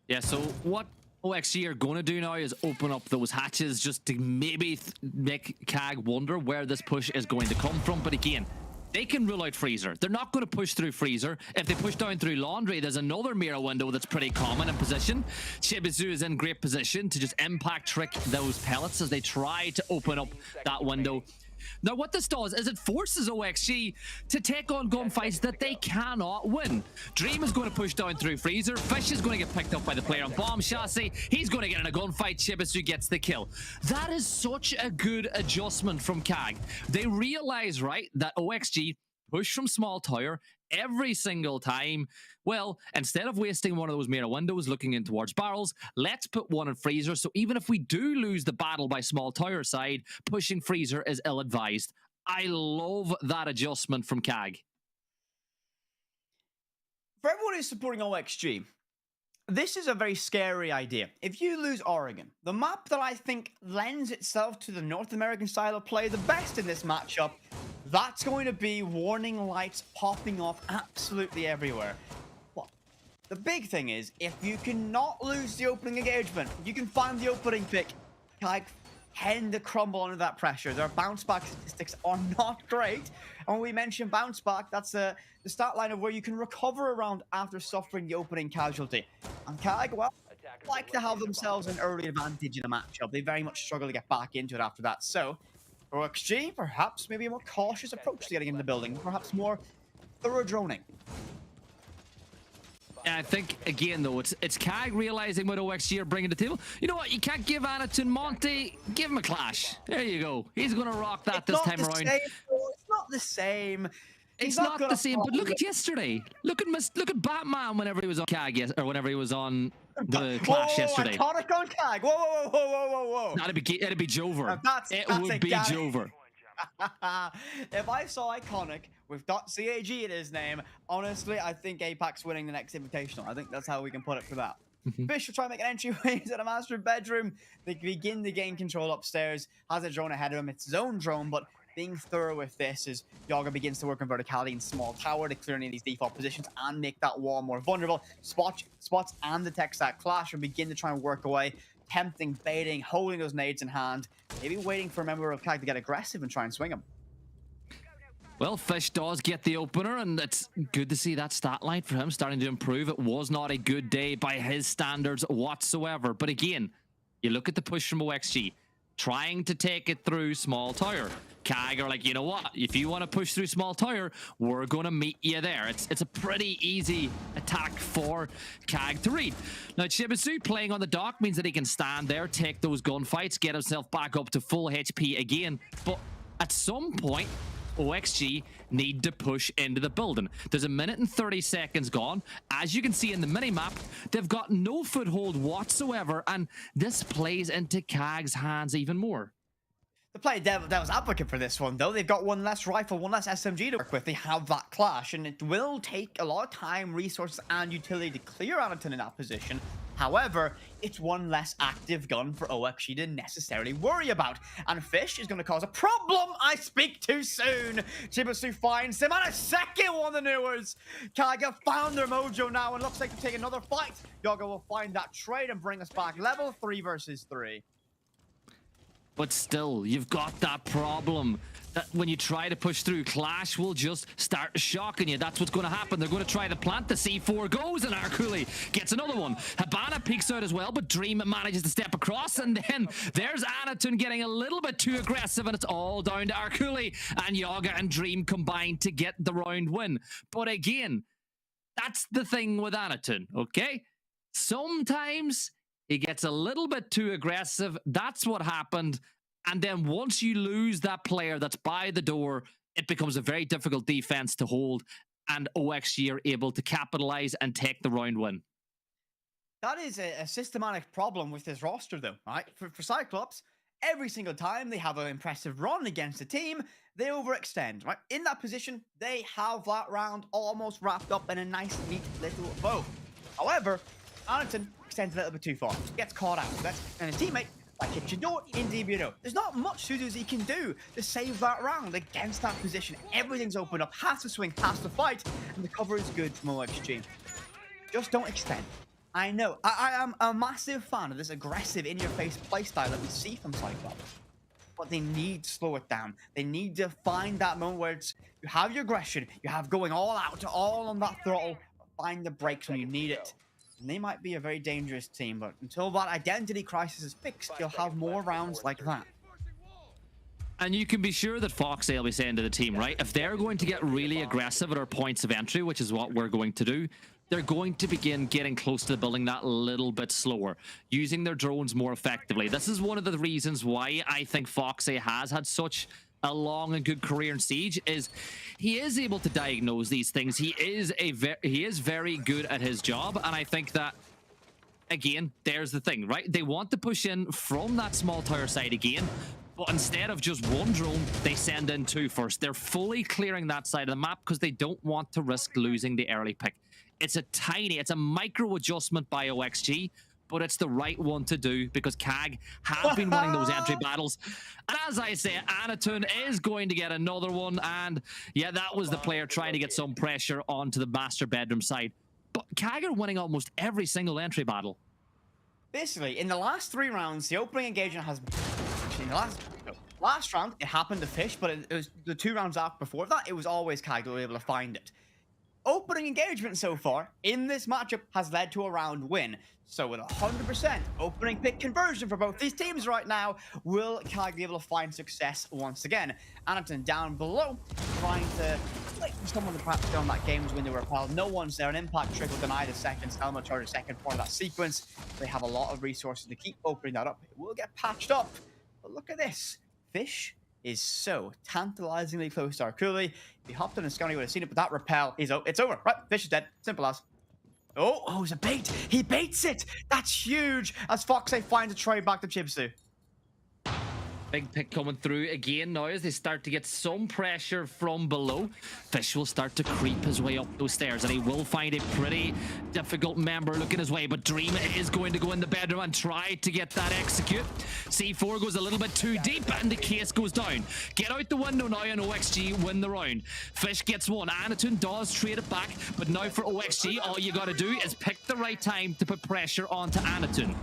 Yeah, so what OXG are going to do now is open up those hatches just to maybe make CAG wonder where this push is going to come from. But again, they can rule out Freezer. They're not going to push through Freezer. If they push down through Laundry, there's another mirror window that's pretty common in position. Shibizu is in great position to just impact trick those pellets as they try to open up that window. Now, what this does is it forces OXG to take on gunfights that they cannot win. Dream is going to push down through Freezer. Fish is going to get picked up by the player on Bomb Chassis. He's going to get in a gunfight. Shibisu gets the kill. That is such a good adjustment from CAG. They realize, right, that OXG push from small tower every single time. Well, instead of wasting one of those mirror windows looking in towards barrels, let's put one in Freezer. So even if we do lose the battle by small tower side, pushing Freezer is ill-advised. I love that adjustment from CAG. For everyone who's supporting OXG, this is a very scary idea. If you lose Oregon, the map that I think lends itself to the North American style of play the best in this matchup, that's going to be warning lights popping off absolutely everywhere. But the big thing is, if you cannot lose the opening engagement, you can find the opening pick, like, tend to crumble under that pressure. Their bounce back statistics are not great. And when we mention bounce back, that's the start line of where you can recover around after suffering the opening casualty. And KAG, well, like to have themselves an early advantage in a matchup. They very much struggle to get back into it after that. So, for XG, perhaps maybe a more cautious approach to getting into the building. Perhaps more thorough droning. I think, again, though, it's KAG realizing what OXG are bringing to the table. You know what? You can't give Anaton Monte. Give him a clash. There you go. He's going to rock that this time around. It's not the same. It's not the same, but look at yesterday. Look at Batman whenever he was on KAG, or whenever he was on the Clash yesterday. Iconic on KAG. Whoa. That'd be Jover. It would be Jover. If I saw Iconic with .cag in his name, honestly, I think Apex winning the next Invitational. I think that's how we can put it for that. Fish will try and make an entryway into the master bedroom. They begin to gain control upstairs. Has a drone ahead of him. It's his own drone, but being thorough with this is Yaga begins to work on verticality in small tower to clear any of these default positions and make that wall more vulnerable. Spots and detects that clash and begin to try and work away, tempting, baiting, holding those nades in hand, maybe waiting for a member of KAG to get aggressive and try and swing him. Well, Fish does get the opener, and it's good to see that stat line for him starting to improve. It was not a good day by his standards whatsoever. But again, you look at the push from OXG, trying to take it through small tower. KAG are like, you know what? If you want to push through small tower, we're going to meet you there. It's a pretty easy attack for KAG to read. Now, Chibisu playing on the dock means that he can stand there, take those gunfights, get himself back up to full HP again. But at some point, OXG need to push into the building. There's 1 minute and 30 seconds gone. As you can see in the minimap, they've got no foothold whatsoever, and this plays into KAG's hands even more. The play devil's advocate for this one, though. They've got one less rifle, one less SMG to work with. They have that clash, and it will take a lot of time, resources, and utility to clear Anaton in that position. However, it's one less active gun for OXG to necessarily worry about. And Fish is going to cause a problem. I speak too soon. Chibisu finds him, and a second one of the newers. KAG have found their mojo now, and looks like to take another fight. Yaga will find that trade and bring us back level 3 versus 3. But still, you've got that problem that when you try to push through, Clash will just start shocking you. That's what's going to happen. They're going to try to plant. The C4 goes, and Arculi gets another one. Habana peeks out as well, but Dream manages to step across, and then there's Anaton getting a little bit too aggressive, and it's all down to Arculi, and Yaga and Dream combined to get the round win. But again, that's the thing with Anaton, okay? Sometimes he gets a little bit too aggressive. That's what happened. And then once you lose that player that's by the door, it becomes a very difficult defense to hold. And OXG are able to capitalize and take the round win. That is a systematic problem with this roster, though, right? For CYCLOPS, every single time they have an impressive run against a team, they overextend, right? In that position, they have that round almost wrapped up in a nice, neat little bow. However, Anaton extends a little bit too far, gets caught out, and a teammate like Chidor in DBO. There's not much Sudo's he can do to save that round against that position. Everything's open up, has to swing, has to fight, and the cover is good from OXG. Just don't extend. I know, I am a massive fan of this aggressive in-your-face playstyle that we see from CYCLOPS, but they need to slow it down. They need to find that moment where it's, you have your aggression, you have going all out, all on that throttle, find the brakes when you need it. And they might be a very dangerous team, but until that identity crisis is fixed, you'll have more rounds like that. And you can be sure that Foxy will be saying to the team, right? If they're going to get really aggressive at our points of entry, which is what we're going to do, they're going to begin getting close to the building that little bit slower, using their drones more effectively. This is one of the reasons why I think Foxy has had such a long and good career in Siege, is he is able to diagnose these things. He is very good at his job, and I think that, again, there's the thing, right? They want to push in from that small tower side again, but instead of just one drone, they send in 2 first. They're fully clearing that side of the map because they don't want to risk losing the early pick. It's a micro adjustment by OXG, but it's the right one to do because CAG have been winning those entry battles. And as I say, Anatun is going to get another one. And yeah, that was the player trying to get some pressure onto the master bedroom side. But CAG are winning almost every single entry battle. Basically, in the last 3 rounds, the opening engagement has... Actually, in the last round, it happened to Fish, but it was the 2 rounds after before that, it was always CAG that were able to find it. Opening engagement so far in this matchup has led to a round win. So with 100% opening pick conversion for both these teams right now, will CAG be able to find success once again? Anatun down below, trying to like someone to perhaps on that game's window repel. No one's there. An impact trick will deny the second. Elma charge the second part of that sequence. They have a lot of resources to keep opening that up. It will get patched up. But look at this. Fish is so tantalizingly close to Arculi. If he hopped on and Scotty would have seen it, but that repel is it's over. Right, Fish is dead. Simple as. Oh, it's a bait. He baits it. That's huge. As Foxay finds a trade back to Chibsu. Big pick coming through again now as they start to get some pressure from below. Fish will start to creep his way up those stairs and he will find a pretty difficult member looking his way, but Dream is going to go in the bedroom and try to get that execute. C4 goes a little bit too deep and the case goes down. Get out the window now and OXG win the round. Fish gets one. Anatun does trade it back, but now for OXG, all you got to do is pick the right time to put pressure onto Anatun.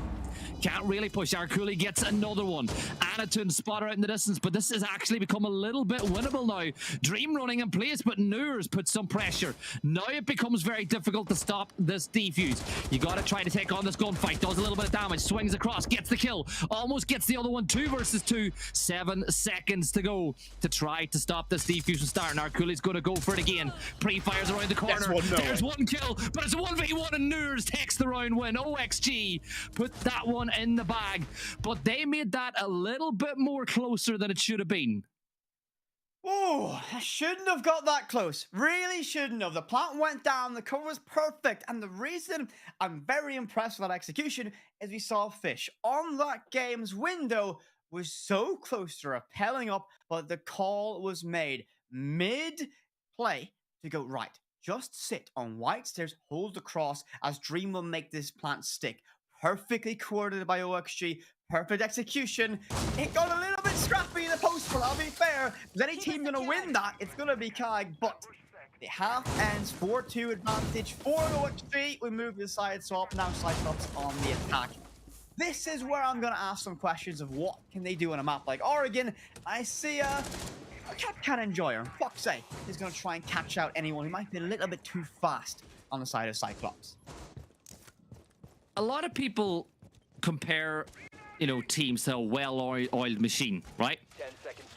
Can't really push. Arculi gets another one. Anatun spotter out in the distance, but this has actually become a little bit winnable now. Dream running in place, but Noors puts some pressure. Now it becomes very difficult to stop this defuse. You got to try to take on this gunfight. Does a little bit of damage. Swings across. Gets the kill. Almost gets the other one. 2 versus 2. 7 seconds to go to try to stop this defuse from starting. Arculi's going to go for it again. Pre-fires around the corner. There's one kill, but it's a 1v1 and Noors takes the round win. OXG put that one in the bag, but they made that a little bit more closer than it should have been. Oh, I shouldn't have got that close. Really shouldn't have. The plant went down, the cover was perfect, and the reason I'm very impressed with that execution is we saw Fish on that game's window was so close to rappelling up, but the call was made mid-play to go right. Just sit on white stairs, hold the cross as Dream will make this plant stick. Perfectly coordinated by OXG. Perfect execution. It got a little bit scrappy in the post, but I'll be fair. Is any team going to win that? It's going to be CAG, but the half ends 4-2 advantage for OXG. We move to the side swap. Now CYCLOPS on the attack. This is where I'm going to ask some questions of what can they do on a map like Oregon. I see a cap enjoyer. Foxay is going to try and catch out anyone who might be a little bit too fast on the side of CYCLOPS. A lot of people compare, teams to a well-oiled machine, right?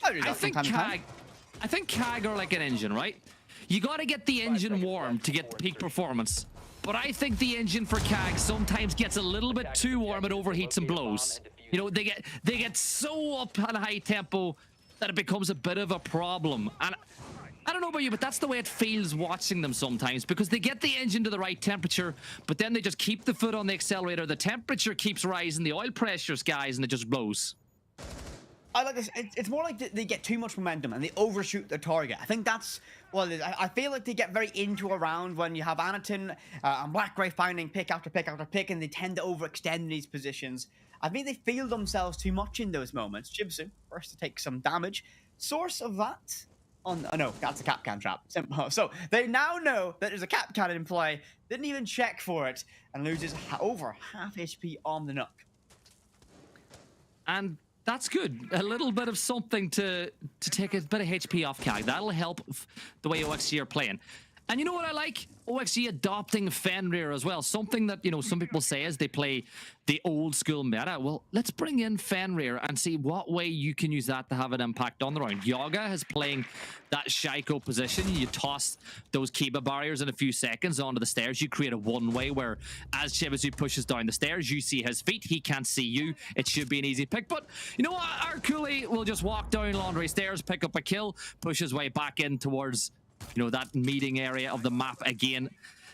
I think CAG are like an engine, right? You got to get the engine warm to get peak performance. But I think the engine for CAG sometimes gets a little bit too warm. It overheats and blows. They get so up on high tempo that it becomes a bit of a problem. And I don't know about you, but that's the way it feels watching them sometimes, because they get the engine to the right temperature, but then they just keep the foot on the accelerator. The temperature keeps rising, the oil pressure skies, and it just blows. I like this. It's more like they get too much momentum and they overshoot their target. I think that's what it is. I feel like they get very into a round when you have Anatun and Blackgray finding pick after pick after pick, and they tend to overextend these positions. I think they feel themselves too much in those moments. Jibsu, first to take some damage. Source of that? Oh no, that's a cap can trap. Simple. So they now know that there's a cap cannon in play. Didn't even check for it and loses over half HP on the Nook. And that's good. A little bit of something to take a bit of HP off CAG. That'll help the way OXG are playing. And you know what I like? OXG adopting Fenrir as well. Something that, some people say is they play the old school meta. Well, let's bring in Fenrir and see what way you can use that to have an impact on the round. Yaga is playing that Shaiko position. You toss those Kiba barriers in a few seconds onto the stairs. You create a one-way where as Chibizu pushes down the stairs, you see his feet. He can't see you. It should be an easy pick. But you know what? Arculi will just walk down Laundry Stairs, pick up a kill, push his way back in towards that meeting area of the map again.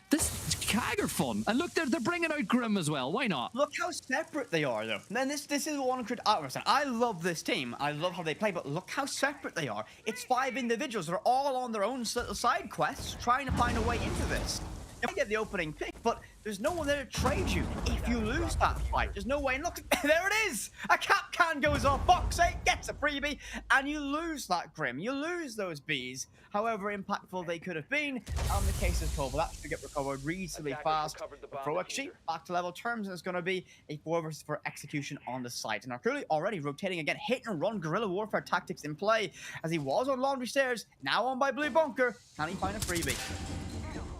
This CAG are fun. And look, they're bringing out Grim as well. Why not? Look how separate they are, though. And this is one could understand. I love this team. I love how they play, but look how separate they are. It's 5 individuals that are all on their own little side quests trying to find a way into this. You might get the opening pick, but there's no one there to trade you if you lose that fight. There's no way. And look, there it is. A cap can goes off. Gamers8 gets a freebie, and you lose that Grim. You lose those Bs. However impactful they could have been. And the case is Cobble. That should get recovered reasonably fast. ProXG back to level terms, and it's going to be a 4 versus 4 execution on the site. And Arculi already rotating again, hit and run guerrilla warfare tactics in play, as he was on Laundry Stairs, now on by Blue Bunker. Can he find a freebie?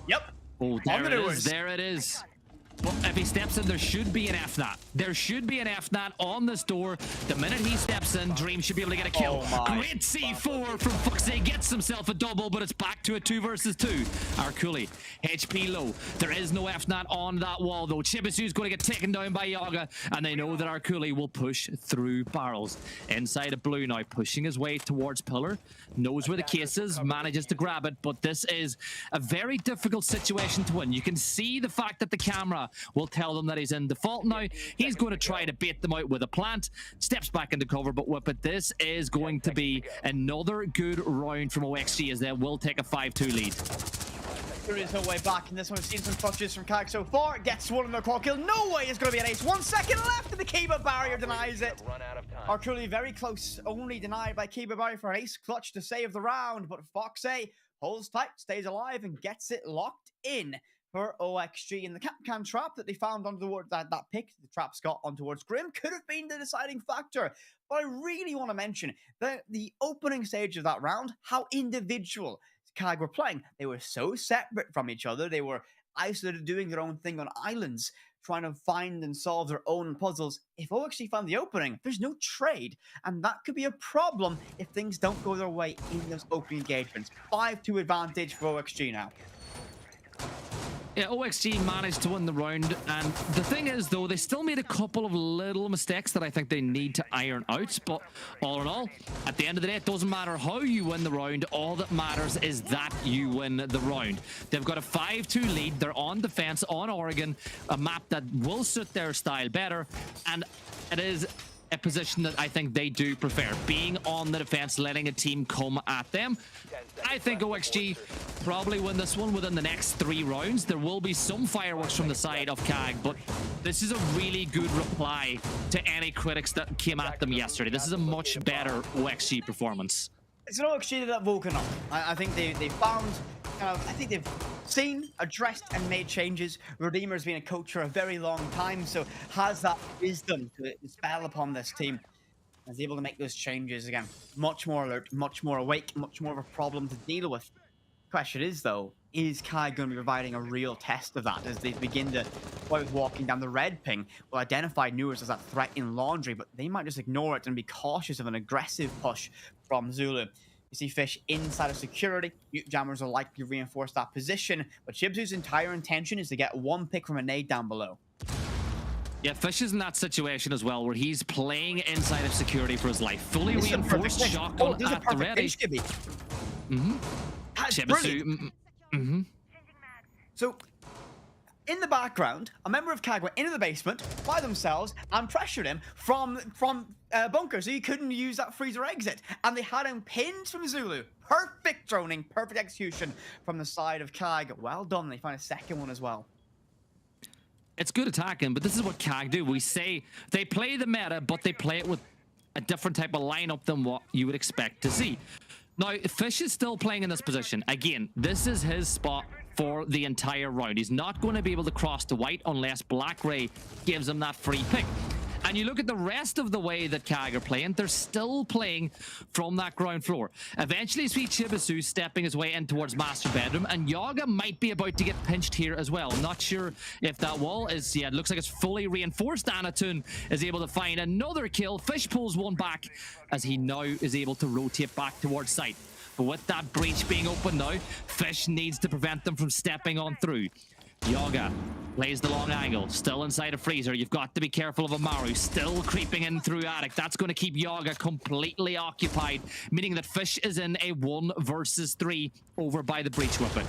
Yep. Oh, there it is. There it is. Well, if he steps in, there should be an FNAT. There should be an FNAT on this door. The minute he steps in, Dream should be able to get a kill. Great C4 from Fuxay. Gets himself a double, but it's back to a 2 versus 2. Arculi, HP low. There is no FNAT on that wall, though. Chibisu's going to get taken down by Yaga, and they know that Arculi will push through barrels. Inside of Blue now, pushing his way towards Pillar. Knows where the case is, manages to grab it, but this is a very difficult situation to win. You can see the fact that the camera will tell them that he's in default now. He's going to try to bait them out with a plant, steps back into cover, but whip it. This is going to be another good round from OXG, as they will take a 5-2 lead. There is no way back in this one. We've seen some touches from Kag so far. Gets one in the core kill. No way it's going to be an ace. 1 second left, and the Kiba barrier denies it. Arculi very close, only denied by Kiba barrier for an ace clutch to save the round, but Foxay holds tight, stays alive, and gets it locked in for OXG. And the Capcan trap that they found on that pick, the traps got on towards Grim, could have been the deciding factor. But I really want to mention that the opening stage of that round, how individual Kag were playing. They were so separate from each other. They were isolated, doing their own thing on islands, trying to find and solve their own puzzles. If OXG found the opening, there's no trade, and that could be a problem if things don't go their way in those opening engagements. 5-2 advantage for OXG now. Yeah, OXG managed to win the round, and the thing is, though, they still made a couple of little mistakes that I think they need to iron out, but all in all, at the end of the day, it doesn't matter how you win the round. All that matters is that you win the round. They've got a 5-2 lead. They're on defense on Oregon, a map that will suit their style better, and it is a position that I think they do prefer, being on the defense, letting a team come at them. I think OXG probably win this one within the next 3 rounds. There will be some fireworks from the side of Kag, but this is a really good reply to any critics that came at them yesterday. This is a much better OXG performance. It's an OXG that Vulcan up. I think they found, I think they've seen, addressed, and made changes. Redeemer's been a coach for a very long time, so has that wisdom to spell upon this team. Is able to make those changes again. Much more alert, much more awake, much more of a problem to deal with. Question is, though, is Kai going to be providing a real test of that as they begin to, while walking down the red ping, will identify Newers as that threat in Laundry, but they might just ignore it and be cautious of an aggressive push from Zulu. You see Fish inside of security. Mute Jammers will likely reinforce that position, but Chibsu's entire intention is to get 1 pick from a nade down below. Yeah, Fish is in that situation as well, where he's playing inside of security for his life. Fully reinforced shotgun at the ready. Chibisu. So, in the background, a member of Kag went into the basement by themselves and pressured him from bunker, so he couldn't use that freezer exit. And they had him pinned from Zulu. Perfect droning, perfect execution from the side of Kag. Well done. They find a second one as well. It's good attacking, but this is what Kag do. We say they play the meta, but they play it with a different type of lineup than what you would expect to see. Now, Fish is still playing in this position. Again, this is his spot for the entire round. He's not going to be able to cross to white unless Black Ray gives him that free pick. And you look at the rest of the way that Kag are playing, they're still playing from that ground floor. Eventually, you see Chibisu stepping his way in towards Master Bedroom, and Yaga might be about to get pinched here as well. Not sure if that wall is, yeah, it looks like it's fully reinforced. Anatun is able to find another kill. Fish pulls one back as he now is able to rotate back towards site. But with that breach being open now, Fish needs to prevent them from stepping on through. Yaga plays the long angle, still inside a freezer. You've got to be careful of Amaru, still creeping in through attic. That's going to keep Yaga completely occupied, meaning that Fish is in a 1 versus 3 over by the breach weapon.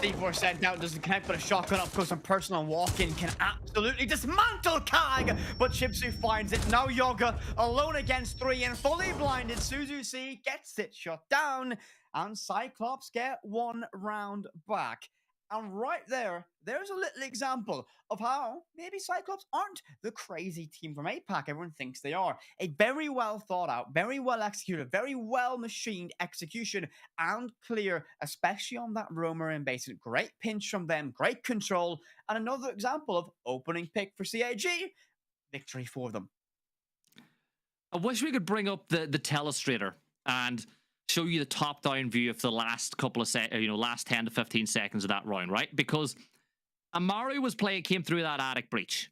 D4 sent out, doesn't connect, but a shotgun up close and personal walk-in can absolutely dismantle Kag, but Chibsu finds it. Now Yaga alone against 3 and fully blinded. Suzuki gets it shut down, and Cyclops get 1 round back. And right there's a little example of how maybe Cyclops aren't the crazy team from APAC everyone thinks they are. A very well thought out, very well executed, very well machined execution and clear, especially on that roamer and base. Great pinch from them, great control, and another example of opening pick for CAG. Victory for them. I wish we could bring up the telestrator and show you the top-down view of the last couple of last 10 to 15 seconds of that round, right? Because Amaru came through that attic breach,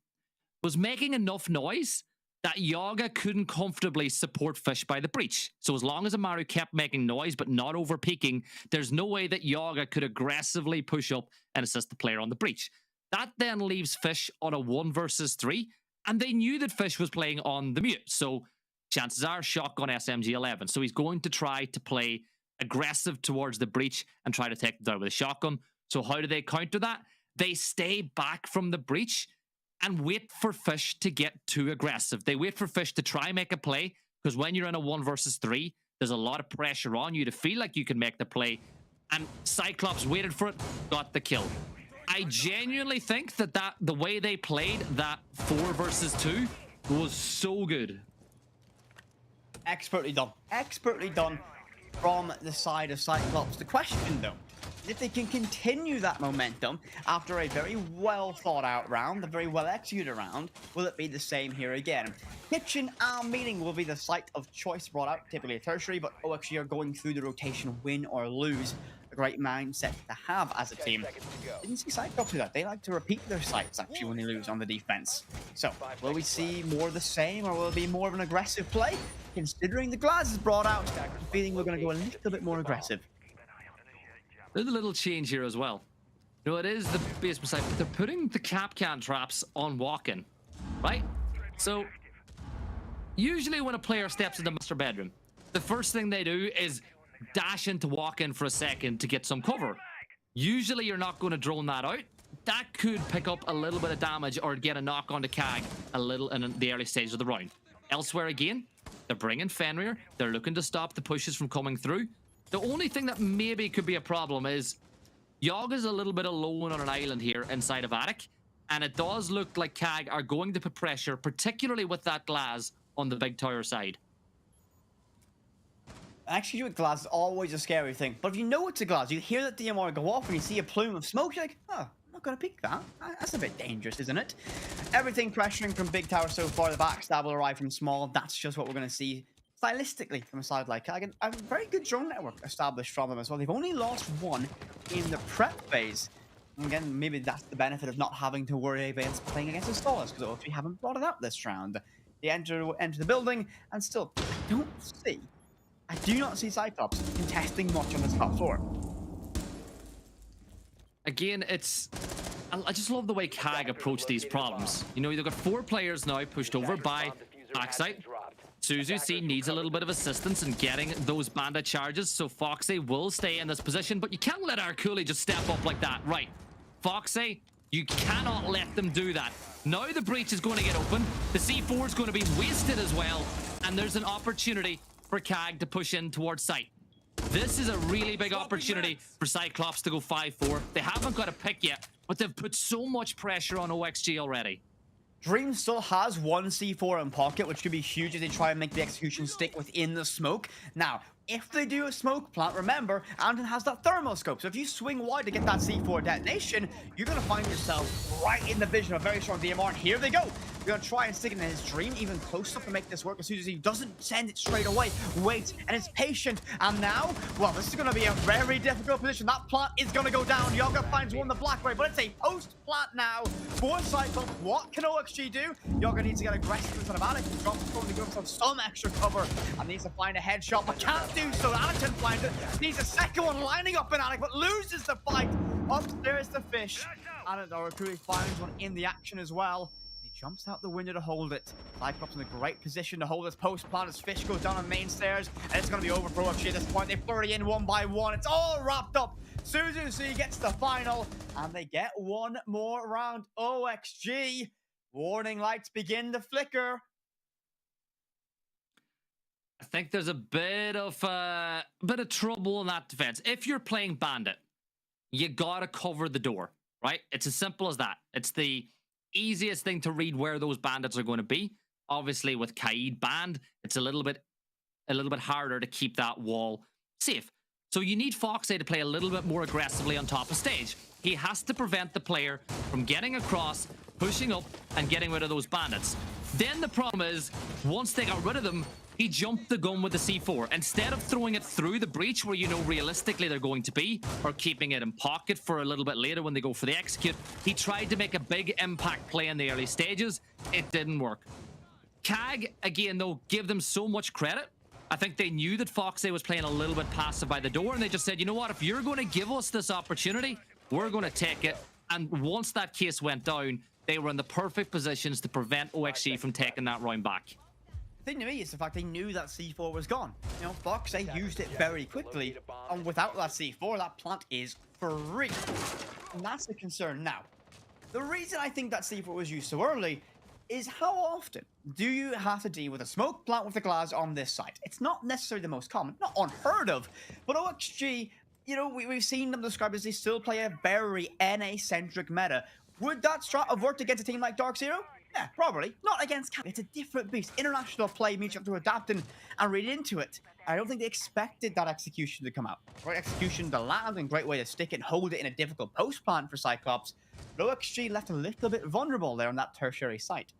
was making enough noise that Yaga couldn't comfortably support Fish by the breach. So as long as Amaru kept making noise but not over peaking, there's no way that Yaga could aggressively push up and assist the player on the breach. That then leaves Fish on a 1 versus 3, and they knew that Fish was playing on the mute, so chances are shotgun SMG-11. So he's going to try to play aggressive towards the breach and try to take them down with a shotgun. So how do they counter that? They stay back from the breach and wait for Fish to get too aggressive. They wait for Fish to try and make a play, because when you're in a 1 versus 3, there's a lot of pressure on you to feel like you can make the play. And Cyclops waited for it, got the kill. I genuinely think that the way they played that 4 versus 2 was so good. Expertly done from the side of Cyclops. The question, though, is if they can continue that momentum after a very well thought out round, a very well executed round, will it be the same here again? Kitchen and Meeting will be the site of choice brought out, typically a tertiary, but OXG are going through the rotation, win or lose. A great mindset to have as a team. Didn't see Cyclops do that. They like to repeat their sites actually when they lose on the defense. So, will we see more of the same, or will it be more of an aggressive play? Considering the glass is brought out, I'm feeling we're going to go a little bit more aggressive. There's a little change here as well. You know, it is the basement side, but they're putting the cap can traps on walk-in, right? So, usually when a player steps into master bedroom, the first thing they do is dash into walk-in for a second to get some cover. Usually you're not going to drone that out. That could pick up a little bit of damage or get a knock onto CAG a little in the early stage of the round. Elsewhere again, they're bringing Fenrir. They're looking to stop the pushes from coming through. The only thing that maybe could be a problem is Yaga's a little bit alone on an island here inside of Attic, and it does look like CAG are going to put pressure, particularly with that glass on the big tower side. Actually, with glass is always a scary thing. But if you know it's a glass, you hear that DMR go off and you see a plume of smoke, you're like, oh, I'm not going to peek that. That's a bit dangerous, isn't it? Everything pressuring from big tower so far. The backstab will arrive from small. That's just what we're going to see stylistically from a side like CAG. A very good drone network established from them as well. They've only lost 1 in the prep phase. And again, maybe that's the benefit of not having to worry against playing against the stallers, because we haven't brought it up this round. They enter the building, and still, I do not see Cyclops contesting much on this top 4. Again, I just love the way CAG approach these problems. You know, they've got 4 players now pushed over by backside. Suzuki needs a little bit of assistance in getting those bandit charges, so Foxy will stay in this position, but you can't let Arculi just step up like that. Right, Foxy, you cannot let them do that. Now the breach is going to get open, the C4 is going to be wasted as well, and there's an opportunity for CAG to push in towards site. This is a really big opportunity for Cyclops to go 5-4. They haven't got a pick yet, but they've put so much pressure on OXG already. Dream still has 1 C4 in pocket, which could be huge if they try and make the execution stick within the smoke. Now, if they do a smoke plant, remember, Anton has that thermal scope. So if you swing wide to get that C4 detonation, you're going to find yourself right in the vision of a very strong DMR. And here they go. We're going to try and stick it in his Dream, even close up to make this work. As soon as he doesn't send it straight away, wait, and is patient. And now, well, this is going to be a very difficult position. That plant is going to go down. Yoga finds one the black way, but it's a post-plant now for Cyclops. What can OXG do? Yoga needs to get aggressive instead of Alex. He drops the phone to give himself some extra cover and needs to find a headshot, but can't do so. Anakin finds it. Needs a second one lining up in Alec, but loses the fight. Upstairs the Fish. And Orikuri finds one in the action as well. He jumps out the window to hold it. Cyclops in a great position to hold his post plant as Fish goes down on main stairs. And it's going to be over for OXG at this point. They flurry in 1 by 1. It's all wrapped up. Suzuki gets the final. And they get 1 more round. OXG. Warning lights begin to flicker. I think there's a bit of trouble in that defense. If you're playing Bandit, you gotta cover the door, right? It's as simple as that. It's the easiest thing to read where those bandits are going to be. Obviously, with Kaid banned, it's a little bit harder to keep that wall safe. So you need Foxy to play a little bit more aggressively on top of stage. He has to prevent the player from getting across, pushing up, and getting rid of those bandits. Then the problem is, once they got rid of them, he jumped the gun with the C4. Instead of throwing it through the breach where you know realistically they're going to be, or keeping it in pocket for a little bit later when they go for the execute, he tried to make a big impact play in the early stages. It didn't work. CAG, again though, give them so much credit. I think they knew that Foxy was playing a little bit passive by the door, and they just said, you know what, if you're going to give us this opportunity, we're going to take it. And once that case went down, they were in the perfect positions to prevent OXG from taking that round back. The thing to me is the fact they knew that C4 was gone. You know, Foxy used it very quickly, and without that C4, that plant is free. And that's the concern now. The reason I think that C4 was used so early is how often do you have to deal with a smoke plant with a glass on this site? It's not necessarily the most common, not unheard of, but OXG, you know, we've seen them described as they still play a very NA-centric meta. Would that strat have worked against a team like Dark Zero? Yeah, probably. Not against CAG. It's a different beast. International play means you have to adapt and read into it. I don't think they expected that execution to come out. Great execution to land and great way to stick it and hold it in a difficult post plant for CYCLOPS. But OXG left a little bit vulnerable there on that tertiary site.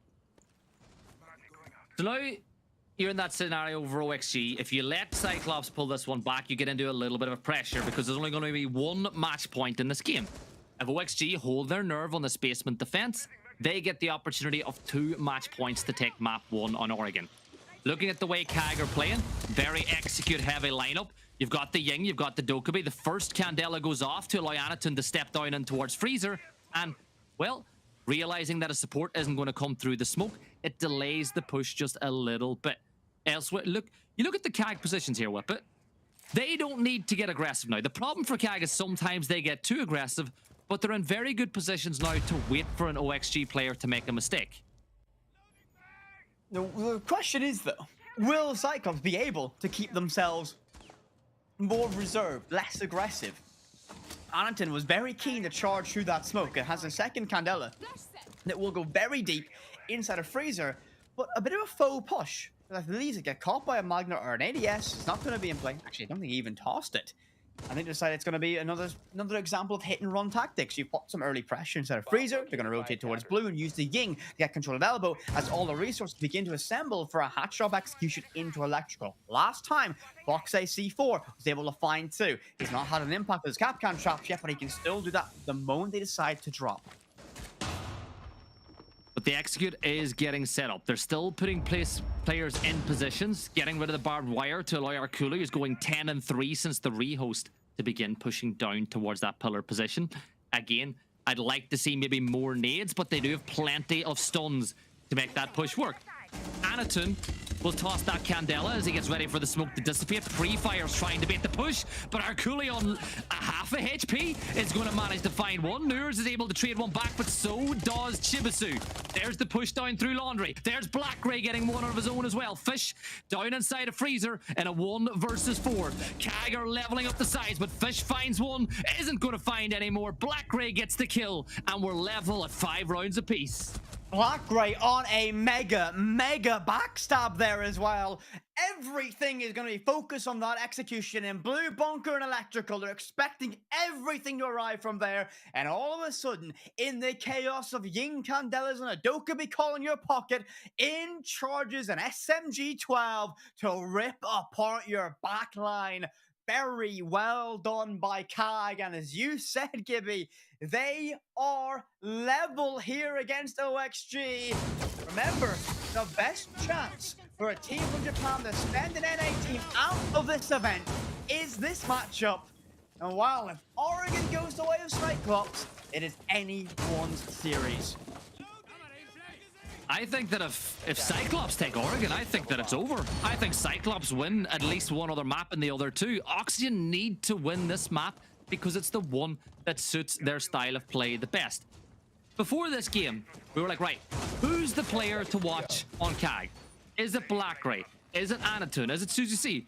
So now you're in that scenario for OXG. If you let CYCLOPS pull this one back, you get into a little bit of pressure because there's only going to be one match point in this game. If OXG hold their nerve on this basement defense, they get the opportunity of 2 match points to take map 1 on Oregon. Looking at the way CAG are playing, very execute-heavy lineup. You've got the Ying, you've got the Dokkaebi. The first Candela goes off to allow Anatun to step down in towards Freezer. And, well, realizing that a support isn't going to come through the smoke, it delays the push just a little bit. Elsewhere, look, you look at the CAG positions here, Whippet. They don't need to get aggressive now. The problem for CAG is sometimes they get too aggressive, but they're in very good positions now to wait for an OXG player to make a mistake. The question is, though, will CYCLOPS be able to keep themselves more reserved, less aggressive? Anatun was very keen to charge through that smoke. It has a second Candela that will go very deep inside a Freezer, but a bit of a faux push. I believe it get caught by a Magnet or an ADS. It's not going to be in play. Actually, I don't think he even tossed it. I think they decided it's going to be another example of hit and run tactics. You put some early pressure inside of Freezer. They're going to rotate towards blue and use the Ying to get control of elbow as all the resources begin to assemble for a hatch drop execution into electrical. Last time, Foxy C4 was able to find 2. He's not had an impact with his Capcan traps yet, but he can still do that the moment they decide to drop. But the execute is getting set up. They're still putting players in positions, getting rid of the barbed wire to allow Arculi, who's going 10-3 since the rehost, to begin pushing down towards that pillar position. Again, I'd like to see maybe more nades, but they do have plenty of stuns to make that push work. Anatun will toss that Candela as he gets ready for the smoke to dissipate. Pre-Fire's trying to beat the push, but Arculi on a half a HP is going to manage to find one. Nurs is able to trade one back, but so does Chibisu. There's the push down through Laundry. There's Black Ray getting one of his own as well. Fish down inside a Freezer in a 1 versus 4. CAG are leveling up the sides, but Fish finds one, isn't going to find any more. Black Ray gets the kill, and we're level at 5 rounds apiece. Black Ray on a mega backstab there as well. Everything is going to be focused on that execution in blue, bunker, and electrical. They're expecting everything to arrive from there. And all of a sudden, in the chaos of Ying Candelas and a Dokkaebi call in your pocket, in charges an SMG-12 to rip apart your backline. Very well done by CAG, and as you said, Gibby, they are level here against OXG. Remember, the best chance for a team from Japan to send an NA team out of this event is this matchup. And while if Oregon goes the way of CYCLOPS, it is anyone's series. I think that if CYCLOPS take Oregon, I think that it's over. I think CYCLOPS win at least one other map in the other 2. Oxygen need to win this map because it's the one that suits their style of play the best. Before this game, we were like, right, who's the player to watch on CAG? Is it Black Ray? Is it Anatun? Is it Suzy C?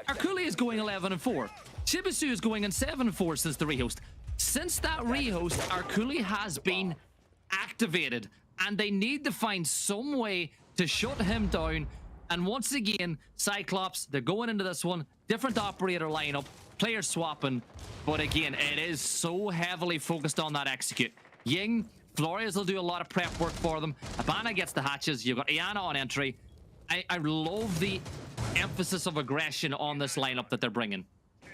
Arculi is going 11-4. Chibisu is going in 7-4 since the rehost. Since that rehost, Arculi has been activated, and they need to find some way to shut him down. And once again, Cyclops, they're going into this one, different operator lineup, players swapping, but again, it is so heavily focused on that execute. Ying, Flores will do a lot of prep work for them. Habana gets the hatches. You've got Iana on entry. I love the emphasis of aggression on this lineup that they're bringing.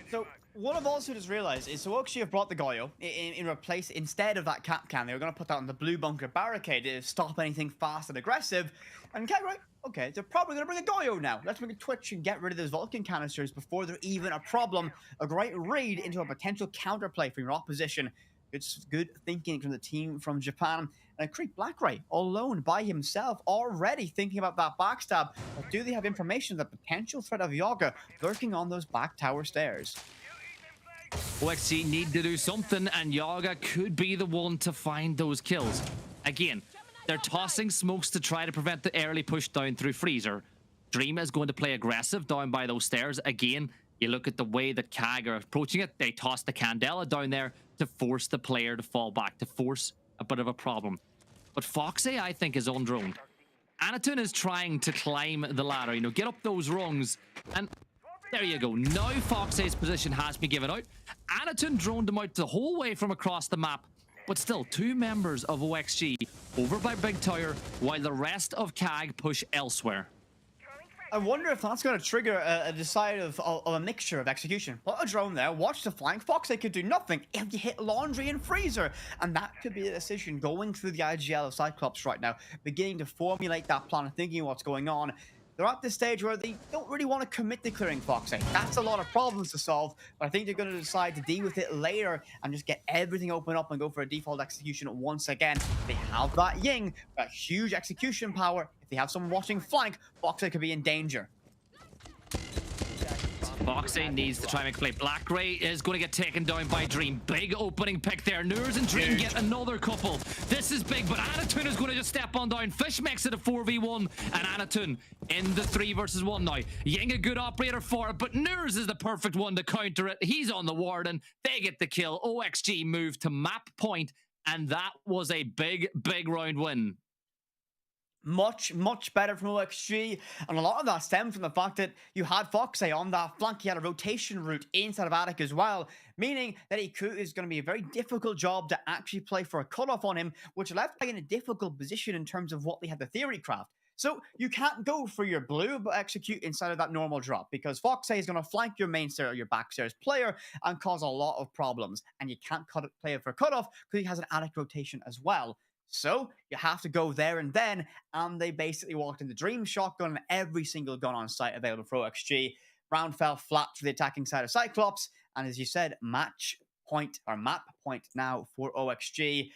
So what I've also just realized is, so actually have brought the Goyo in replace, instead of that cap can, they were going to put that on the blue bunker barricade to stop anything fast and aggressive. And okay, right, okay, they're probably going to bring a Goyo now. Let's bring a Twitch and get rid of those Vulcan canisters before they're even a problem. A great read into a potential counterplay from your opposition. It's good thinking from the team from Japan. And Creek Blackray, alone by himself, already thinking about that backstab. But do they have information of the potential threat of Yaga lurking on those back tower stairs? OXG need to do something, and Yaga could be the one to find those kills. Again, they're tossing smokes to try to prevent the early push down through Freezer. Dream is going to play aggressive down by those stairs. Again, you look at the way that CAG are approaching it. They toss the Candela down there to force the player to fall back, to force a bit of a problem. But Foxy, I think, is undroned. Anatun is trying to climb the ladder, you know, get up those rungs. And there you go. Now Foxy's position has been given out. Anatun droned him out the whole way from across the map. But still, two members of OXG over by Big Tower, while the rest of CAG push elsewhere. I wonder if that's going to trigger a decide of a mixture of execution. Put a drone there, watch the flank. Foxy could do nothing if you hit Laundry and Freezer. And that could be a decision going through the IGL of Cyclops right now, beginning to formulate that plan and thinking what's going on. They're at this stage where they don't really want to commit to clearing Foxy. That's a lot of problems to solve, but I think they're going to decide to deal with it later and just get everything open up and go for a default execution once again. They have that Ying, that huge execution power. If they have someone watching flank, Foxy could be in danger. Foxy needs to try and make a play. Blackray is going to get taken down by Dream. Big opening pick there. Nurs and Dream get another couple. This is big, but Anatun is going to just step on down. Fish makes it a 4v1, and Anatun in the 3 versus 1 now. Ying a good operator for it, but Nurs is the perfect one to counter it. He's on the Warden. They get the kill. OXG move to map point, and that was a big, big round win. Much better from OXG, and a lot of that stemmed from the fact that you had Foxy on that flank. He had a rotation route inside of Attic as well, meaning that is going to be a very difficult job to actually play for a cutoff on him, which left him in a difficult position in terms of what they had the theory craft. So you can't go for your blue, but execute inside of that normal drop, because Foxy is going to flank your main stair or your backstairs player and cause a lot of problems, and you can't play it for cutoff because he has an Attic rotation as well. So you have to go there and then, and they basically walked in the Dream shotgun and every single gun on site available for OXG. Round fell flat for the attacking side of Cyclops, and as you said, match point or map point now for OXG.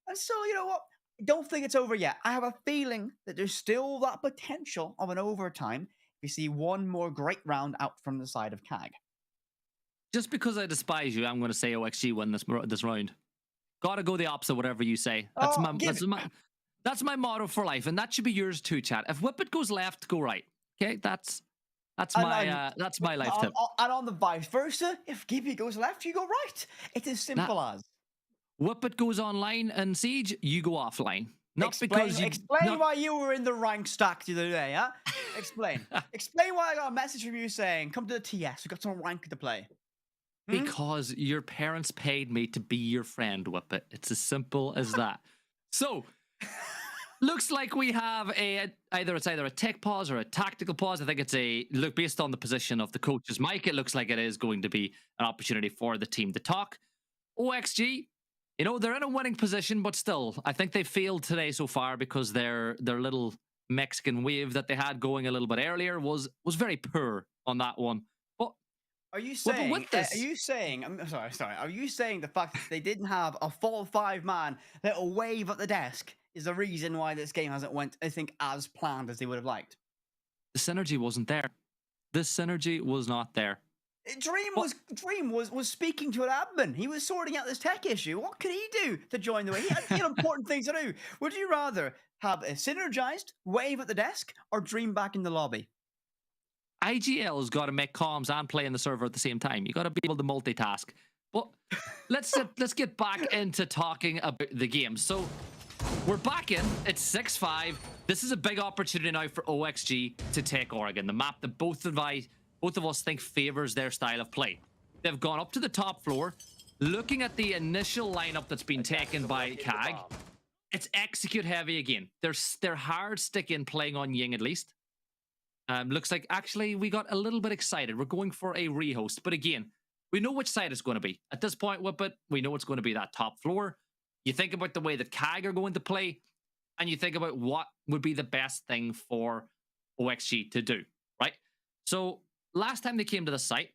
And so, you know what? I don't think it's over yet. I have a feeling that there's still that potential of an overtime if you see one more great round out from the side of CAG. Just because I despise you, I'm going to say OXG win this round. Gotta go the opposite, whatever you say. That's my motto for life, and that should be yours too, chat. If Whippet goes left, go right. Okay, that's my life tip. And on the vice versa, if Gibby goes left, you go right. It's as simple as. Whippet goes online and Siege, you go offline. Explain why you were in the rank stack the other day, huh? Explain. Explain why I got a message from you saying, come to the TS, we got some rank to play. Because your parents paid me to be your friend, Whippet. It's as simple as that. So, looks like we have either a tech pause or a tactical pause. I think it's look based on the position of the coach's mic. It looks like it is going to be an opportunity for the team to talk. OXG, you know, they're in a winning position, but still, I think they failed today so far because their little Mexican wave that they had going a little bit earlier was very poor on that one. Are you saying? I'm sorry. Are you saying the fact that they didn't have a full 5-man little wave at the desk is the reason why this game hasn't went, I think, as planned as they would have liked? The synergy wasn't there. The synergy was not there. Dream was speaking to an admin. He was sorting out this tech issue. What could he do to join the way? He had important things to do. Would you rather have a synergized wave at the desk or Dream back in the lobby? IGL's got to make comms and play in the server at the same time. You got to be able to multitask. But let's get back into talking about the game. So we're back in. It's 6-5. This is a big opportunity now for OXG to take Oregon, the map that both of us think favors their style of play. They've gone up to the top floor. Looking at the initial lineup that's been taken by CAG, it's execute heavy again. They're hard sticking playing on Ying at least. Looks like actually we got a little bit excited. We're going for a rehost, but again, we know which side it's going to be. At this point, Whippet, we know it's going to be that top floor. You think about the way that CAG are going to play, and you think about what would be the best thing for OXG to do, right? So last time they came to the site,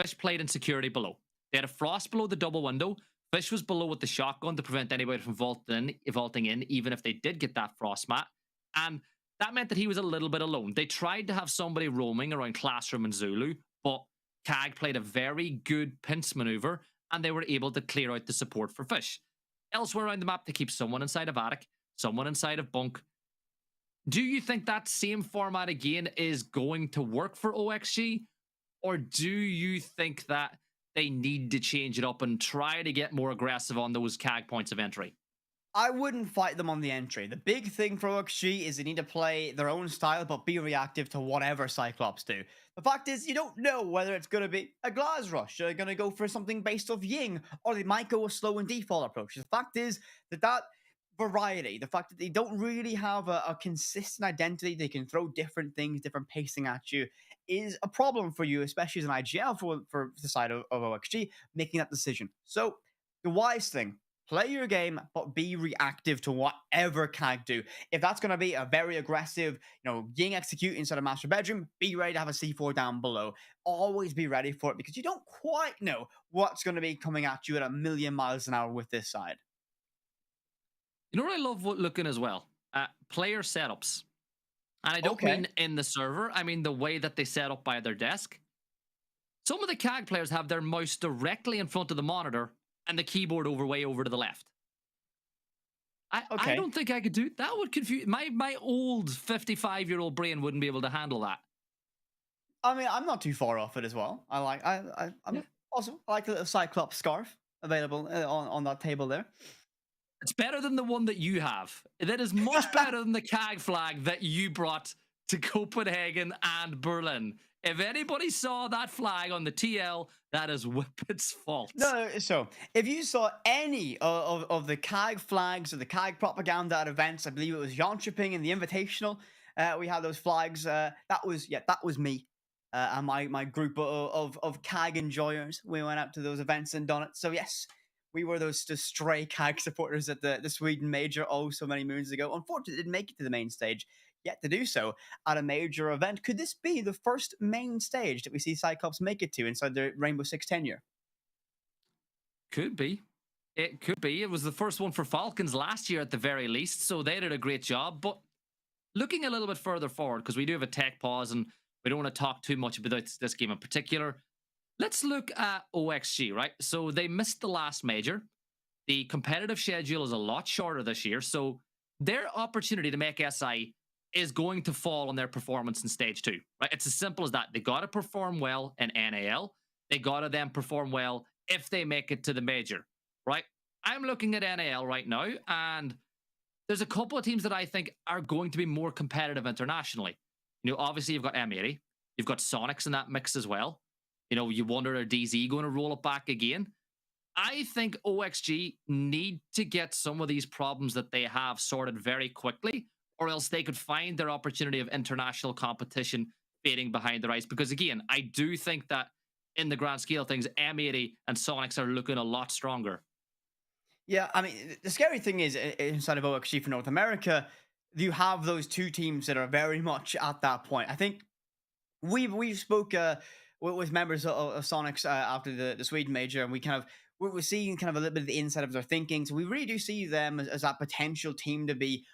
Fish played in security below. They had a frost below the double window. Fish was below with the shotgun to prevent anybody from vaulting in, even if they did get that frost mat. And that meant that he was a little bit alone. They tried to have somebody roaming around Classroom and Zulu, but CAG played a very good pinch maneuver, and they were able to clear out the support for Fish. Elsewhere around the map, they keep someone inside of Attic, someone inside of Bunk. Do you think that same format again is going to work for OXG? Or do you think that they need to change it up and try to get more aggressive on those CAG points of entry? I wouldn't fight them on the entry. The big thing for OXG is they need to play their own style, but be reactive to whatever CYCLOPS do. The fact is, you don't know whether it's going to be a Glass Rush, they're going to go for something based off Ying, or they might go a slow and default approach. The fact is that variety, the fact that they don't really have a consistent identity, they can throw different things, different pacing at you, is a problem for you, especially as an IGL for the side of OXG, making that decision. So, the wise thing, play your game, but be reactive to whatever CAG do. If that's going to be a very aggressive, Ying execute inside of Master Bedroom, be ready to have a C4 down below. Always be ready for it, because you don't quite know what's going to be coming at you at 1,000,000 miles an hour with this side. You know what I love looking as well? Player setups. And I don't mean in the server, I mean the way that they set up by their desk. Some of the CAG players have their mouse directly in front of the monitor and the keyboard way over to the left. I don't think I could do it. That would confuse my old 55-year-old brain wouldn't be able to handle that. I mean, I'm not too far off it as well. I'm also I like the little CYCLOPS scarf available on that table there. It's better than the one that you have. That is much better than the CAG flag that you brought to Copenhagen and Berlin. If anybody saw that flag on the TL, that is Whippet's fault. No, so if you saw any of the CAG flags or the CAG propaganda at events, I believe it was Jönköping in the Invitational, we had those flags. That was me and my group of CAG enjoyers. We went out to those events and done it. So yes, we were those stray CAG supporters at the Sweden Major so many moons ago. Unfortunately, didn't make it to the main stage, yet to do so at a major event. Could this be the first main stage that we see CYCLOPS make it to inside the Rainbow Six tenure? Could be. It could be. It was the first one for Falcons last year at the very least, so they did a great job. But looking a little bit further forward, because we do have a tech pause and we don't want to talk too much about this game in particular, let's look at OXG, right? So they missed the last major. The competitive schedule is a lot shorter this year, so their opportunity to make SI is going to fall on their performance in stage 2, right? It's as simple as that. They got to perform well in NAL. They got to then perform well if they make it to the major, right? I'm looking at NAL right now, and there's a couple of teams that I think are going to be more competitive internationally. Obviously you've got M80, you've got Sonics in that mix as well. You wonder, are DZ going to roll it back again? I think OXG need to get some of these problems that they have sorted very quickly, or else they could find their opportunity of international competition fading behind their eyes. Because again, I do think that in the grand scale of things, M80 and Sonics are looking a lot stronger. Yeah, I mean, the scary thing is, inside of OXG for North America, you have those two teams that are very much at that point. I think we spoke with members of Sonics after the Sweden Major, and we're seeing kind of a little bit of the inside of their thinking. So we really do see them as that potential team to be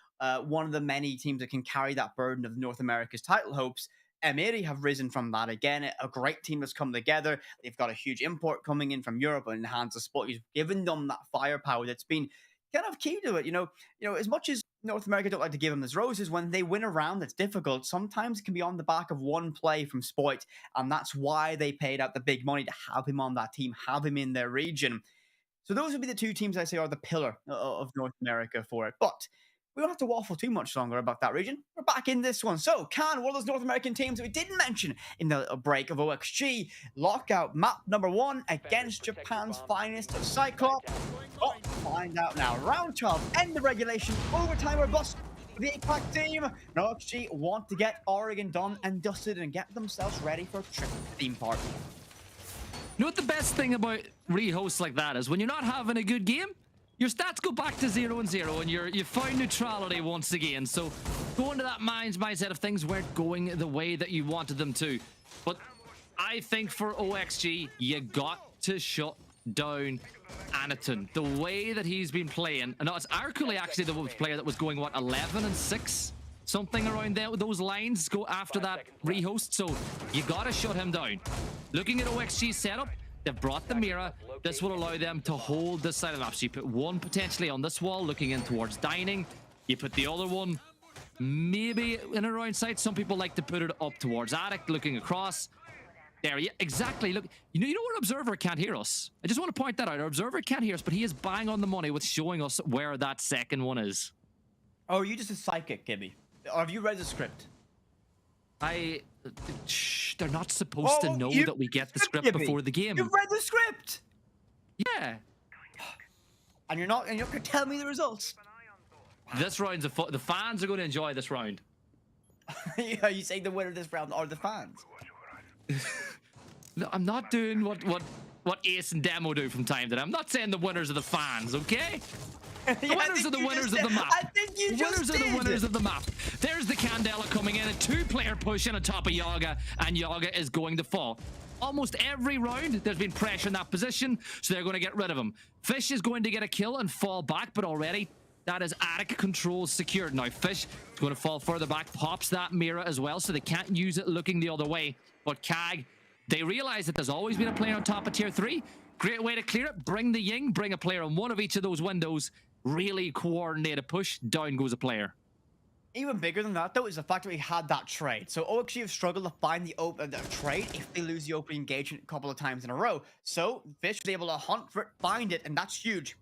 one of the many teams that can carry that burden of North America's title hopes. M80 have risen from that again. A great team that's come together. They've got a huge import coming in from Europe and Hansa Sport. He's given them that firepower that's been kind of key to it. As much as North America don't like to give him his roses. When they win a round that's difficult, sometimes it can be on the back of one play from Spoit, and that's why they paid out the big money to have him on that team, have him in their region. So those would be the two teams I say are the pillar of North America for it. But we don't have to waffle too much longer about that region. We're back in this one. So, one of those North American teams that we didn't mention in the break of OXG, lockout map number 1 against Japan's finest of Cyclops. Oh, find out now. Round 12, end of regulation, overtime or bust. The APAC team, OXG want to get Oregon done and dusted and get themselves ready for a trip to the theme park. You know what the best thing about rehosts like that is? When you're not having a good game, your stats go back to 0-0 and you find neutrality once again. So go into that mindset of things weren't going the way that you wanted them to. But I think for OXG, you got to shut down Anaton. The way that he's been playing, and it's Arkule actually the player that was going, what, 11-6? Something around there, those lines go after that rehost. So you got to shut him down. Looking at OXG's setup, they've brought the mirror. This will allow them to hold this side of the map. So you put one potentially on this wall looking in towards dining. You put the other one maybe in a round sight. Some people like to put it up towards attic looking across. There, yeah, exactly. Look, you know what, Observer can't hear us. I just want to point that out. Our Observer can't hear us, but he is bang on the money with showing us where that second one is. Oh, are you just a psychic, Gibby? Or have you read the script? Shh, they're not supposed to know that we get the script before the game. You've read the script! Yeah. And you're not going to tell me the results. This round's the fans are going to enjoy this round. Are you saying the winner of this round are the fans? No, I'm not doing what Ace and Demo do from time to time. I'm not saying the winners are the fans, okay? The winners are the winners of the map. I think you just did. Winners are the winners of the map. There's the Candela coming in, a 2-player push in on top of Yaga, and Yaga is going to fall. Almost every round, there's been pressure in that position, so they're going to get rid of him. Fish is going to get a kill and fall back, but already that is attic control secured. Now, Fish is going to fall further back, pops that mirror as well, so they can't use it looking the other way. But CAG, they realize that there's always been a player on top of tier 3. Great way to clear it. Bring the Ying, bring a player on one of each of those windows. Really coordinate a push. Down goes a player. Even bigger than that, though, is the fact that we had that trade. So OXG have struggled to find the trade if they lose the open engagement a couple of times in a row. So Fish was able to hunt for it, find it, and that's huge.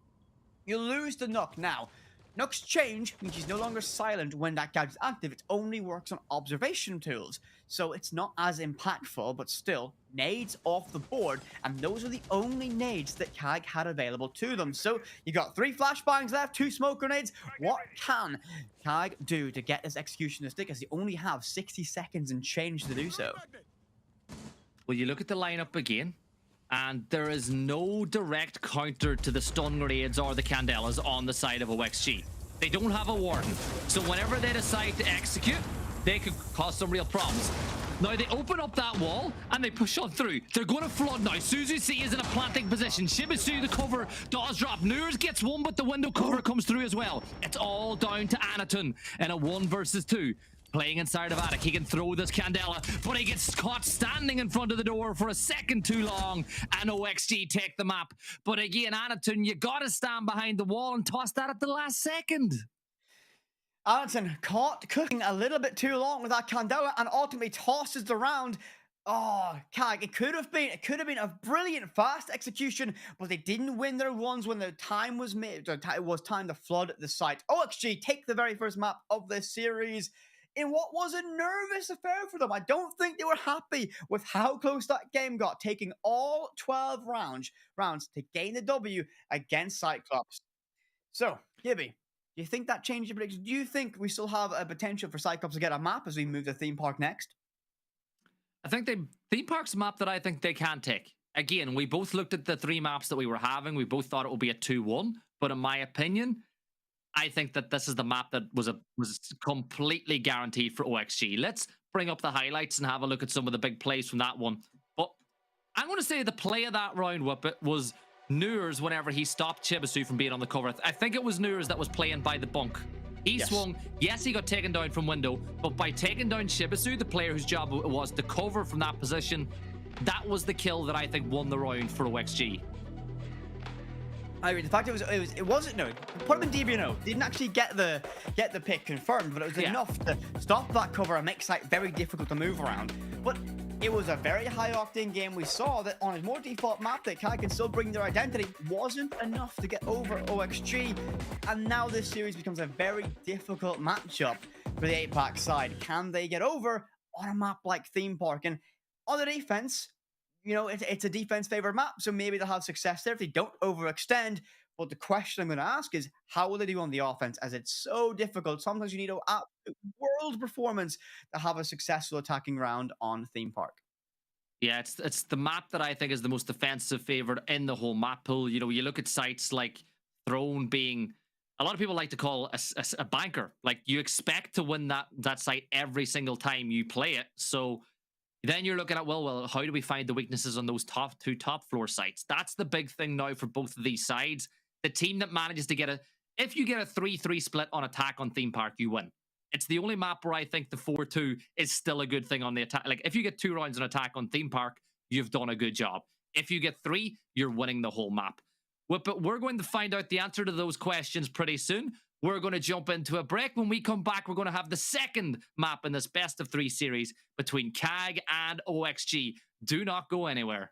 You lose the Nook now. Nook's change means he's no longer silent when that gadget's active. It only works on observation tools. So it's not as impactful, but still, nades off the board. And those are the only nades that CAG had available to them. So you got 3 flashbangs left, 2 smoke grenades. What can CAG do to get this execution to stick, as they only have 60 seconds and change to do so? Well, you look at the lineup again, and there is no direct counter to the stun grenades or the Candelas on the side of OXG. They don't have a warden, so whenever they decide to execute, they could cause some real problems. Now, they open up that wall, and they push on through. They're going to flood now. Suzu C is in a planting position. Shibisu, the cover, does drop. Nurs gets one, but the window cover comes through as well. It's all down to Anaton in a 1 versus 2. Playing inside of attic, he can throw this Candela, but he gets caught standing in front of the door for a second too long, and OXG take the map. But again, Anaton, you gotta stand behind the wall and toss that at the last second. Anaton caught cooking a little bit too long with that Candela and ultimately tosses the round. Oh, CAG, it could have been a brilliant fast execution, but they didn't win their ones when the time was made. It was time to flood the site. OXG take the very first map of this series in what was a nervous affair for them. I don't think they were happy with how close that game got, taking all 12 rounds to gain the W against Cyclops. So, Gibby, do you think that changed your prediction? Do you think we still have a potential for Cyclops to get a map as we move to theme park next? I think theme park's a map that I think they can take. Again, we both looked at the 3 maps that we were having. We both thought it would be a 2-1, but in my opinion, I think that this is the map that was completely guaranteed for OXG. Let's bring up the highlights and have a look at some of the big plays from that one. But I'm going to say the play of that round, Whippet, was Nurs whenever he stopped Shibisu from being on the cover. I think it was Nurs that was playing by the bunk. He swung. Yes, he got taken down from window, but by taking down Shibisu, the player whose job it was to cover from that position, that was the kill that I think won the round for OXG. I agree. The fact it wasn't no. Put him in DBNO. Didn't actually get the pick confirmed, but it was enough to stop that cover and make sight very difficult to move around. But it was a very high octane game. We saw that on a more default map that Kai can still bring their identity wasn't enough to get over OXG, and now this series becomes a very difficult matchup for the 8-pack side. Can they get over on a map like Theme Park? And on the defense, you know, it's a defense-favored map, so maybe they'll have success there if they don't overextend. But the question I'm going to ask is, how will they do on the offense, as it's so difficult? Sometimes you need an absolute world performance to have a successful attacking round on Theme Park. Yeah, it's the map that I think is the most defensive favored in the whole map pool. You know, you look at sites like Throne being, a lot of people like to call a banker. Like, you expect to win that site every single time you play it. So then you're looking at, well, how do we find the weaknesses on those two top floor sites? That's the big thing now for both of these sides. The team that manages to get if you get a 3-3 split on attack on Theme Park, you win. It's the only map where I think the 4-2 is still a good thing on the attack. Like, if you get 2 rounds on attack on Theme Park, you've done a good job. If you get 3, you're winning the whole map. But we're going to find out the answer to those questions pretty soon. We're going to jump into a break. When we come back, we're going to have the second map in this best of 3 series between CAG and OXG. Do not go anywhere.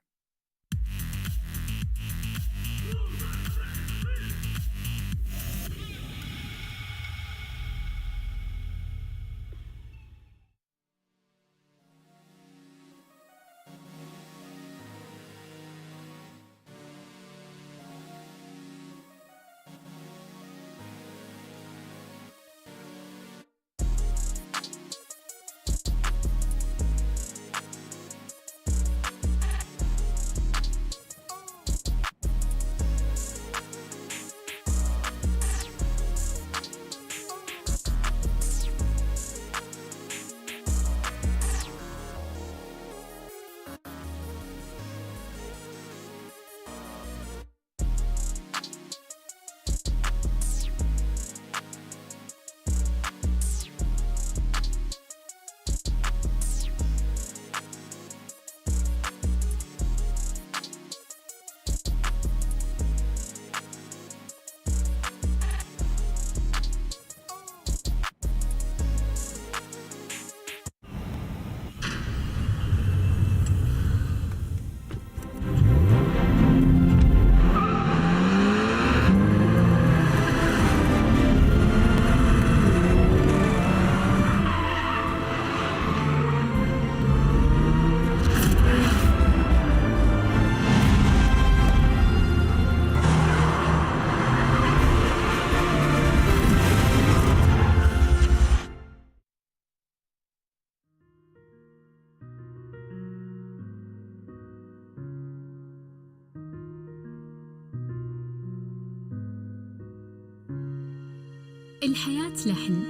الحياة لحن،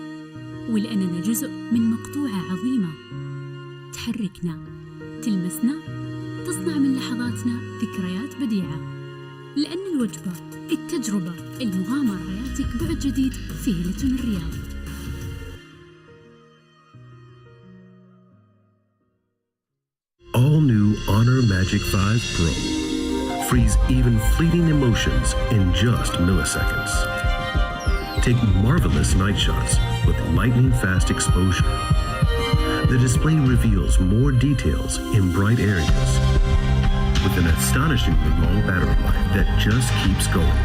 ولأننا جزء من مقطوعة عظيمة تحركنا، تلمسنا، تصنع من لحظاتنا ذكريات بديعة. لأن الوجبة، التجربة، المغامرة يعطيك بعد جديد في هيلتون الرياض. All new Honor Magic 5 Pro. Freeze even fleeting emotions in just milliseconds. Take marvelous night shots with lightning-fast exposure. The display reveals more details in bright areas with an astonishingly long battery life that just keeps going.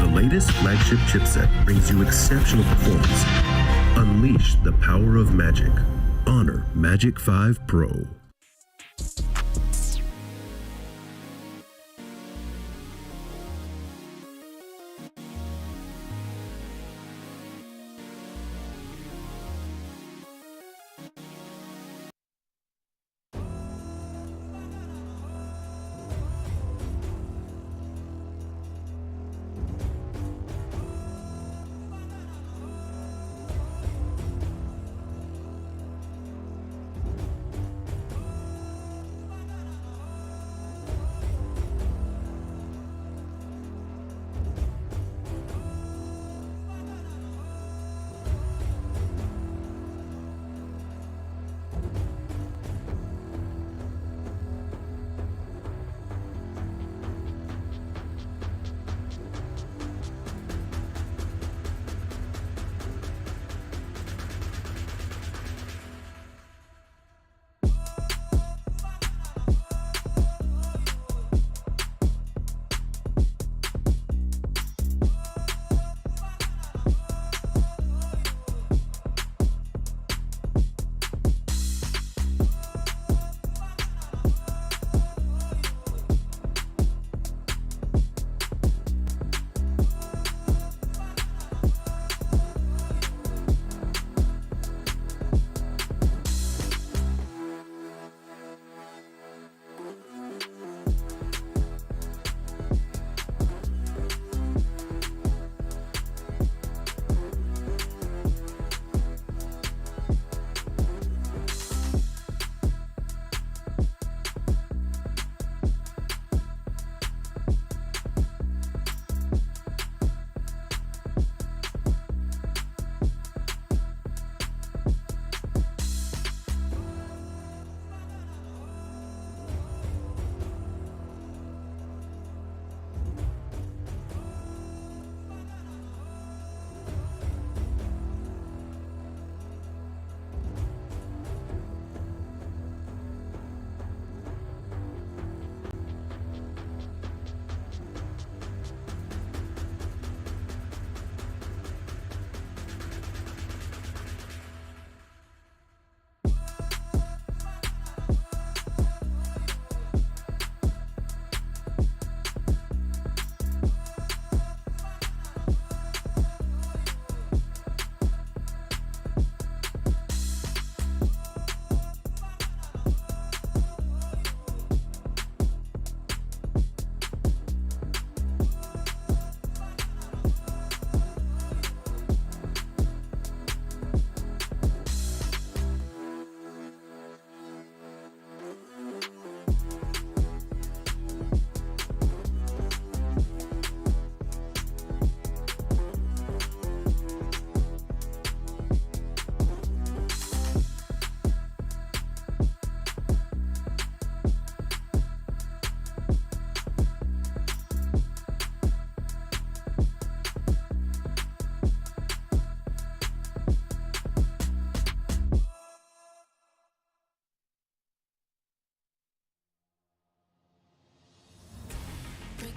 The latest flagship chipset brings you exceptional performance. Unleash the power of magic. Honor Magic 5 Pro.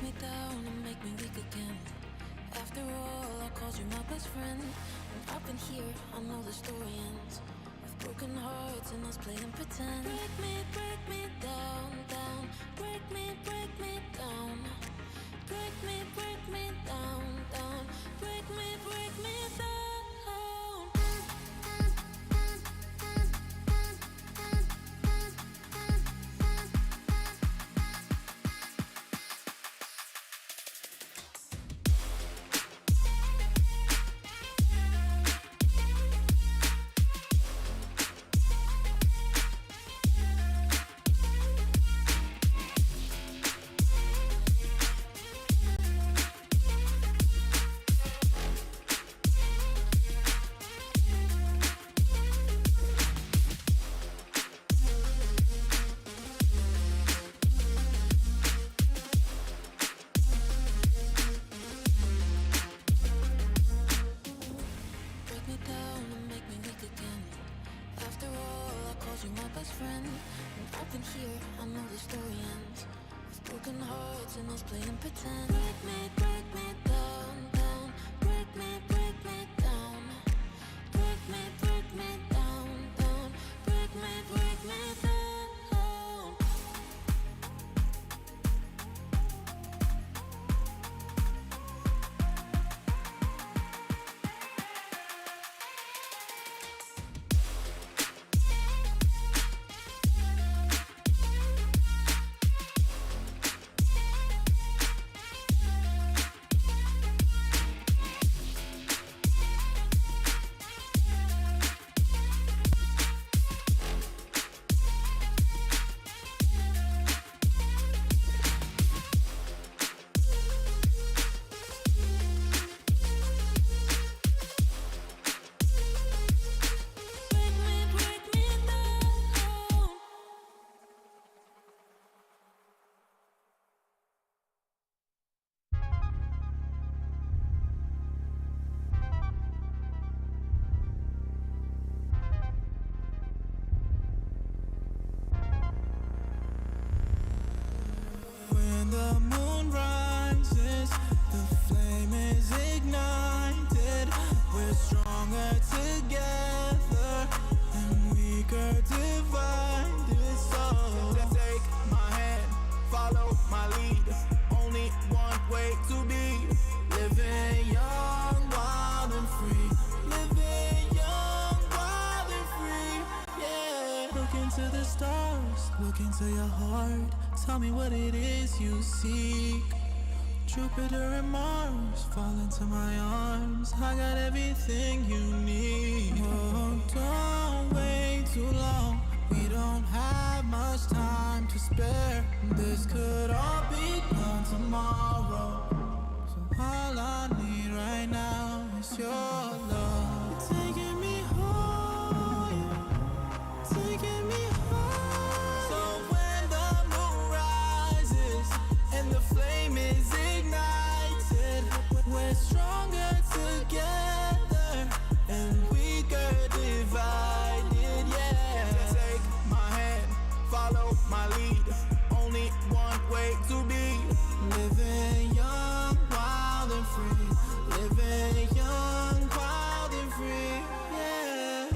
Break me down and make me weak again. After all, I called you my best friend. And up in here, I know the story ends with broken hearts and us playing pretend. Break me down, down. Break me down. Break me down, down. Break me down. Break me down and make me weak again. After all, I called you my best friend. And up in here, I know the story ends with broken hearts and us playing pretend. Break me down, down. Break me down. Break me down, down. Break me down. Break me down. When the moon rises, the flame is ignited. We're stronger together and weaker divided. So take my hand, follow my lead. Only one way to be living young, wild and free. Living young, wild and free. Yeah. Look into the stars, look into your heart. Tell me what it is you seek. Jupiter and Mars fall into my arms. I got everything you need. Oh, don't wait too long. We don't have much time to spare. This could all be gone tomorrow. So all I need right now is your love. Taking me higher, taking me higher. So when the moon rises and the flame is ignited, we're stronger together and weaker divided. Yeah. Take my hand, follow my lead. Only one way to be living young, wild and free. Living young, wild and free. Yeah.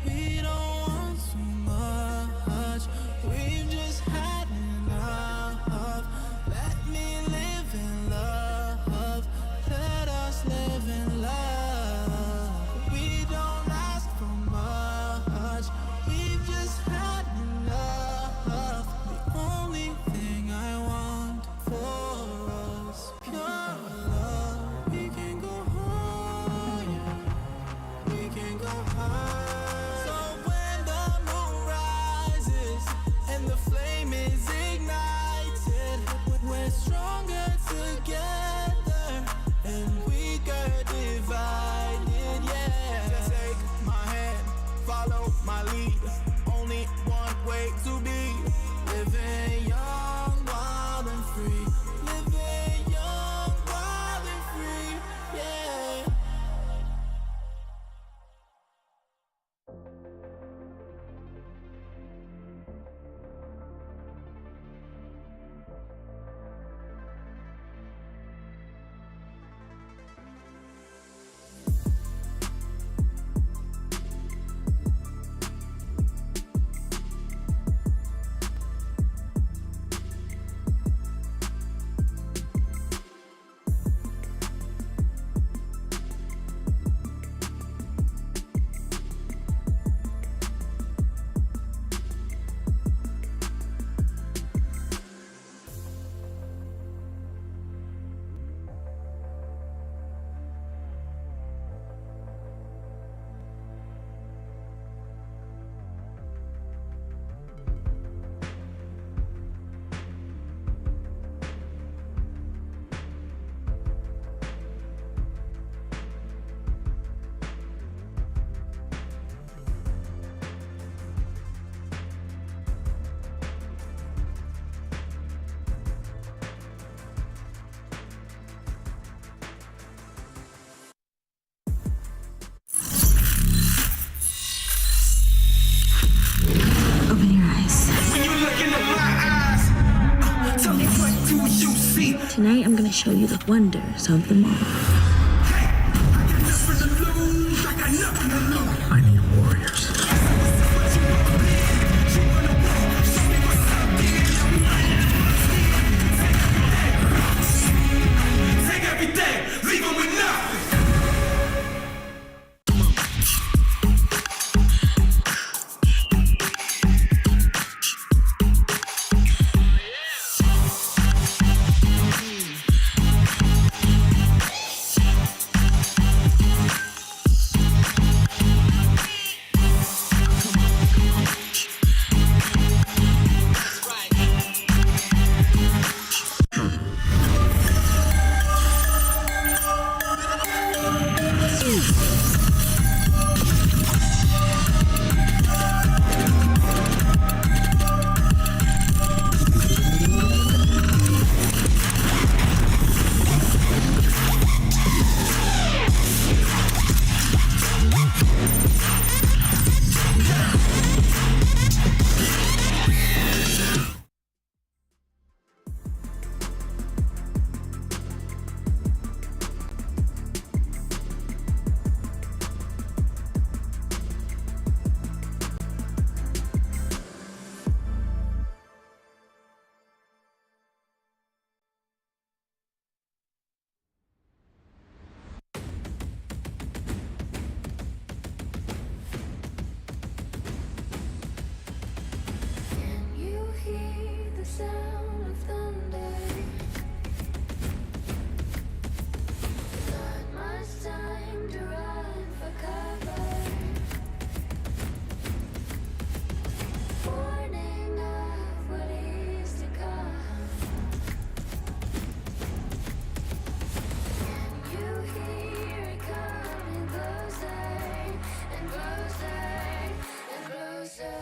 We don't want too much. We've just had enough. Let me live in love. Let us live in love. We don't ask for much. We've just had enough. The only thing I want for us, pure love. We can go higher. We can go higher. So when the moon rises and the flame is ignited, we're stronger together and weaker divided. Yeah. Take my hand, follow my lead. Only one way to be living young, wild and free. Living young, wild and free. Yeah. you see. Tonight, I'm gonna show you the wonders of the mall. I need warriors. Take everything, leave them with nothing. You hear the sound of thunder. Not much time to run for cover. Warning of what is to come. And you hear it coming closer and closer and closer.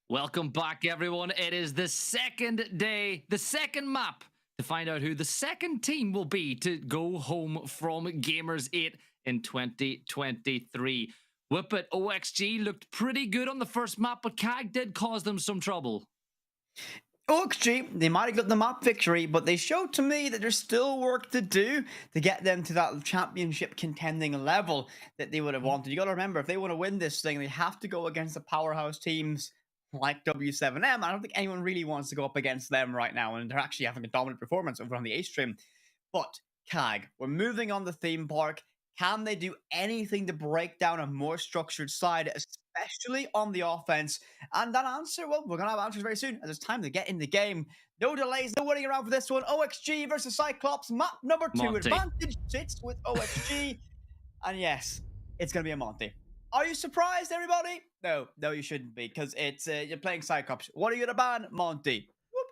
Welcome back, everyone. It is the second day, the second map to find out who the second team will be to go home from Gamers8 in 2023. Whippet OXG looked pretty good on the first map, but CAG did cause them some trouble. OXG, they might have got the map victory, but they showed to me that there's still work to do to get them to that championship contending level that they would have wanted. You got to remember, if they want to win this thing, they have to go against the powerhouse teams like W7M. I don't think anyone really wants to go up against them right now, and they're actually having a dominant performance over on the A stream. But CAG, we're moving on the theme park. Can they do anything to break down a more structured side, especially on the offense? And that answer, well, we're going to have answers very soon, as it's time to get in the game. No delays, no waiting around for this one. OXG versus CYCLOPS, map number 2. Monty. Advantage sits with OXG. And yes, it's going to be a Monty. Are you surprised, everybody? No, you shouldn't be, because it's you're playing CYCLOPS. What are you going to ban? Monty. Whoop.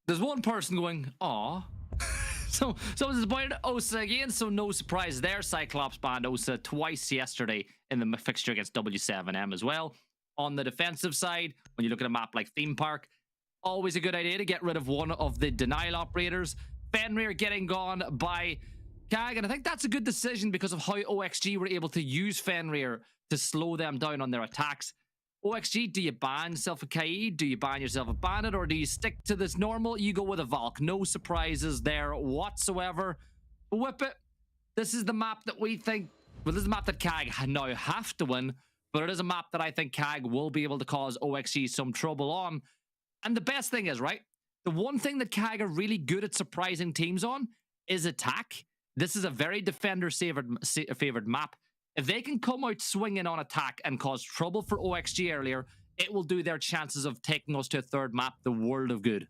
There's one person going, aw. So someone's disappointed. Osa again, so no surprise there. CYCLOPS banned Osa twice yesterday in the fixture against W7M as well. On the defensive side, when you look at a map like Theme Park, always a good idea to get rid of one of the denial operators. Fenrir getting gone by CAG, and I think that's a good decision because of how OXG were able to use Fenrir to slow them down on their attacks. OXG, do you ban yourself a KE? Do you ban yourself a Bandit? Or do you stick to this normal? You go with a Valk. No surprises there whatsoever. Whip it. This is the map that we think... Well, this is a map that CAG now have to win, but it is a map that I think CAG will be able to cause OXG some trouble on. And the best thing is, right, the one thing that CAG are really good at surprising teams on is attack. This is a very defender-favored map. If they can come out swinging on attack and cause trouble for OXG earlier, it will do their chances of taking us to a third map the world of good.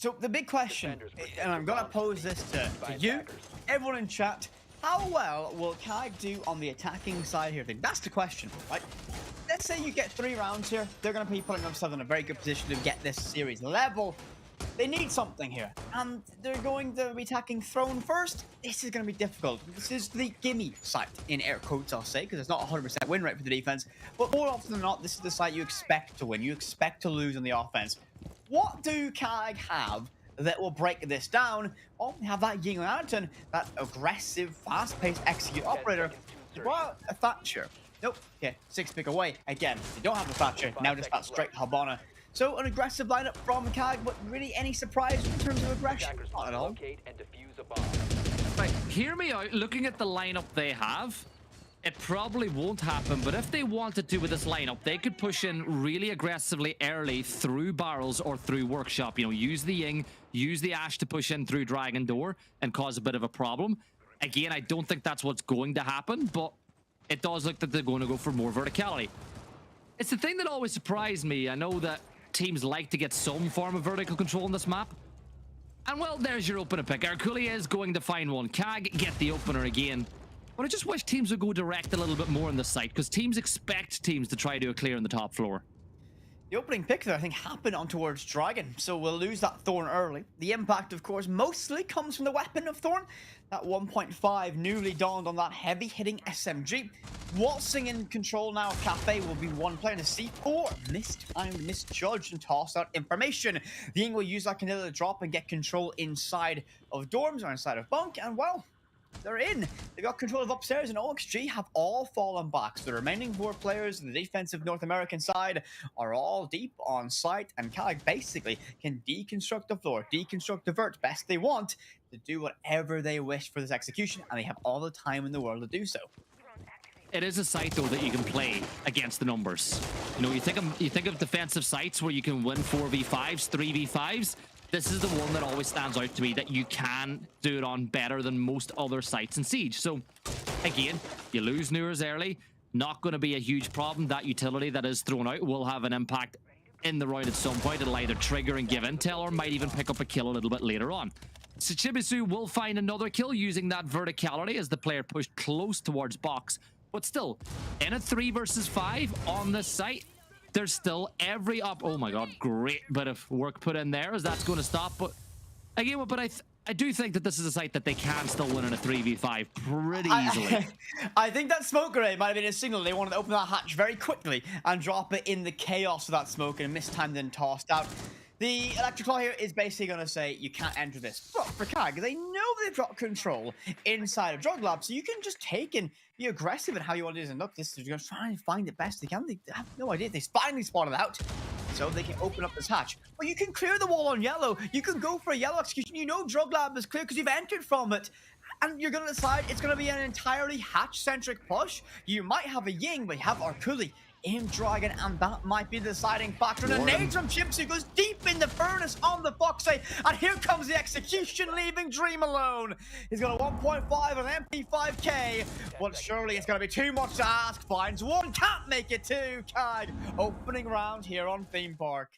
So the big question, and I'm gonna pose this to you, everyone in chat, how well will KAG do on the attacking side here? That's the question, right? Let's say you get 3 rounds here. They're gonna be putting themselves in a very good position to get this series level. They need something here, and they're going to be attacking Throne first. This is going to be difficult. This is the gimme site, in air quotes, I'll say, because it's not 100% win rate for the defense. But more often than not, this is the site you expect to win. You expect to lose on the offense. What do KAG have that will break this down? Well, we have that Ying Lantern, that aggressive, fast-paced execute operator. Well, a Thatcher. Nope. Okay, 6-pick away. Again, they don't have a Thatcher. Now just that straight Habana. So an aggressive lineup from KAG, but really any surprise in terms of aggression? Not at all. Right, hear me out. Looking at the lineup they have, it probably won't happen, but if they wanted to with this lineup, they could push in really aggressively early through barrels or through workshop. You know, use the Ying, use the Ash to push in through Dragon Door and cause a bit of a problem. Again, I don't think that's what's going to happen, but it does look that they're going to go for more verticality. It's the thing that always surprised me. I know that teams like to get some form of vertical control on this map. And well, there's your opener pick. Arculia is going to find one. KAG get the opener again. But I just wish teams would go direct a little bit more on the site, because teams expect teams to try to do a clear on the top floor. The opening pick there, I think, happened on towards Dragon, so we'll lose that Thorn early. The impact, of course, mostly comes from the weapon of Thorn. That 1.5 newly dawned on that heavy-hitting SMG. Waltzing in control now, Cafe will be one player in the C4. Mistimed, misjudged, and tossed out information. The Ying will use that Canilla to drop and get control inside of dorms or inside of bunk, and well, they're in. They got control of upstairs, and OXG have all fallen back. So the remaining 4 players on the defensive North American side are all deep on site, and KAG basically can deconstruct the floor, deconstruct the vert best they want to do whatever they wish for this execution, and they have all the time in the world to do so. It is a site though that you can play against the numbers. You know, you think of defensive sites where you can win 4v5s, 3v5s. This is the one that always stands out to me that you can do it on better than most other sites in Siege. So, again, you lose Newers early. Not going to be a huge problem. That utility that is thrown out will have an impact in the round at some point. It'll either trigger and give intel or might even pick up a kill a little bit later on. So Chibisu will find another kill using that verticality as the player pushed close towards box. But still, in a 3 versus 5 on the site, there's still every oh my god, great bit of work put in there as that's going to stop. But again, I do think that this is a site that they can still win in a 3v5 pretty easily. I think that smoke grenade might have been a signal. They wanted to open that hatch very quickly and drop it in the chaos of that smoke, and mistimed and tossed out. The Electric Claw here is basically going to say, you can't enter this. But for KAG, they know they've got control inside of Drug Lab, so you can just take and be aggressive in how you want to do this. And look, this is going to try and find it best they can. They have no idea. They finally spotted it out, so they can open up this hatch. But you can clear the wall on yellow. You can go for a yellow execution. You know Drug Lab is clear because you've entered from it. And you're going to decide it's going to be an entirely hatch-centric push. You might have a Ying, but you have Arculi in Dragon, and that might be the deciding factor. And a nade from Chips, who goes deep in the furnace on the Foxy, and here comes the execution, leaving Dream alone. He's got a 1.5 and an MP5K, but surely it's going to be too much to ask. Finds one, can't make it two. KAG opening round here on Theme Park.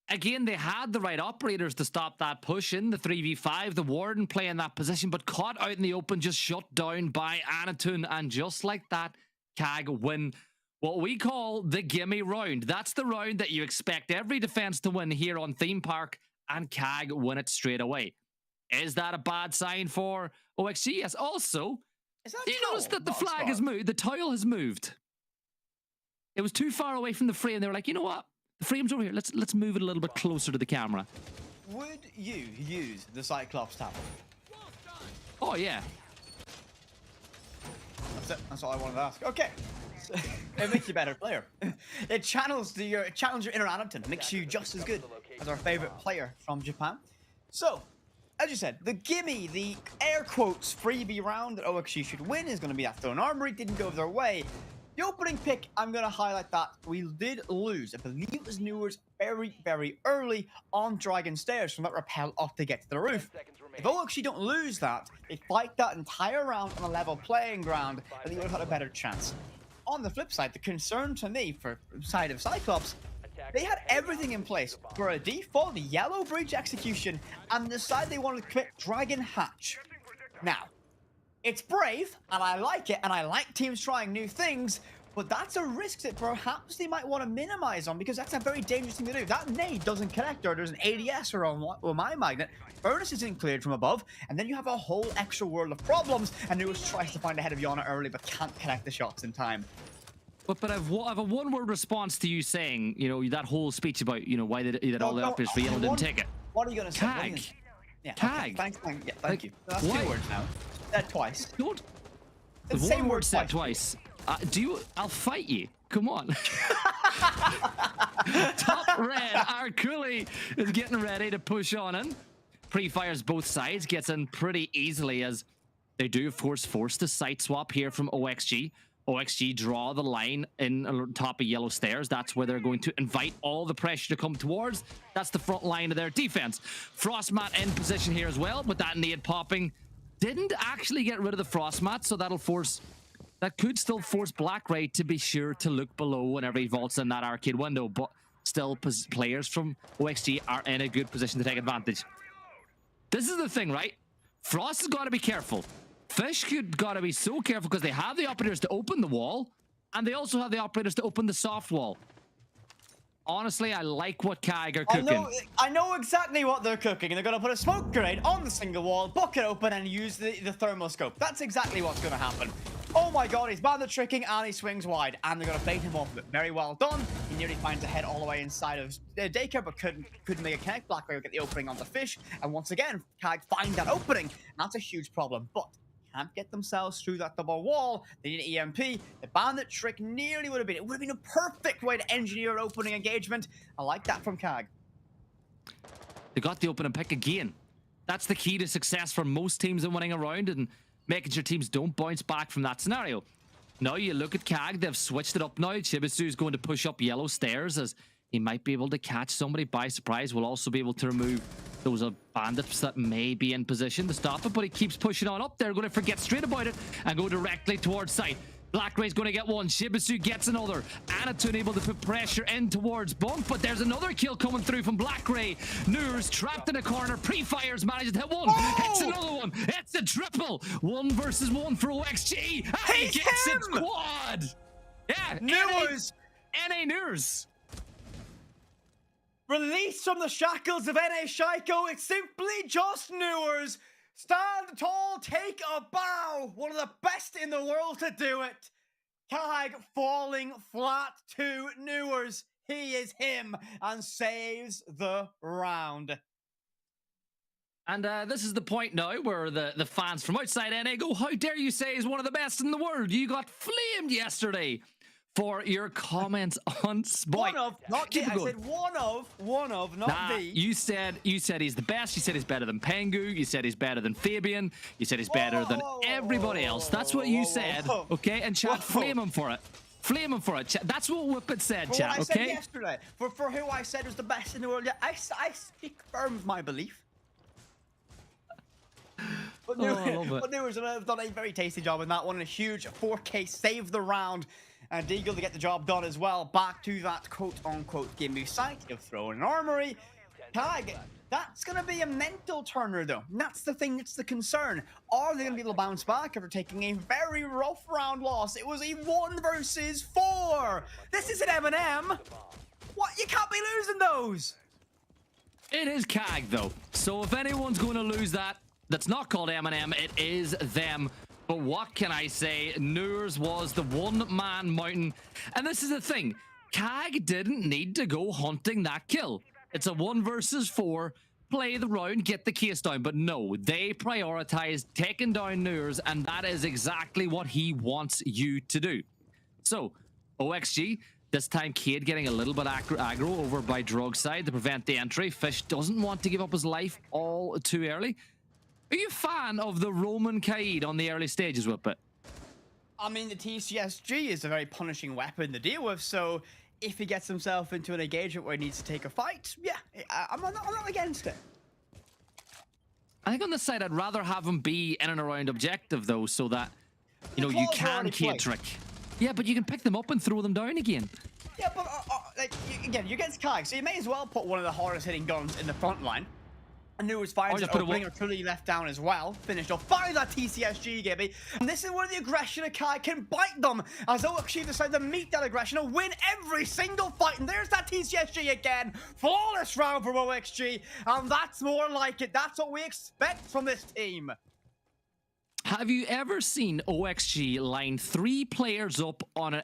Again, they had the right operators to stop that push in the 3v5. The Warden playing that position, but caught out in the open, just shut down by Anatun. And just like that, KAG win what we call the gimme round. That's the round that you expect every defense to win here on Theme Park, and KAG win it straight away. Is that a bad sign for OXG? Yes. Also, do you notice that the flag has moved? The tile has moved. It was too far away from the frame. They were like, you know what? The frame's over here. Let's move it a little bit closer to the camera. Would you use the Cyclops tower? Oh, yeah. That's it. That's all I wanted to ask. Okay. It makes you a better player. It channels your inner Anatun. It makes you just as good as our favorite player from Japan. So, as you said, the gimme, the air quotes freebie round that OXG should win is going to be that Throne Armory. Didn't go their way. The opening pick, I'm going to highlight that we did lose. I believe it was Newers very, very early on Dragon Stairs from that rappel up to get to the roof. If OXG don't lose that, they fight that entire round on a level playing ground, I think they would have had a better chance. On the flip side, the concern to me for side of Cyclops, They had everything in place for a default yellow breach execution and decided they wanted to commit Dragon Hatch. Now, it's brave, and I like it, and I like teams trying new things, but that's a risk that perhaps they might want to minimize on, because that's a very dangerous thing to do. That nade doesn't connect, or there's an ADS or my magnet. Furnace isn't cleared from above, and then you have a whole extra world of problems, and Nuis tries to find ahead of Yana early, but can't connect the shots in time. But I've a one-word response to you saying, you know, that whole speech about, you know, why that all the uppers for yellow didn't take it. What are you going to say? Tag. Yeah, Tag. Okay, thank you. That's why? 2 words now. Said twice. Don't. The One same word said twice. I'll fight you. Come on. Top red, Arculi is getting ready to push on in. Pre-fires both sides, gets in pretty easily as they do, of course, force the site swap here from OXG. OXG draw the line in on top of yellow stairs. That's where they're going to invite all the pressure to come towards. That's the front line of their defense. Frostmat in position here as well, but that nade popping didn't actually get rid of the Frostmat, so that could still force BlackRay to be sure to look below whenever he vaults in that arcade window, but still players from OXG are in a good position to take advantage. This is the thing, right? Frost has got to be careful. Fish got to be so careful because they have the operators to open the wall, and they also have the operators to open the soft wall. Honestly, I like what KAG are cooking. I know exactly what they're cooking. They're going to put a smoke grenade on the single wall, bucket open, and use the thermal scope. That's exactly what's going to happen. Oh my god, he's bandit tricking, and he swings wide, and they're going to bait him off of it. Very well done. He nearly finds a head all the way inside of Daycare, but couldn't make a connect. BlackRay will get the opening on the Fish, and once again, KAG find that opening, and that's a huge problem. But can't get themselves through that double wall. They need an EMP. The bandit trick nearly would have been. It would have been a perfect way to engineer opening engagement. I like that from KAG. They got the opening pick again. That's the key to success for most teams in winning a round and making sure teams don't bounce back from that scenario. Now you look at KAG. They've switched it up now. Shibisu is going to push up yellow stairs as he might be able to catch somebody by surprise. Will also be able to remove those bandits that may be in position to stop it, but he keeps pushing on up. They're going to forget straight about it and go directly towards site. BlackRay's going to get one. Shibisu gets another. Anatun able to put pressure in towards Bump, but there's another kill coming through from BlackRay. Nurs trapped in a corner. Pre-fires manages to hit one. Hits another one. It's a triple. 1 versus 1 for OXG. And he gets it quad. Yeah. Nurs. NA Nurs. Released from the shackles of NA Shaiko, it's simply just Nurs. Stand tall, take a bow. One of the best in the world to do it. KAG falling flat to Nurs. He is him and saves the round. And this is the point now where the fans from outside NA go, how dare you say he's one of the best in the world? You got flamed yesterday for your comments on Spike. One of, not the. I said one of, not the. You said he's the best. You said he's better than Pengu. You said he's better than Fabian. You said he's better than everybody else. That's what you said, okay? And chat, flame him for it. Flame him for it. Chat. That's what Whippet said, chat, okay? I said yesterday. For who I said was the best in the world. Yeah, I speak firm with my belief. But Nurs have done a very tasty job in that one. A huge 4K save the round. And Deagle to get the job done as well. Back to that quote-unquote Gamers8 site. He'll throw in an armory. KAG, that's going to be a mental turner, though. And that's the thing that's the concern. Are they going to be able to bounce back after taking a very rough round loss? It was a 1 versus 4. This is an M&M. What? You can't be losing those. It is KAG, though. So if anyone's going to lose that's not called M&M, it is them. But what can I say? Nurs was the one-man mountain. And this is the thing. KAG didn't need to go hunting that kill. It's a 1 versus 4. Play the round, get the case down. But no, they prioritized taking down Nurs, and that is exactly what he wants you to do. So, OXG, this time Cade getting a little bit aggro over by Drug side to prevent the entry. Fish doesn't want to give up his life all too early. Are you a fan of the Roman Kaid on the early stages, Whippet? I mean, the TCSG is a very punishing weapon to deal with, so if he gets himself into an engagement where he needs to take a fight, yeah, I'm not against it. I think on this side, I'd rather have him be in and around objective, though, so that, you know, you can Kaid trick. Yeah, but you can pick them up and throw them down again. Yeah, but like, again, you're against Kag, so you may as well put one of the hardest hitting guns in the front line. And Nuers finds an opening, or truly left down as well. Finished off by that TCSG, Gibby. And this is where the aggression of Kai can bite them, as OXG decide to meet that aggression and win every single fight. And there's that TCSG again. Flawless round from OXG. And that's more like it. That's what we expect from this team. Have you ever seen OXG line 3 players up on a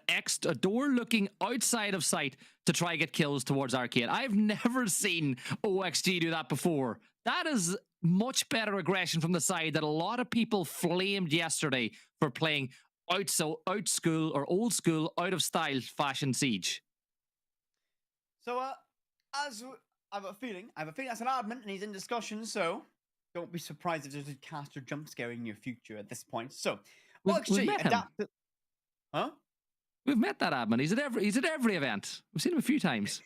door looking outside of sight to try get kills towards Arcade? I've never seen OXG do that before. That is much better aggression from the side that a lot of people flamed yesterday for playing out school or old school, out of style fashion Siege. So, as I have a feeling that's an admin and he's in discussion, so don't be surprised if there's a caster jump scare in your future at this point. So, we've met him. Huh? We've met that admin. He's at every event. We've seen him a few times.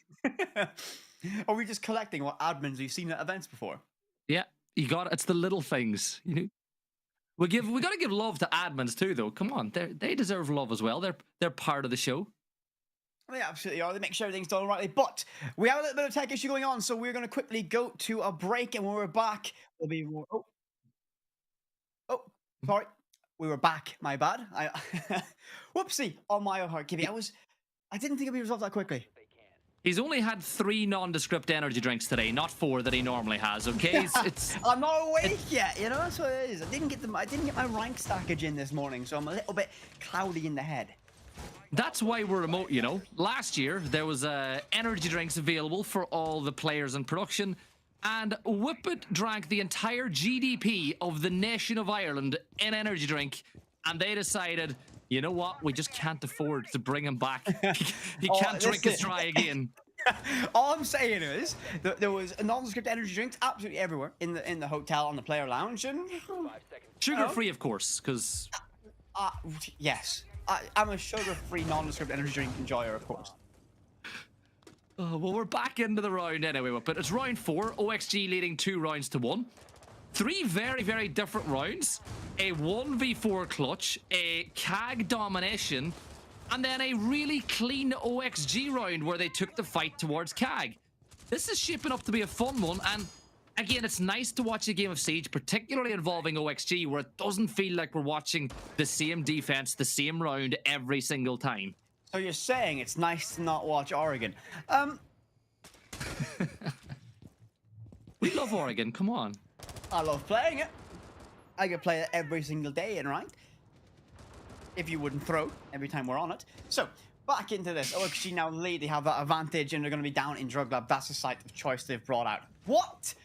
Are we just collecting what admins we've seen at events before? Yeah, you got it. It's the little things, you know. We got to give love to admins too, though. Come on, they deserve love as well. They're part of the show. They absolutely are. They make sure everything's done rightly. But we have a little bit of tech issue going on, so we're going to quickly go to a break, and when we're back, we'll be more. Oh, sorry. We were back. My bad. Whoopsie on my heart, Gibby. I didn't think it'd be resolved that quickly. He's only had 3 nondescript energy drinks today, not 4 that he normally has. Okay, I'm not awake yet. You know, that's what it is. I didn't get my rank stackage in this morning, so I'm a little bit cloudy in the head. That's why we're remote, you know. Last year, there was energy drinks available for all the players in production, and Whippet drank the entire GDP of the nation of Ireland in energy drink, and they decided, you know what, we just can't afford to bring him back. He can't drink us dry again. All I'm saying is that there was nondescript energy drinks absolutely everywhere in the hotel, on the player lounge, and sugar-free, of course, because yes. I'm a sugar-free, nondescript energy drink enjoyer, of course. Oh, well, we're back into the round anyway, but it's round 4. OXG leading 2 rounds to 1. 3 very, very different rounds. A 1v4 clutch, a CAG domination, and then a really clean OXG round where they took the fight towards CAG. This is shaping up to be a fun one, and again, it's nice to watch a game of Siege, particularly involving OXG, where it doesn't feel like we're watching the same defense, the same round every single time. So you're saying it's nice to not watch Oregon? We love Oregon, come on. I love playing it. I could play it every single day in ranked. If you wouldn't throw every time we're on it. So, back into this. OXG now lead, they have that advantage, and they're going to be down in Drug Lab. That's the site of choice they've brought out. What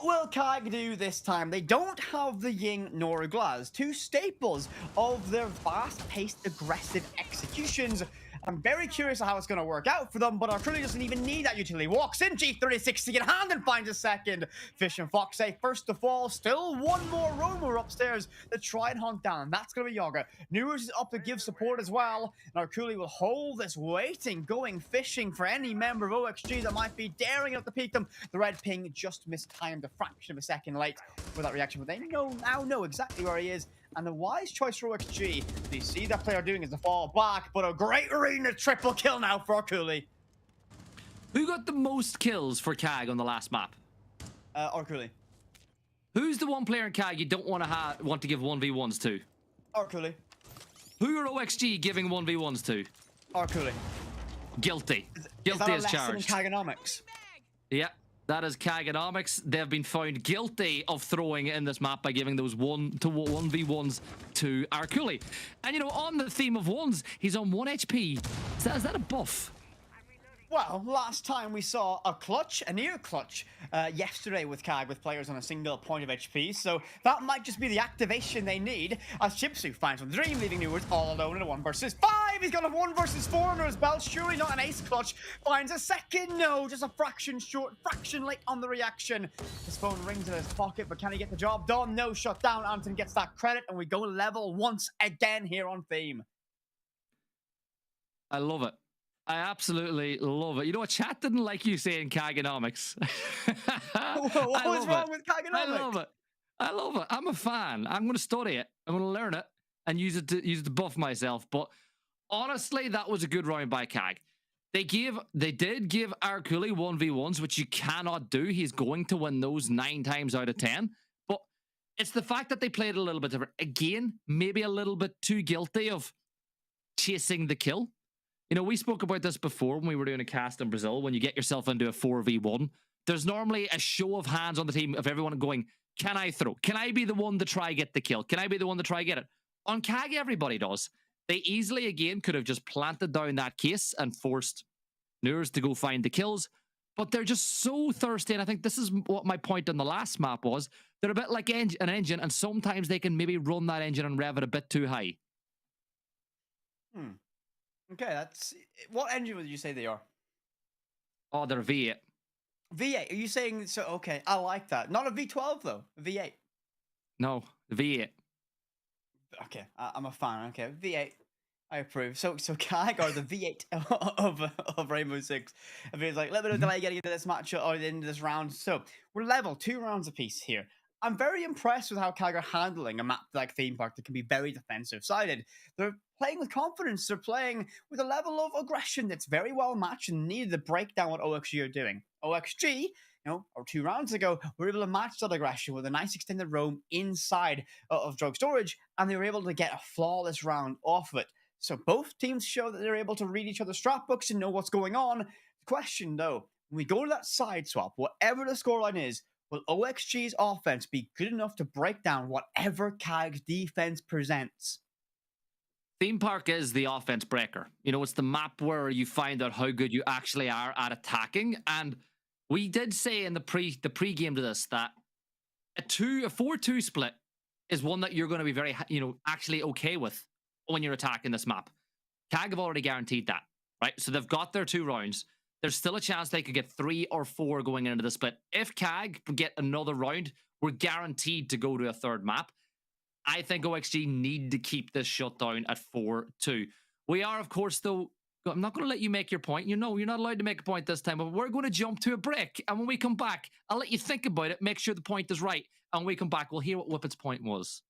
will CAG do this time? They don't have the Ying nor Glaz, 2 staples of their fast-paced, aggressive executions. I'm very curious how it's going to work out for them, but Artillery doesn't even need that utility. Walks in, G36 to get hand and finds a second. Fish and Fox say first to fall. Still one more roamer upstairs to try and hunt down. That's going to be Yaga. Newers is up to give support as well. And Arculi will hold this, waiting, going fishing for any member of OXG that might be daring enough to peek them. The red ping just mistimed a fraction of a second late for that reaction, but they now know exactly where he is. And the wise choice for OXG, they see that player doing is to fall back, but a great arena triple kill now for Arculi. Who got the most kills for CAG on the last map? Arculi. Who's the one player in CAG you don't want to give 1v1s to? Arculi. Who are OXG giving 1v1s to? Arculi. Guilty. Guilty as charged. Caganomics? Yeah. That is Caganomics. They've been found guilty of throwing in this map by giving those 1v1s to Arculi. And, you know, on the theme of 1s, he's on 1 HP. Is that a buff? Well, last time we saw a near clutch, yesterday with CAG, with players on a single point of HP, so that might just be the activation they need, as Chipsu finds one Dream, leaving Newards all alone in a 1 versus 5. He's got a 1 versus 4 under his belt, surely not an ace clutch. Finds a second, no, just a fraction short, fraction late on the reaction. His phone rings in his pocket, but can he get the job done? No, shut down. Anton gets that credit, and we go level once again here on theme. I love it. I absolutely love it. You know what? Chat didn't like you saying Caganomics. What was wrong with Caganomics? I love it. I love it. I'm a fan. I'm going to study it. I'm going to learn it and use it to buff myself. But honestly, that was a good round by CAG. They did give Arculi 1v1s, which you cannot do. He's going to win those 9 times out of 10. But it's the fact that they played a little bit different. Again, maybe a little bit too guilty of chasing the kill. You know, we spoke about this before when we were doing a cast in Brazil. When you get yourself into a 4v1, there's normally a show of hands on the team of everyone going, can I throw? Can I be the one to try get the kill? Can I be the one to try get it? On CAG, everybody does. They easily, again, could have just planted down that case and forced Nurs to go find the kills. But they're just so thirsty. And I think this is what my point on the last map was. They're a bit like an engine, and sometimes they can maybe run that engine and rev it a bit too high. Okay, that's... What engine would you say they are? Oh, they're V8. V8, are you saying... So, okay, I like that. Not a V12, though. A V8. No, V8. Okay, I'm a fan. Okay, V8, I approve. So CAG are the V8 of Rainbow Six. If it's like, let me know delay getting into this match or into this round. So we're level, 2 rounds apiece here. I'm very impressed with how CAG are handling a map like Theme Park that can be very defensive sided. They're playing with confidence. They're playing with a level of aggression that's very well matched and needed to break down what OXG are doing. OXG, or 2 rounds ago, were able to match that aggression with a nice extended roam inside of drug storage, and they were able to get a flawless round off of it. So both teams show that they're able to read each other's strat books and know what's going on. The question, though, when we go to that side swap, whatever the scoreline is, will OXG's offense be good enough to break down whatever CAG's defense presents? Theme Park is the offense breaker. You know, it's the map where you find out how good you actually are at attacking. And we did say in the pre-game to this that a 4-2 split is one that you're going to be very, actually okay with when you're attacking this map. CAG have already guaranteed that, right? So they've got their 2 rounds. There's still a chance they could get 3 or 4 going into the split. If CAG get another round, we're guaranteed to go to a 3rd map. I think OXG need to keep this shutdown at 4-2. We are, of course, though, I'm not going to let you make your point. You're not allowed to make a point this time, but we're going to jump to a break. And when we come back, I'll let you think about it, make sure the point is right. And when we come back, we'll hear what Whippet's point was.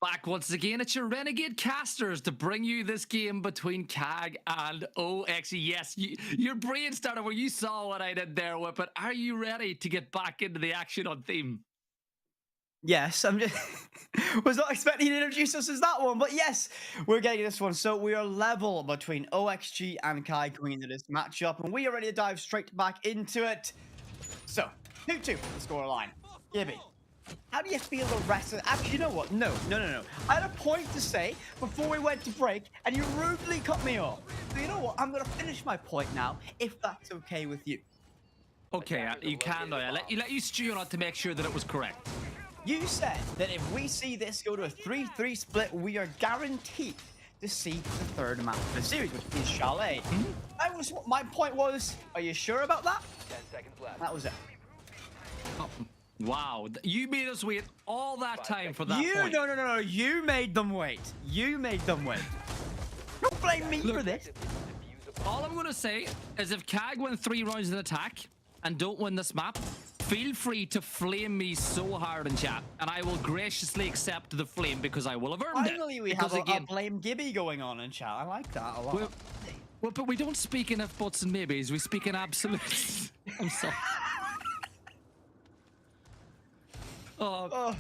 Back once again, it's your Renegade casters to bring you this game between CAG and OXG. Yes, your brain started where you saw what I did there, Whippet. Are you ready to get back into the action on theme? Yes, I'm just was not expecting you to introduce us as that one, but yes, we're getting this one. So we are level between OXG and Kai going into this matchup, and we are ready to dive straight back into it. So 2-2 the scoreline. Gibby, how do you feel the rest of actually, you know what? No. I had a point to say before we went to break, and you rudely cut me off. So you know what? I'm gonna finish my point now, if that's okay with you. Okay, you can now. Let you stew on it to make sure that it was correct. You said that if we see this go to a 3-3 split, we are guaranteed to see the third match of the series, which is Chalet. My point was, are you sure about that? 10 seconds left. That was it. Oh, wow, you made us wait all that time for that point. No. You made them wait. You made them wait. Don't blame me for this. All I'm going to say is if CAG win 3 rounds in attack and don't win this map, feel free to flame me so hard in chat, and I will graciously accept the flame because I will have earned it. Finally, we have a blame Gibby going on in chat. I like that a lot. Well, but we don't speak in if, buts, and maybes. We speak in absolutes. I'm sorry.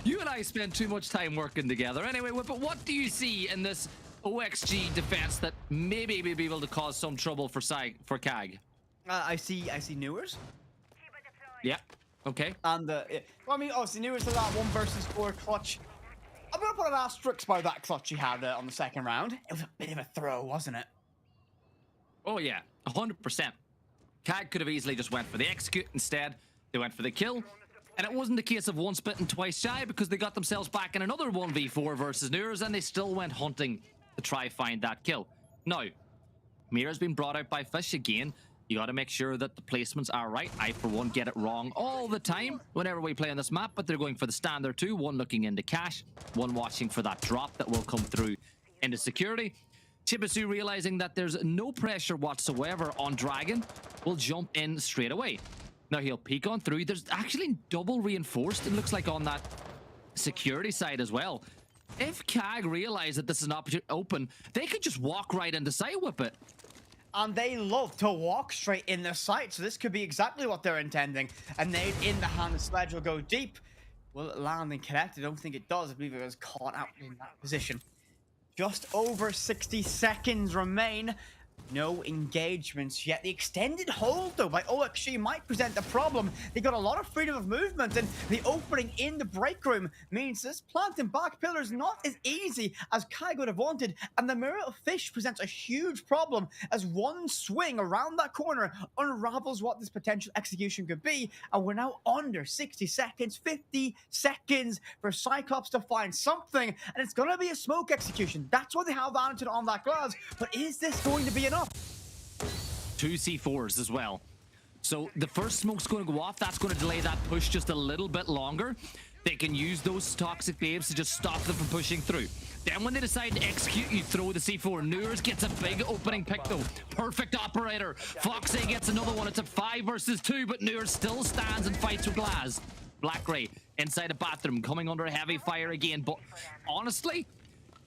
You and I spend too much time working together. Anyway, but what do you see in this OXG defense that maybe may be able to cause some trouble for CAG? I see Newers. Yeah. Okay. And obviously Newers to that 1-versus-4 clutch. I'm gonna put an asterisk by that clutch he had on the second round. It was a bit of a throw, wasn't it? Oh yeah, 100%. CAG could have easily just went for the execute. Instead, they went for the kill. And it wasn't a case of once bitten, twice shy, because they got themselves back in another 1v4 versus Newers, and they still went hunting to try find that kill. Now, Mira's been brought out by Fish again. You got to make sure that the placements are right. I, for one, get it wrong all the time whenever we play on this map, but they're going for the stand there too. One looking into cash, one watching for that drop that will come through into security. Chibisu, realizing that there's no pressure whatsoever on Dragon, will jump in straight away. Now he'll peek on through. There's actually double reinforced, it looks like, on that security side as well. If CAG realize that this is an opportunity open, they could just walk right into sight with it. And they love to walk straight in their sight, so this could be exactly what they're intending. And they in the hand sledge will go deep. Will it land and connect? I don't think it does. I believe it was caught out in that position. Just over 60 seconds remain. No engagements yet. The extended hold, though, by OXG might present a problem. They got a lot of freedom of movement, and the opening in the break room means this planting back pillar is not as easy as Kai would have wanted, and the Mirror of Fish presents a huge problem as one swing around that corner unravels what this potential execution could be, and we're now under 60 seconds, 50 seconds for CYCLOPS to find something, and it's going to be a smoke execution. That's why they have Anton on that glass, but is this going to be enough? 2 C4s as well. So the first smoke's going to go off. That's going to delay that push just a little bit longer. They can use those toxic babes to just stop them from pushing through. Then when they decide to execute, you throw the C4. Newers gets a big opening pick though. Perfect operator. Foxy gets another one. It's a 5 versus 2, but Newers still stands and fights with Glaz. Black Ray inside a bathroom, coming under heavy fire again. But honestly,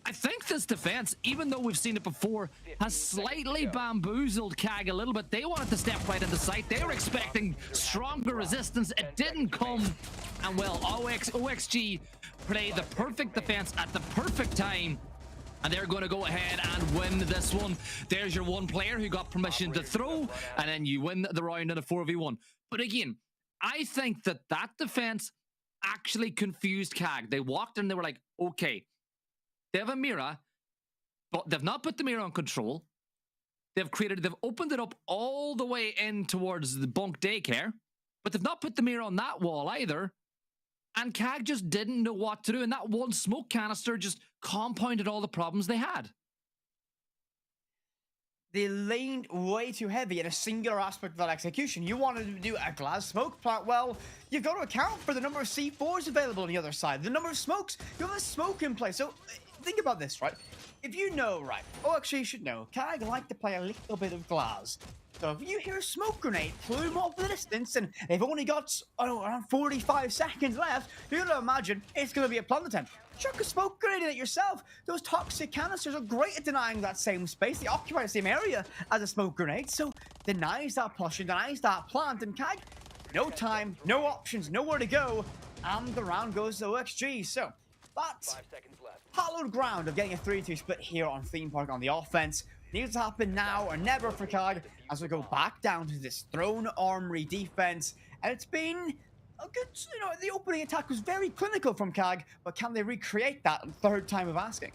I think this defense, even though we've seen it before, has slightly bamboozled CAG a little bit. They wanted to step right into sight. They were expecting stronger resistance. It didn't come. And well, OXG played the perfect defense at the perfect time. And they're going to go ahead and win this one. There's your one player who got permission to throw, and then you win the round in a 4v1. But again, I think that defense actually confused CAG. They walked in and they were like, okay, they have a mirror, but they've not put the mirror on control. They've opened it up all the way in towards the bunk daycare, but they've not put the mirror on that wall either. And CAG just didn't know what to do, and that one smoke canister just compounded all the problems they had. They leaned way too heavy in a singular aspect of that execution. You wanted to do a glass smoke plant. Well, you've got to account for the number of C4s available on the other side, the number of smokes. You have a smoke in place. So think about this, right? If you know, right? Oh, actually, you should know. CAG like to play a little bit of glass. So if you hear a smoke grenade plume off the distance and they've only got, I don't know, around 45 seconds left, you're going to imagine it's going to be a plunder attempt. Chuck a smoke grenade in it yourself. Those toxic canisters are great at denying that same space. They occupy the same area as a smoke grenade, so denies that push and denies that plant. And CAG, no time, no options, nowhere to go, and the round goes to OXG. So that's hallowed ground of getting a 3-2 split here on Theme Park on the offense. Needs to happen now or never for CAG as we go back down to this Throne Armory defense. And it's been a good, the opening attack was very clinical from CAG, but can they recreate that third time of asking?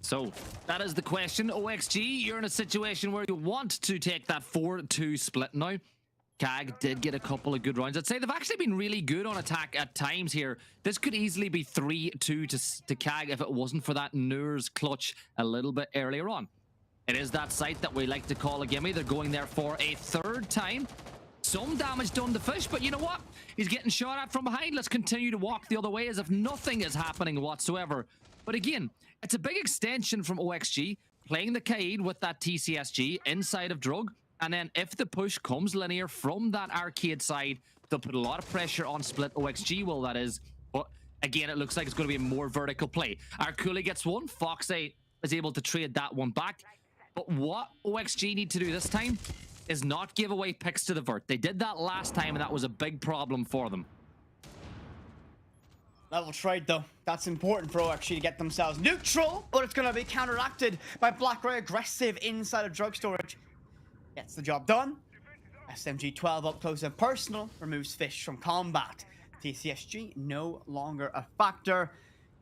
So that is the question. OXG, you're in a situation where you want to take that 4-2 split now. CAG did get a couple of good rounds. I'd say they've actually been really good on attack at times here. This could easily be 3-2 to CAG if it wasn't for that Nurs clutch a little bit earlier on. It is that site that we like to call a gimme. They're going there for a third time. Some damage done to Fish, but you know what? He's getting shot at from behind. Let's continue to walk the other way as if nothing is happening whatsoever. But again, it's a big extension from OXG, playing the Kaid with that TCSG inside of Drug. And then if the push comes linear from that arcade side, they'll put a lot of pressure on Split OXG, well, that is. But again, it looks like it's going to be a more vertical play. Arculi gets one. Fox8 is able to trade that one back. But what OXG need to do this time is not give away picks to the vert. They did that last time, and that was a big problem for them. Level trade, though. That's important for OXG to get themselves neutral, but it's going to be counteracted by BlackRay aggressive inside of Drug Storage. Gets the job done. SMG-12 up close and personal. Removes Fish from combat. TCSG no longer a factor.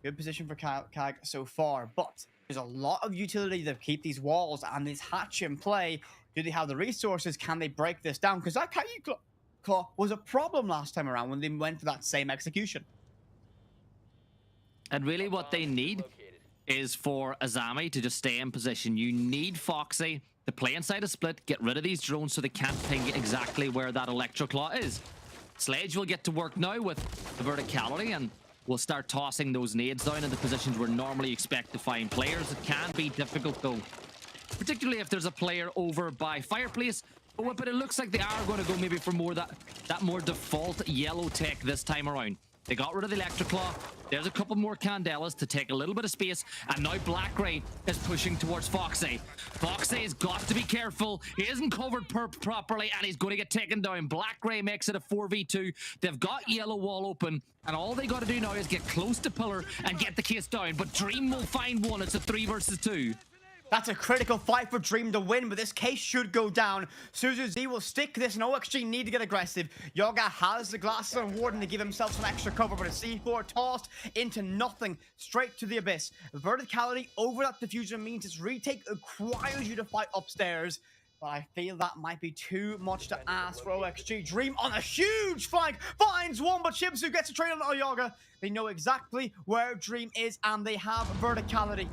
Good position for CAG so far, but there's a lot of utility to keep these walls and this hatch in play. Do they have the resources? Can they break this down? Because that CYCLOPS was a problem last time around when they went for that same execution. And really what they need is for Azami to just stay in position. You need Foxy to play inside a split, get rid of these drones so they can't ping exactly where that Electroclaw is. Sledge will get to work now with the verticality and we'll start tossing those nades down in the positions where normally expect to find players. It can be difficult though, particularly if there's a player over by Fireplace. But it looks like they are going to go maybe for more that more default yellow tech this time around. They got rid of the Electroclaw. There's a couple more Candelas to take a little bit of space. And now BlackRay is pushing towards Foxy. Foxy's got to be careful. He isn't covered properly and he's going to get taken down. BlackRay makes it a 4v2. They've got yellow wall open. And all they got to do now is get close to pillar and get the case down. But Dream will find one. It's a 3 versus 2. That's a critical fight for Dream to win, but this case should go down. Suzu Z will stick this, and OXG need to get aggressive. Yoga has the glasses of Warden to give himself some extra cover, but a C4 tossed into nothing, straight to the abyss. Verticality over that diffusion means its retake requires you to fight upstairs, but I feel that might be too much to ask for OXG. Dream on a huge flank, finds one, but Shibsu gets a trade on Yoga. They know exactly where Dream is, and they have verticality.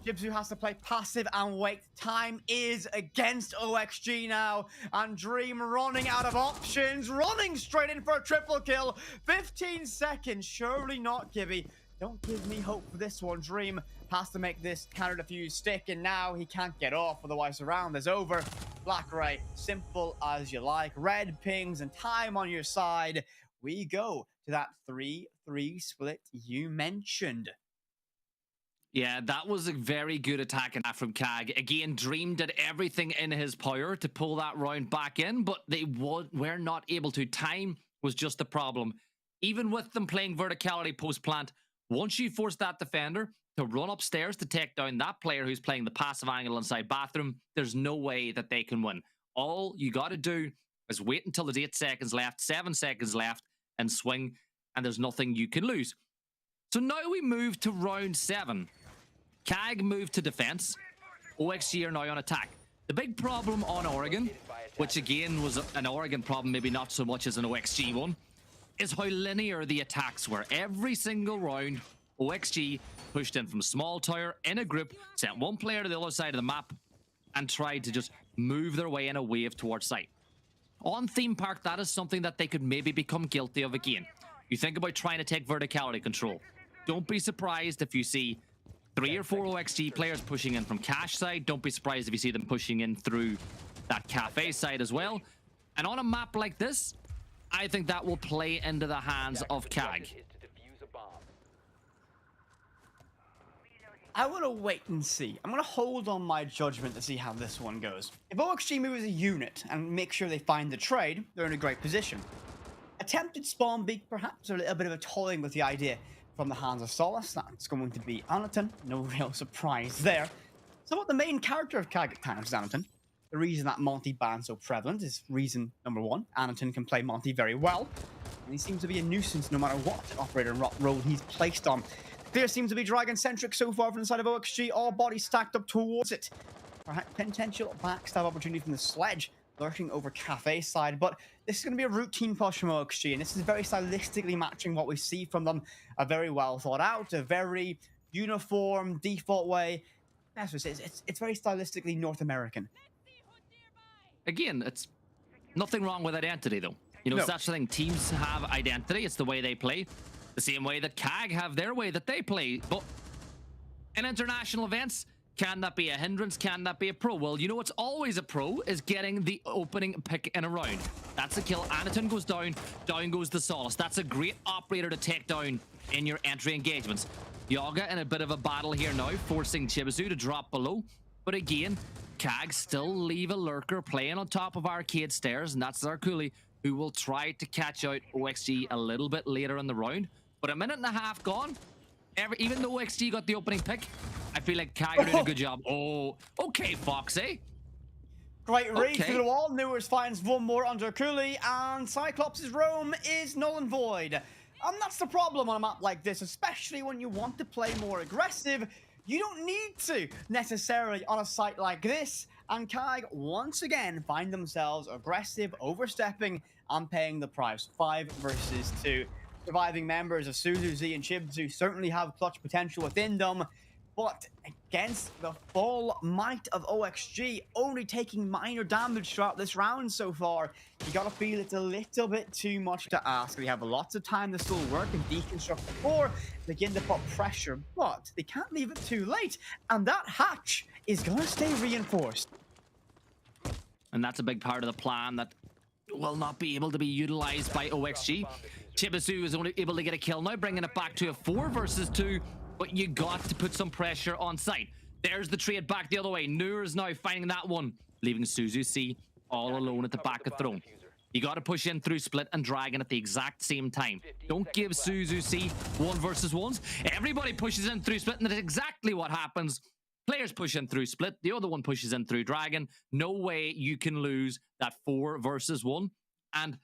Shibsu has to play passive and wait. Time is against OXG now. And Dream running out of options. Running straight in for a triple kill. 15 seconds. Surely not Gibby. Don't give me hope for this one. Dream has to make this counter defuse stick. And now he can't get off. Otherwise the round is over. BlackRay, simple as you like. Red pings and time on your side. We go to that 3-3 split you mentioned. Yeah, that was a very good attack from CAG. Again, Dream did everything in his power to pull that round back in, but they were not able to. Time was just the problem. Even with them playing verticality post-plant, once you force that defender to run upstairs to take down that player who's playing the passive angle inside bathroom, there's no way that they can win. All you got to do is wait until there's 8 seconds left, 7 seconds left, and swing, and there's nothing you can lose. So now we move to round 7. CAG moved to defense. OXG are now on attack. The big problem on Oregon, which again was an Oregon problem, maybe not so much as an OXG one, is how linear the attacks were. Every single round, OXG pushed in from small tower in a group, sent one player to the other side of the map, and tried to just move their way in a wave towards site. On Theme Park, that is something that they could maybe become guilty of again. You think about trying to take verticality control. Don't be surprised if you see 3 or 4 OXG players pushing in from cash side. Don't be surprised if you see them pushing in through that cafe side as well. And on a map like this, I think that will play into the hands of CAG. I want to wait and see. I'm going to hold on my judgment to see how this one goes. If OXG move as a unit and make sure they find the trade, they're in a great position. Attempted spawn beak, perhaps, or a little bit of a toying with the idea from the hands of Solace. That's going to be Anaton. No real surprise there. So what the main character of CAG at times is Anaton. The reason that Monty ban's so prevalent is reason number 1. Anaton can play Monty very well. And he seems to be a nuisance no matter what operator role he's placed on. Clear seems to be Dragon-centric so far from the side of OXG, all bodies stacked up towards it. Perhaps potential backstab opportunity from the Sledge lurking over Cafe side, but this is going to be a routine push from OXG, and this is very stylistically matching what we see from them. A very well thought out, a very uniform, default way. That's what it is. It's very stylistically North American. Again, it's nothing wrong with identity, though. You know, No. such a thing. Teams have identity. It's the way they play. The same way that CAG have their way that they play. But in international events, can that be a hindrance? Can that be a pro? Well, you know what's always a pro is getting the opening pick in a round. That's a kill. Anaton goes down. Down goes the Solace. That's a great operator to take down in your entry engagements. Yoga in a bit of a battle here now, forcing Chibizu to drop below. But again, CAG still leave a lurker playing on top of Arcade Stairs, and that's Zarkuli, who will try to catch out OXG a little bit later in the round. But a minute and a half gone. Even though OXG got the opening pick, I feel like CAG did a good job. Oh, okay, Foxy. Great read through the wall. Newers finds one more under Cooley, and Cyclops' roam is null and void. And that's the problem on a map like this, especially when you want to play more aggressive. You don't need to necessarily on a site like this. And CAG once again find themselves aggressive, overstepping, and paying the price. 5 versus 2. Surviving members of Suzu, Z, and Chibzu certainly have clutch potential within them, but against the full might of OXG, only taking minor damage throughout this round so far, you gotta feel it's a little bit too much to ask. They have lots of time to still work and deconstruct before begin to put pressure, but they can't leave it too late, and that hatch is gonna stay reinforced. And that's a big part of the plan that will not be able to be utilized by OXG. Chibisu is only able to get a kill now, bringing it back to a 4 versus 2, but you got to put some pressure on site. There's the trade back the other way. Noor is now finding that one, leaving Suzu C all alone at the back of Throne. You got to push in through Split and Dragon at the exact same time. Don't give Suzu C 1 versus 1s. Everybody pushes in through Split, and that's exactly what happens. Players push in through Split, the other one pushes in through Dragon. No way you can lose that 4 versus 1. And I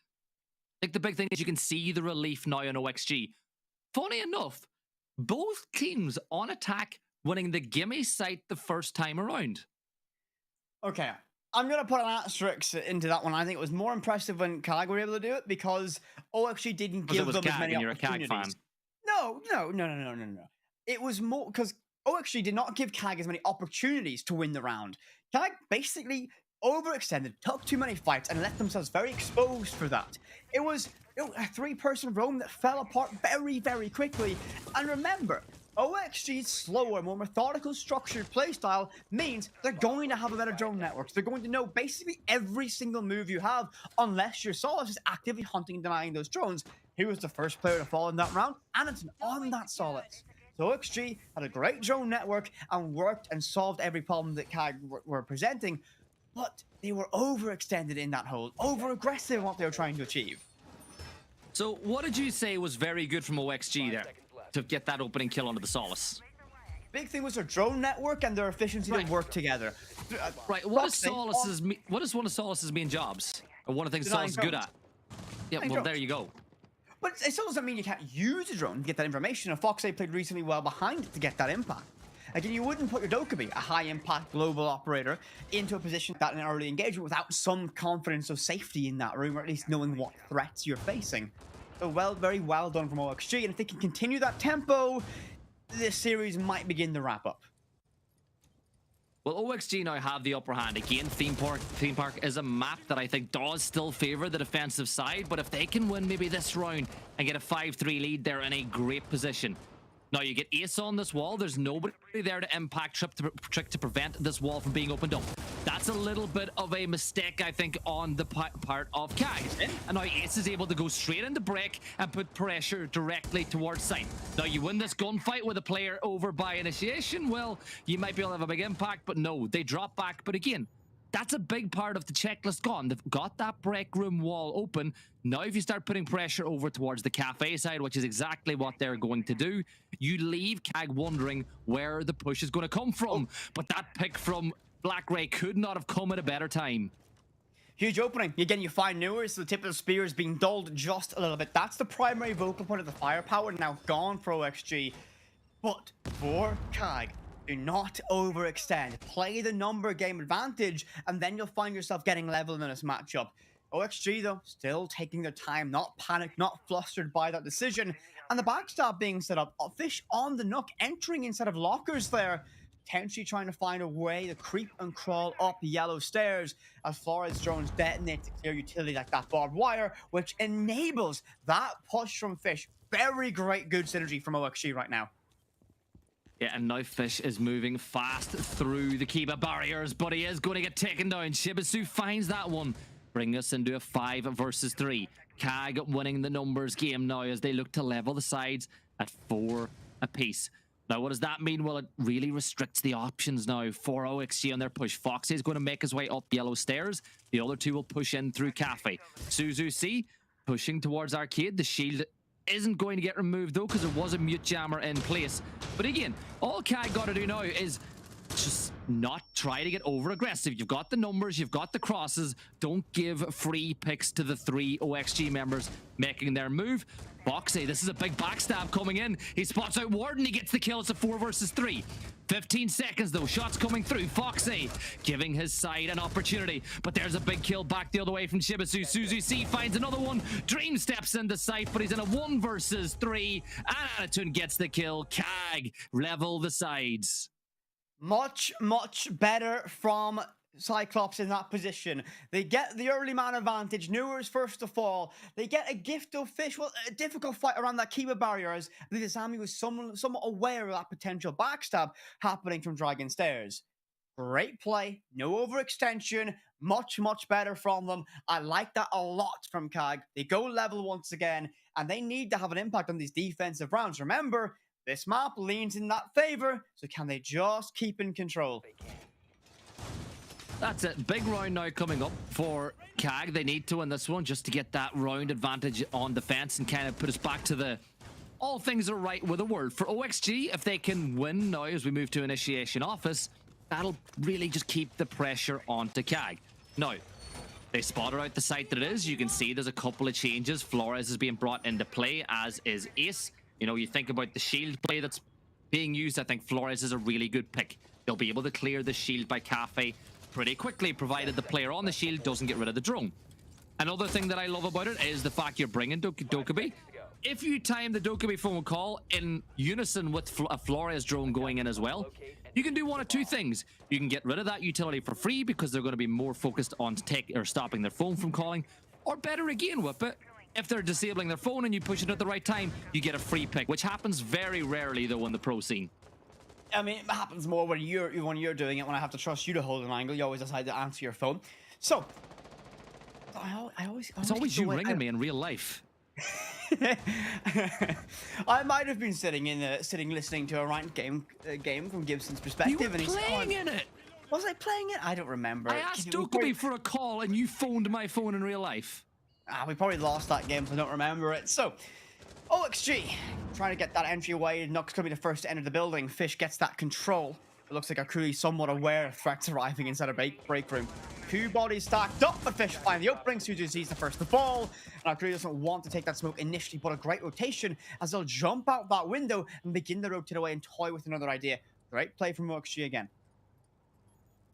think the big thing is you can see the relief now on OXG. Funny enough, both teams on attack winning the gimme site the first time around. Okay, I'm going to put an asterisk into that one. I think it was more impressive when CAG were able to do it because OXG didn't give them as many and you're a CAG fan. No. It was more because OXG did not give CAG as many opportunities to win the round. CAG basically overextended, took too many fights, and left themselves very exposed for that. It was a 3-person roam that fell apart very, very quickly. And remember, OXG's slower, more methodical, structured playstyle means they're going to have a better drone network. They're going to know basically every single move you have, unless your Solace is actively hunting and denying those drones. Who was the first player to fall in that round? Anaton on that Solace. So OXG had a great drone network and worked and solved every problem that CAG were presenting, but they were overextended in that hole, over-aggressive in what they were trying to achieve. So what did you say was very good from OXG there to get that opening kill onto the Solace? Big thing was their drone network and their efficiency to work together. Right, what is one of Solace's main jobs? Or one of the things Solace is good at? Yeah, well, there you go. But it still doesn't mean you can't use a drone to get that information. And Fox played reasonably well behind it to get that impact. Again, you wouldn't put your Dokkaebi, a high-impact global operator, into a position that in an early engagement without some confidence of safety in that room, or at least knowing what threats you're facing. So very well done from OXG, and if they can continue that tempo, this series might begin to wrap up. Well, OXG now have the upper hand. Again, Theme Park is a map that I think does still favor the defensive side, but if they can win maybe this round and get a 5-3 lead, they're in a great position. Now you get Ace on this wall. There's nobody there to impact trick to prevent this wall from being opened up. That's a little bit of a mistake, I think, on the part of Kag. And now Ace is able to go straight into break and put pressure directly towards site. Now you win this gunfight with a player over by initiation, well, you might be able to have a big impact, but no, they drop back. But again, that's a big part of the checklist gone. They've got that break room wall open. Now, if you start putting pressure over towards the cafe side, which is exactly what they're going to do, you leave Kag wondering where the push is going to come from. But that pick from Black Ray could not have come at a better time. Huge opening. Again, you find Newers, so the tip of the spear is being dulled just a little bit. That's the primary vocal point of the firepower, now gone for OXG. But for Kag, do not overextend. Play the number game advantage, and then you'll find yourself getting leveled in this matchup. OXG, though, still taking their time, not panicked, not flustered by that decision. And the backstab being set up, Fish on the Nook, entering instead of lockers there, potentially trying to find a way to creep and crawl up the yellow stairs as Flores drones detonate to clear utility like that barbed wire, which enables that push from Fish. Very great, good synergy from OXG right now. Yeah, and now Fish is moving fast through the Kiba barriers, but he is going to get taken down. Shibisu finds that one, bring us into a 5 versus 3. Kag winning the numbers game now as they look to level the sides at 4 apiece. Now, what does that mean? Well, it really restricts the options now for OXG on their push. Foxy is going to make his way up yellow stairs. The other two will push in through Cafe. Suzu C pushing towards Arcade. The shield isn't going to get removed though, because there was a mute jammer in place. But again, all Kag got to do now is just not try to get over aggressive. You've got the numbers, you've got the crosses. Don't give free picks to the 3 OXG members making their move. Foxy, this is a big backstab coming in. He spots out Warden, he gets the kill. It's a 4 versus 3. 15 seconds though, shots coming through. Foxy giving his side an opportunity, but there's a big kill back the other way from Shibisu. Suzu C finds another one. Dream steps into sight, but he's in a 1 versus 3. And Anatun gets the kill. Kag level the sides. Much better from Cyclops in that position. They get the early man advantage. Newers first to fall. They get a gift of Fish. Well, a difficult fight around that Kiba barrier as the Zami was somewhat aware of that potential backstab happening from Dragon Stairs. Great play. No overextension. Much better from them. I like that a lot from Kag. They go level once again, and they need to have an impact on these defensive rounds. Remember, this map leans in that favor, so can they just keep in control? That's it. Big round now coming up for Kag. They need to win this one just to get that round advantage on defense and kind of put us back to the all things are right with the world. For OXG, if they can win now as we move to initiation office, that'll really just keep the pressure onto Kag. Now, they spotted out the site that it is. You can see there's a couple of changes. Flores is being brought into play, as is Ace. You know, you think about the shield play that's being used. I think Flores is a really good pick. They'll be able to clear the shield by Cafe pretty quickly, provided the player on the shield doesn't get rid of the drone. Another thing that I love about it is the fact you're bringing Dokkaebi. If you time the Dokkaebi phone call in unison with a Flores drone going in as well, you can do one of two things. You can get rid of that utility for free because they're going to be more focused on stopping their phone from calling, or better again, Whip it. If they're disabling their phone and you push it at the right time, you get a free pick, which happens very rarely though in the pro scene. I mean, it happens more when you're doing it. When I have to trust you to hold an angle, you always decide to answer your phone. So, it's always you ringing me in real life. I might have been sitting listening to a ranked game from Gibson's perspective. You were playing in it. Was I playing it? I don't remember. I asked Dokkaebi for a call and you phoned my phone in real life. We probably lost that game, so I don't remember it. So, OXG trying to get that entryway. Nux could be the first to enter the building. Fish gets that control. It looks like Akuli somewhat aware of threats arriving inside a break room. 2 bodies stacked up, but Fish find the opening. Suzu sees the first to fall. And Akuli doesn't want to take that smoke initially, but a great rotation as they'll jump out that window and begin to rotate away and toy with another idea. Great play from OXG again.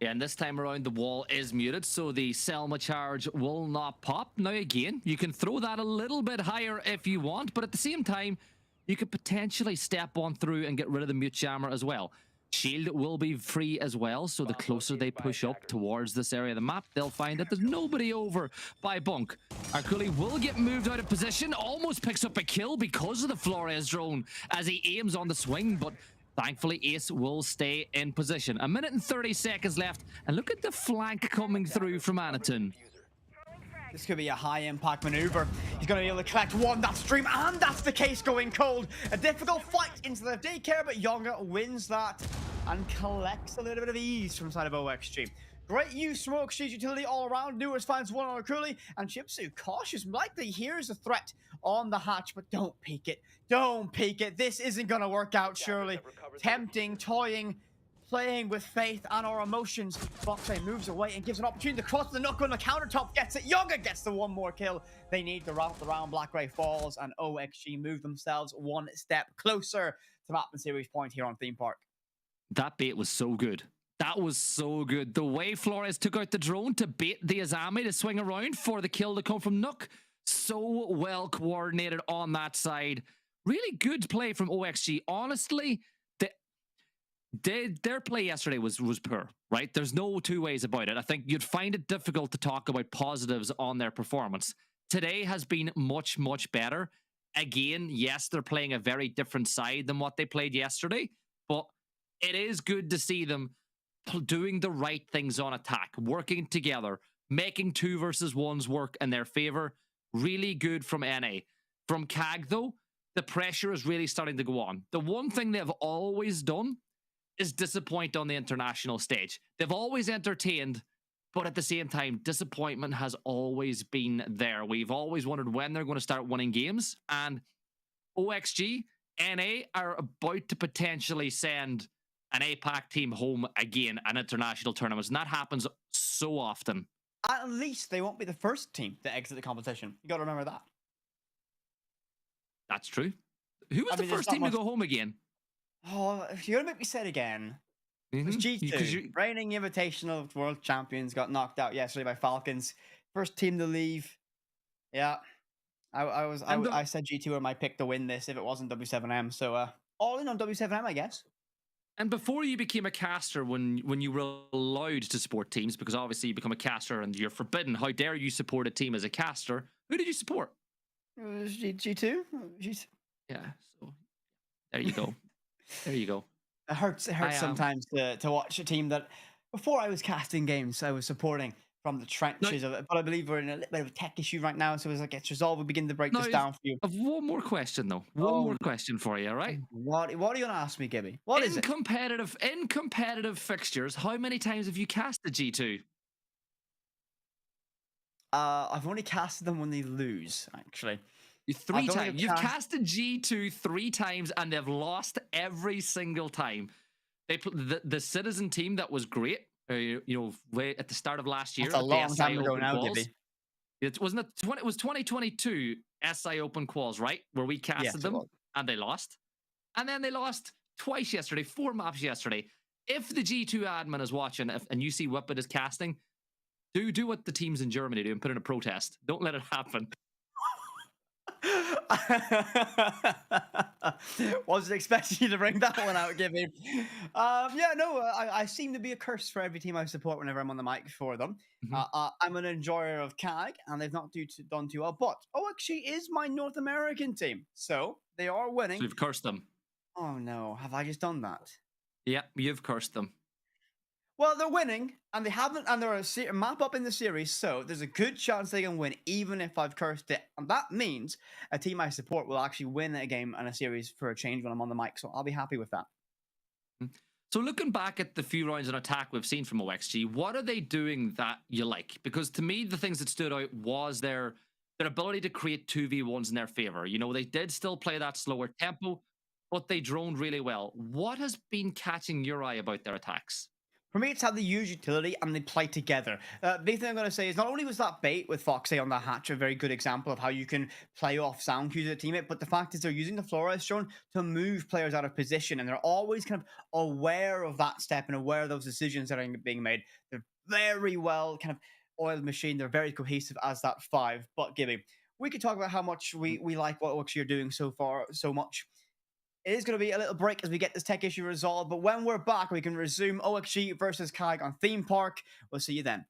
Yeah, and this time around the wall is muted, so the Selma charge will not pop. Now again, you can throw that a little bit higher if you want, but at the same time, you could potentially step on through and get rid of the mute jammer as well. Shield will be free as well, so the closer they push up towards this area of the map, they'll find that there's nobody over by Bunk. Arculi will get moved out of position, almost picks up a kill because of the Flores drone as he aims on the swing, but thankfully Ace will stay in position. 1 minute and 30 seconds left, and look at the flank coming through from Anaton. This could be a high-impact maneuver. He's going to be able to collect one, that stream, and that's the case going cold. A difficult fight into the daycare, but Yonga wins that and collects a little bit of ease from the side of OXG. Great use from OXG's utility all around. Newers finds one on Arculi, and Chipsu, cautious, likely hears a threat on the hatch, but don't peek it. Don't peek it. This isn't going to work out, surely. Tempting, toying, playing with faith and our emotions. Foxay moves away and gives an opportunity to cross the knuckle on the countertop. Gets it. Yoga gets the one more kill. They need the round. Black Ray falls, and OXG move themselves one step closer to map and series point here on Theme Park. That bait was so good. That was so good. The way Flores took out the drone to bait the Azami to swing around for the kill to come from Nook. So well coordinated on that side. Really good play from OXG. Honestly, their play yesterday was poor, right? There's no two ways about it. I think you'd find it difficult to talk about positives on their performance. Today has been much, much better. Again, yes, they're playing a very different side than what they played yesterday, but it is good to see them doing the right things on attack, working together, making 2 versus 1s work in their favor. Really good from NA. From CAG, though, the pressure is really starting to go on. The one thing they've always done is disappoint on the international stage. They've always entertained, but at the same time, disappointment has always been there. We've always wondered when they're going to start winning games, and OXG, NA are about to potentially send an APAC team home again in international tournaments, and that happens so often. At least they won't be the first team to exit the competition. You got to remember that. That's true. Who was the first team to go home again? Oh, if you're going to make me say it again, it was G2. Reigning Invitational World Champions got knocked out yesterday by Falcons. First team to leave. Yeah. I said G2 were my pick to win this if it wasn't W7M. So all in on W7M, I guess. And before you became a caster, when you were allowed to support teams, because obviously you become a caster and you're forbidden, how dare you support a team as a caster? Who did you support? It was G2. Yeah, so there you go. There you go. It hurts sometimes to watch a team that, before I was casting games, I was supporting from the trenches of it. But I believe we're in a little bit of a tech issue right now, so as it gets resolved, we'll begin to break this down for you. I've one more question, though. One more question for you, all right? What are you going to ask me, Gibby? What is it? In competitive fixtures, how many times have you cast the G2? I've only casted them when they lose, actually. 3 times. You've casted G2 3 times, and they've lost every single time. They the Citizen team that was great. At the start of last year. That's a long time ago now, Gibby. It wasn't. It was 2022 SI Open Quals, right? Where we casted them, and they lost. And then they lost twice yesterday. 4 maps yesterday. If the G2 admin is watching, and you see Whippet is casting, do what the teams in Germany do and put in a protest. Don't let it happen. Wasn't expecting you to bring that one out, Gibby. I seem to be a curse for every team I support whenever I'm on the mic for them. I'm an enjoyer of CAG, and they've not done too well. But OXG is my North American team, so they are winning. So you've cursed them. Oh no, have I just done that? Yeah, you've cursed them. Well, they're winning, and they haven't, and they're a map up in the series, so there's a good chance they can win, even if I've cursed it. And that means a team I support will actually win a game and a series for a change when I'm on the mic, so I'll be happy with that. So looking back at the few rounds in attack we've seen from OXG, what are they doing that you like? Because to me, the things that stood out was their ability to create 2v1s in their favor. They did still play that slower tempo, but they droned really well. What has been catching your eye about their attacks? For me, it's how they use utility and they play together. The thing I'm going to say is not only was that bait with Foxy on the hatch a very good example of how you can play off sound cues as a teammate, but the fact is they're using the Flores drone to move players out of position, and they're always kind of aware of that step and aware of those decisions that are being made. They're very well kind of oiled machine. They're very cohesive as that 5. But Gibby, we could talk about how much we like what OXG are doing so far, so much. It is going to be a little break as we get this tech issue resolved, but when we're back, we can resume OXG versus CAG on Theme Park. We'll see you then.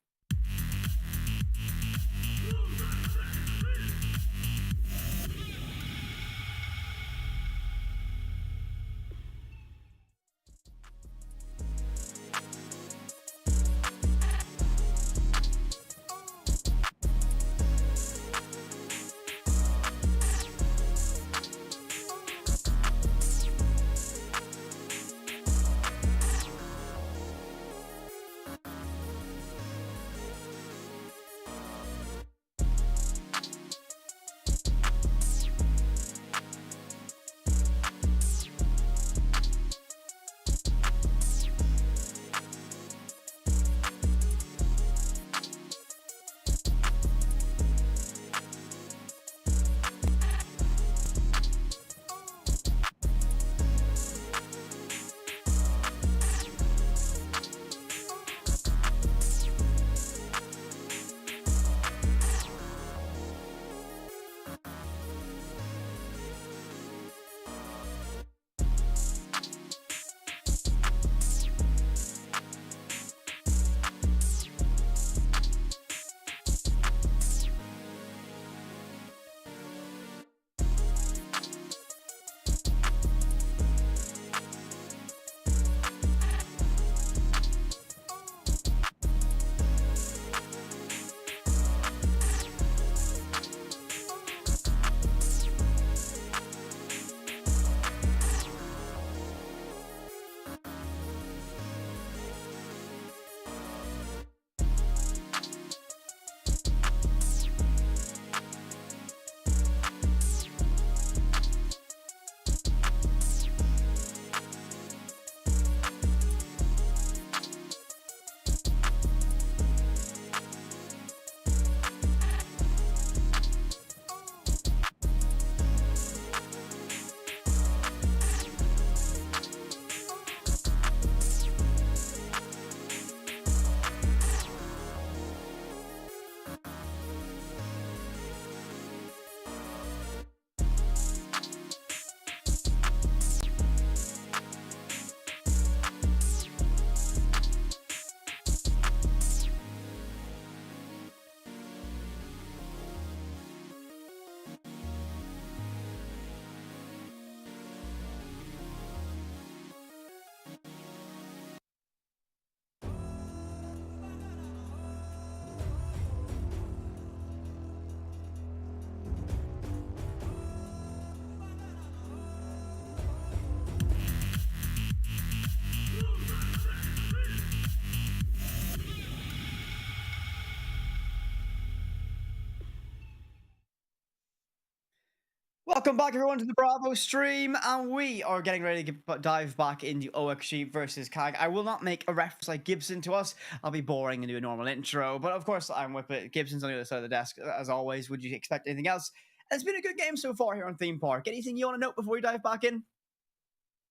Welcome back, everyone, to the Bravo stream, and we are getting ready to dive back into OXG versus CAG. I will not make a reference like Gibson to us. I'll be boring and do a normal intro, but of course, I'm with it. Gibson's on the other side of the desk, as always. Would you expect anything else? And it's been a good game so far here on Theme Park. Anything you want to note before we dive back in?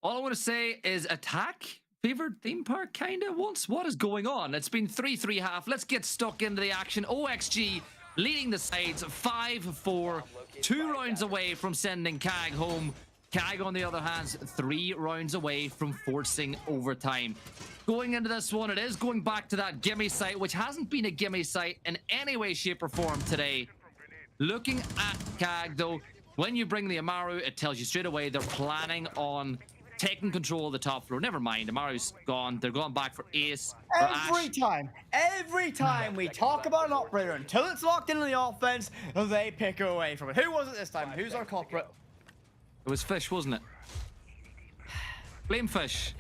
All I want to say is attack favored Theme Park kind of once. What is going on? It's been 3-3-1/2. Let's get stuck into the action. OXG leading the sides 5-4, 2 rounds away from sending CAG home. CAG, on the other hand, 3 rounds away from forcing overtime. Going into this one, it is going back to that gimme site, which hasn't been a gimme site in any way, shape, or form today. Looking at CAG, though, when you bring the Amaru, it tells you straight away they're planning on taking control of the top floor. Never mind, Amaru's gone. They're going back for Ace. Every time we talk about an operator, until it's locked into the offense, they pick away from it. Who was it this time? Who's our culprit? It was Fish, wasn't it? Blame Fish.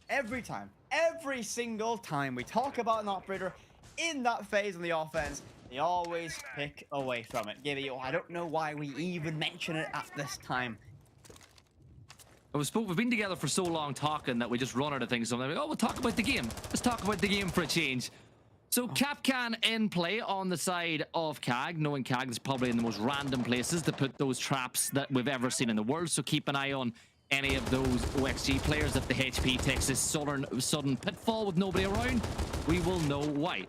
Every time, every single time we talk about an operator in that phase on the offense, they always pick away from it. Gibby, I don't know why we even mention it at this time. We've been together for so long talking that we just run out of things. So I'm like, oh, we'll talk about the game. Let's talk about the game for a change. So Capcan in play on the side of CAG, knowing CAG is probably in the most random places to put those traps that we've ever seen in the world. So keep an eye on any of those OXG players. If the HP takes this sudden pitfall with nobody around, we will know why.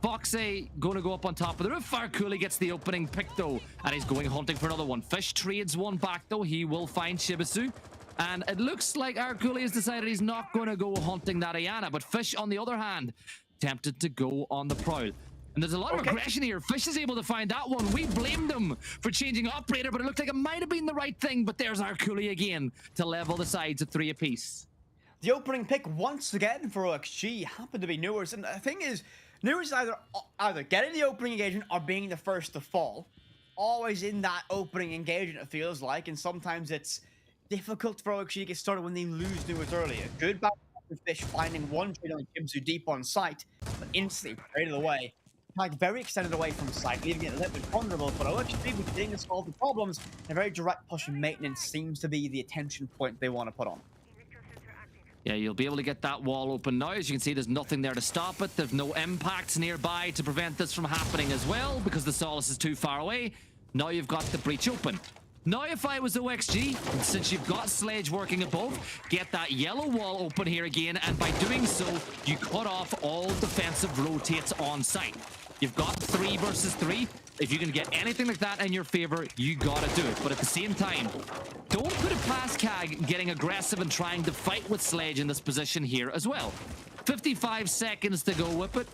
Foxy going to go up on top of the roof. Cooley gets the opening pick though, and he's going hunting for another one. Fish trades one back though. He will find Shibisu. And it looks like Cooley has decided he's not going to go hunting that Iana. But Fish, on the other hand, tempted to go on the prowl. And there's a lot of aggression here. Fish is able to find that one. We blamed him for changing operator, but it looked like it might have been the right thing. But there's Cooley again to level the sides at 3 apiece. The opening pick once again for OXG happened to be Newers. And the thing is, Newers is either getting the opening engagement or being the first to fall. Always in that opening engagement, it feels like. And sometimes it's difficult for OXG to get started when they lose Newers earlier. Good back with Fish finding one trade on Kimsu deep on site, but instantly traded away. Like very extended away from site, leaving it a little bit vulnerable, but OXG beginning to solve the problems. A very direct push and maintenance seems to be the attention point they want to put on. Yeah, you'll be able to get that wall open now. As you can see, there's nothing there to stop it. There's no impacts nearby to prevent this from happening as well, because the Solace is too far away. Now you've got the breach open. Now, if I was OXG, since you've got Sledge working above, get that yellow wall open here again, and by doing so, you cut off all defensive rotates on site. You've got 3 versus 3. If you can get anything like that in your favor, you gotta do it. But at the same time, don't put it past CAG getting aggressive and trying to fight with Sledge in this position here as well. 55 seconds to go with it.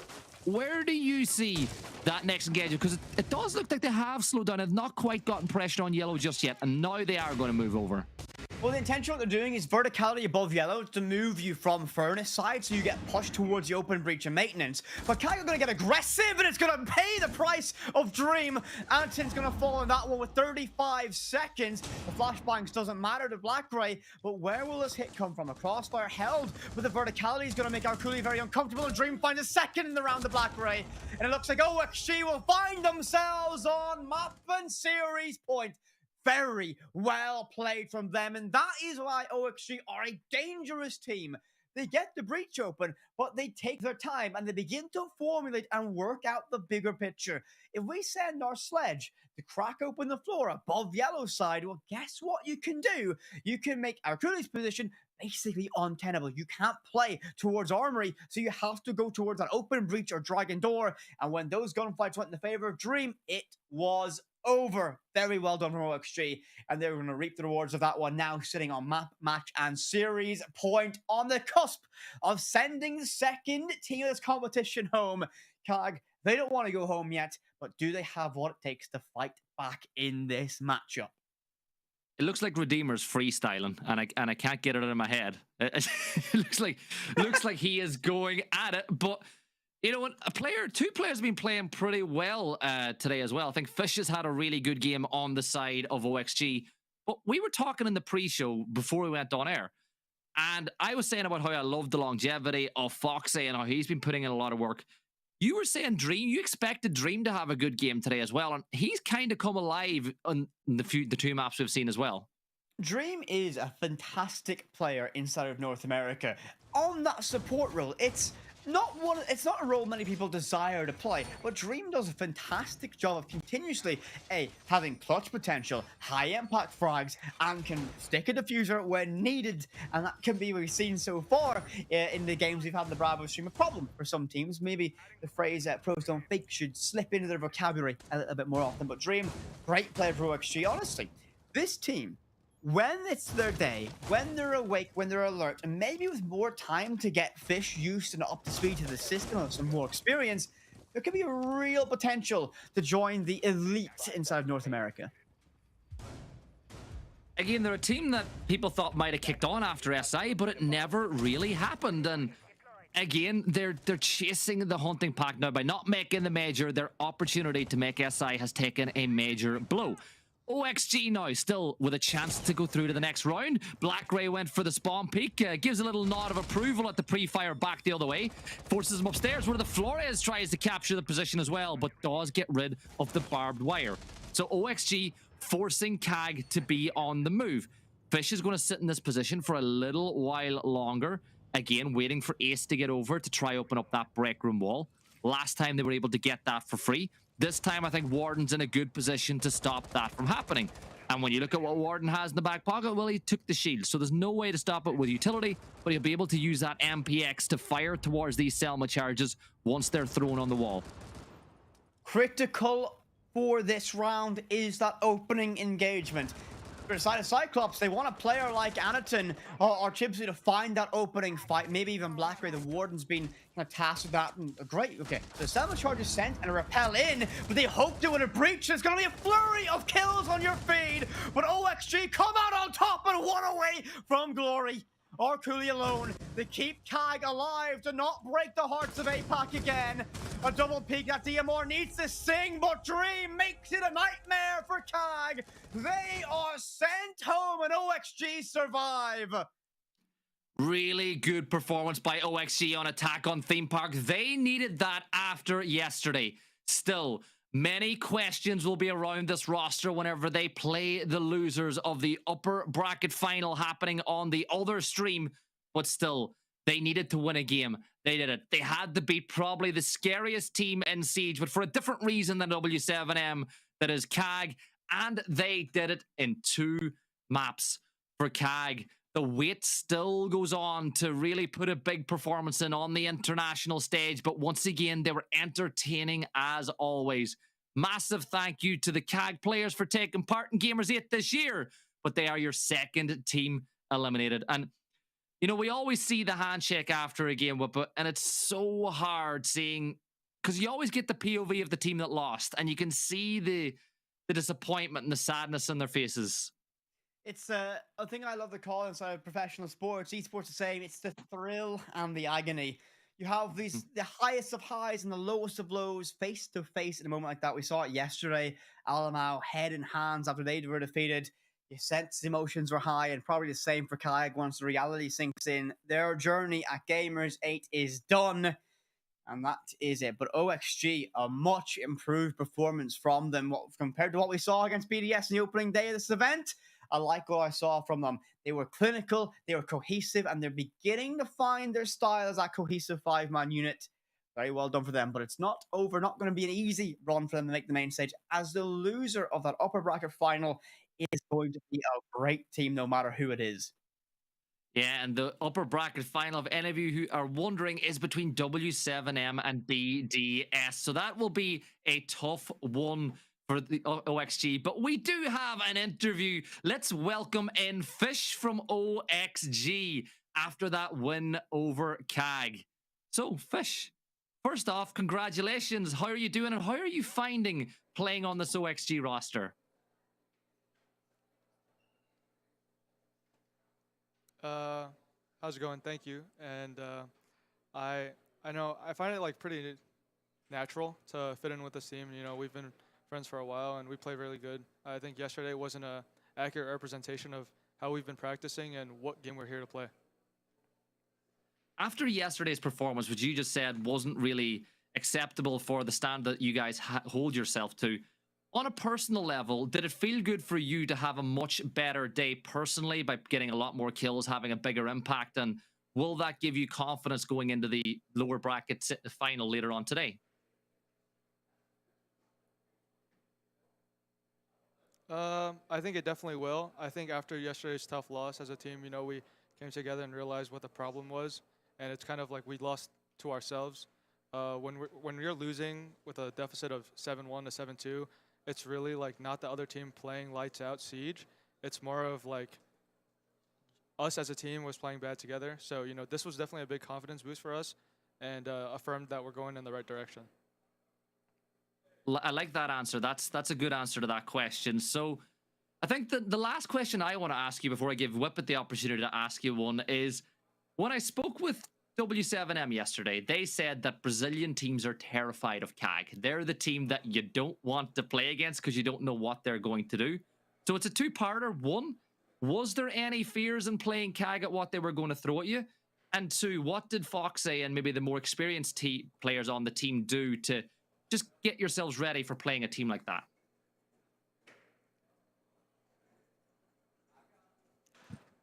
Where do you see that next engagement? Because it does look like they have slowed down. They've not quite gotten pressure on yellow just yet, and now they are going to move over. Well, the intention what they're doing is verticality above yellow to move you from furnace side, so you get pushed towards the open breach and maintenance. But CAG are going to get aggressive, and it's going to pay the price of Dream. Anton's going to fall on that one with 35 seconds. The flashbangs doesn't matter to Black Ray, but where will this hit come from? A crossfire held, but the verticality is going to make Cooley very uncomfortable. And Dream finds a second in the round of Black Ray, and it looks like OXG will find themselves on map and series point. Very well played from them, and that is why OXG are a dangerous team. They get the breach open, but they take their time and they begin to formulate and work out the bigger picture. If we send our Sledge to crack open the floor above yellow side, well, guess what you can do? You can make Cooley's position basically untenable. You can't play towards Armory, so you have to go towards that open breach or Dragon Door, and when those gunfights went in the favor of Dream, it was over. Very well done from OXG, and they're going to reap the rewards of that one now, sitting on map, match, and series point on the cusp of sending the second team of this competition home. CAG, they don't want to go home yet, but do they have what it takes to fight back in this matchup? It looks like Redeemer's freestyling, and I can't get it out of my head. It looks like he is going at it, but you know what? Two players have been playing pretty well today as well. I think Fish has had a really good game on the side of OXG. But we were talking in the pre-show before we went on air, and I was saying about how I love the longevity of Foxy and how he's been putting in a lot of work. You were saying Dream, you expected Dream to have a good game today as well, and he's kind of come alive on the 2 maps we've seen as well. Dream is a fantastic player inside of North America. On that support role, it's not a role many people desire to play, but Dream does a fantastic job of continuously having clutch potential, high impact frags, and can stick a diffuser when needed. And that can be what we've seen so far in the games we've had in the Bravo stream. A problem for some teams. Maybe the phrase pros don't fake should slip into their vocabulary a little bit more often. But Dream, great player for OXG. Honestly, this team, when it's their day, when they're awake, when they're alert, and maybe with more time to get Fish used and up to speed to the system and some more experience, there could be a real potential to join the elite inside of North America. Again, they're a team that people thought might have kicked on after SI, but it never really happened. And again, they're chasing the hunting pack now by not making the major. Their opportunity to make SI has taken a major blow. OXG now still with a chance to go through to the next round. Black Ray went for the spawn peak, gives a little nod of approval at the pre-fire back the other way, forces him upstairs where the Flores tries to capture the position as well, but does get rid of the barbed wire. So OXG forcing CAG to be on the move. Fish is going to sit in this position for a little while longer, again waiting for Ace to get over to try open up that break room wall. Last time they were able to get that for free. This time, I think Warden's in a good position to stop that from happening. And when you look at what Warden has in the back pocket, well, he took the shield. So there's no way to stop it with utility, but he'll be able to use that MPX to fire towards these Selma charges once they're thrown on the wall. Critical for this round is that opening engagement. For the side of Cyclops, they want a player like Anaton or Chibsy to find that opening fight. Maybe even Blackberry, the Warden's been kind of tasked with that. And, great, okay. The Selma charge is sent and a repel in, but they hope to win a breach. There's going to be a flurry of kills on your feed, but OXG come out on top and one away from glory. Arculi alone. They keep CAG alive to not break the hearts of APAC again. A double peek that DMR needs to sing, but Dream makes it a nightmare for CAG. They are sent home and OXG survive. Really good performance by OXG on attack on Theme Park. They needed that after yesterday. Still, many questions will be around this roster whenever they play the losers of the upper bracket final happening on the other stream. But still, they needed to win a game. They did it. They had to beat probably the scariest team in Siege, but for a different reason than W7M, that is CAG. And they did it in 2 maps for CAG. The wait still goes on to really put a big performance in on the international stage. But once again, they were entertaining as always. Massive thank you to the CAG players for taking part in Gamers8 this year. But they are your second team eliminated. And, you know, we always see the handshake after a game, and it's so hard seeing, because you always get the POV of the team that lost, and you can see the disappointment and the sadness in their faces. It's a thing I love to call inside of professional sports. Esports is saying it's the thrill and the agony. You have the highest of highs and the lowest of lows face to face in a moment like that. We saw it yesterday. Alamau head in hands after they were defeated. You sense emotions were high, and probably the same for CAG once the reality sinks in. Their journey at Gamers8 is done, and that is it. But OXG, a much improved performance from them compared to what we saw against BDS in the opening day of this event. I like what I saw from them. They were clinical, they were cohesive, and they're beginning to find their style as that cohesive 5-man unit. Very well done for them, but it's not over. Not going to be an easy run for them to make the main stage, as the loser of that upper bracket final is going to be a great team no matter who it is. Yeah, and the upper bracket final, of any of you who are wondering, is between W7M and BDS. So that will be a tough one for the OXG. But we do have an interview. Let's welcome in Fish from OXG after that win over CAG. So, Fish, first off, congratulations. How are you doing, and how are you finding playing on this OXG roster? How's it going? Thank you. And I know I find it like pretty natural to fit in with this team. You know, we've been friends for a while and we play really good. I think yesterday wasn't a accurate representation of how we've been practicing and what game we're here to play. After yesterday's performance, which you just said wasn't really acceptable for the stand that you guys hold yourself to, on a personal level, did it feel good for you to have a much better day personally by getting a lot more kills, having a bigger impact? And will that give you confidence going into the lower bracket final later on today? I think it definitely will. I think after yesterday's tough loss as a team, you know, we came together and realized what the problem was. And it's kind of like we lost to ourselves. When you're losing with a deficit of 7-1 to 7-2, it's really like not the other team playing lights out Siege. It's more of like us as a team was playing bad together. So, you know, this was definitely a big confidence boost for us and affirmed that we're going in the right direction. I like that answer. That's a good answer to that question. So I think the last question I want to ask you before I give Whippet the opportunity to ask you one is, when I spoke with W7M yesterday, they said that Brazilian teams are terrified of CAG. They're the team that you don't want to play against because you don't know what they're going to do. So it's a two-parter. One, was there any fears in playing CAG at what they were going to throw at you? And two, what did Foxy and maybe the more experienced players on the team do to just get yourselves ready for playing a team like that?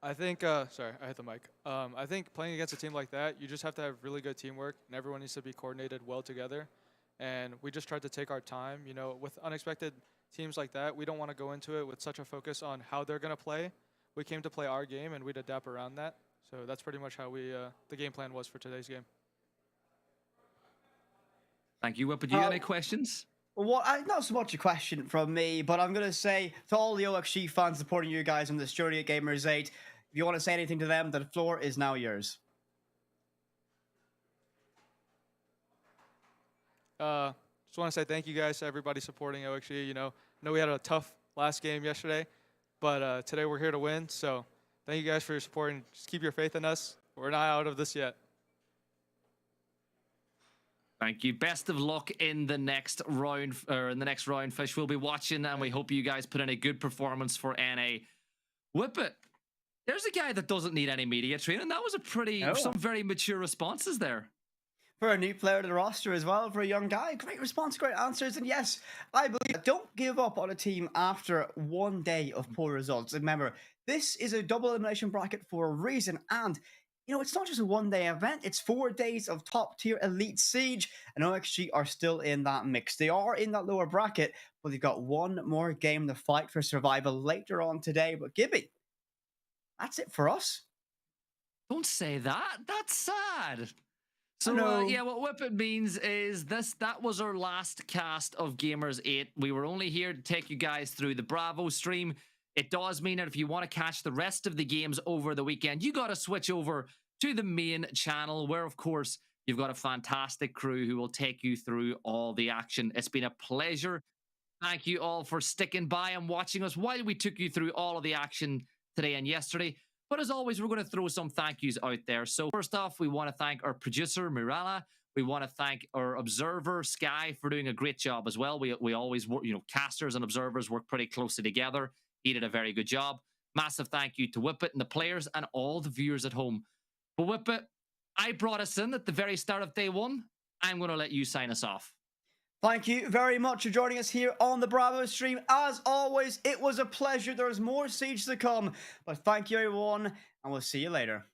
I think, sorry, I hit the mic. I think playing against a team like that, you just have to have really good teamwork, and everyone needs to be coordinated well together. And we just tried to take our time. You know, with unexpected teams like that, we don't want to go into it with such a focus on how they're going to play. We came to play our game, and we'd adapt around that. So that's pretty much how the game plan was for today's game. Thank you. Whippet, do you got any questions? Well, not so much a question from me, but I'm going to say to all the OXG fans supporting you guys on this journey at Gamers8, if you want to say anything to them, the floor is now yours. Just want to say thank you guys to everybody supporting OXG. You know, I know we had a tough last game yesterday, but today we're here to win. So thank you guys for your support, and just keep your faith in us. We're not out of this yet. Thank you. Best of luck in the next round, Fish. We'll be watching, and we hope you guys put in a good performance for NA. Whippet, there's a guy that doesn't need any media training. That was some very mature responses there. For a new player to the roster as well, for a young guy. Great response, great answers. And yes, I believe don't give up on a team after one day of poor results. Remember, this is a double elimination bracket for a reason. And, you know, it's not just a one-day event. It's 4 days of top-tier Elite Siege. And OXG are still in that mix. They are in that lower bracket, but they've got one more game to fight for survival later on today. But Gibby, that's it for us. Don't say that. That's sad. So, yeah, what Whippet means is that was our last cast of Gamers8. We were only here to take you guys through the Bravo stream. It does mean that if you want to catch the rest of the games over the weekend, you got to switch over to the main channel where, of course, you've got a fantastic crew who will take you through all the action. It's been a pleasure. Thank you all for sticking by and watching us while we took you through all of the action today and yesterday. But as always, we're going to throw some thank yous out there. So first off, we want to thank our producer, Mirala. We want to thank our observer, Sky, for doing a great job as well. We always work, you know, casters and observers work pretty closely together. He did a very good job. Massive thank you to Whippet and the players and all the viewers at home. But Whippet, I brought us in at the very start of day one. I'm going to let you sign us off. Thank you very much for joining us here on the Bravo stream. As always, it was a pleasure. There's more Siege to come. But thank you, everyone, and we'll see you later.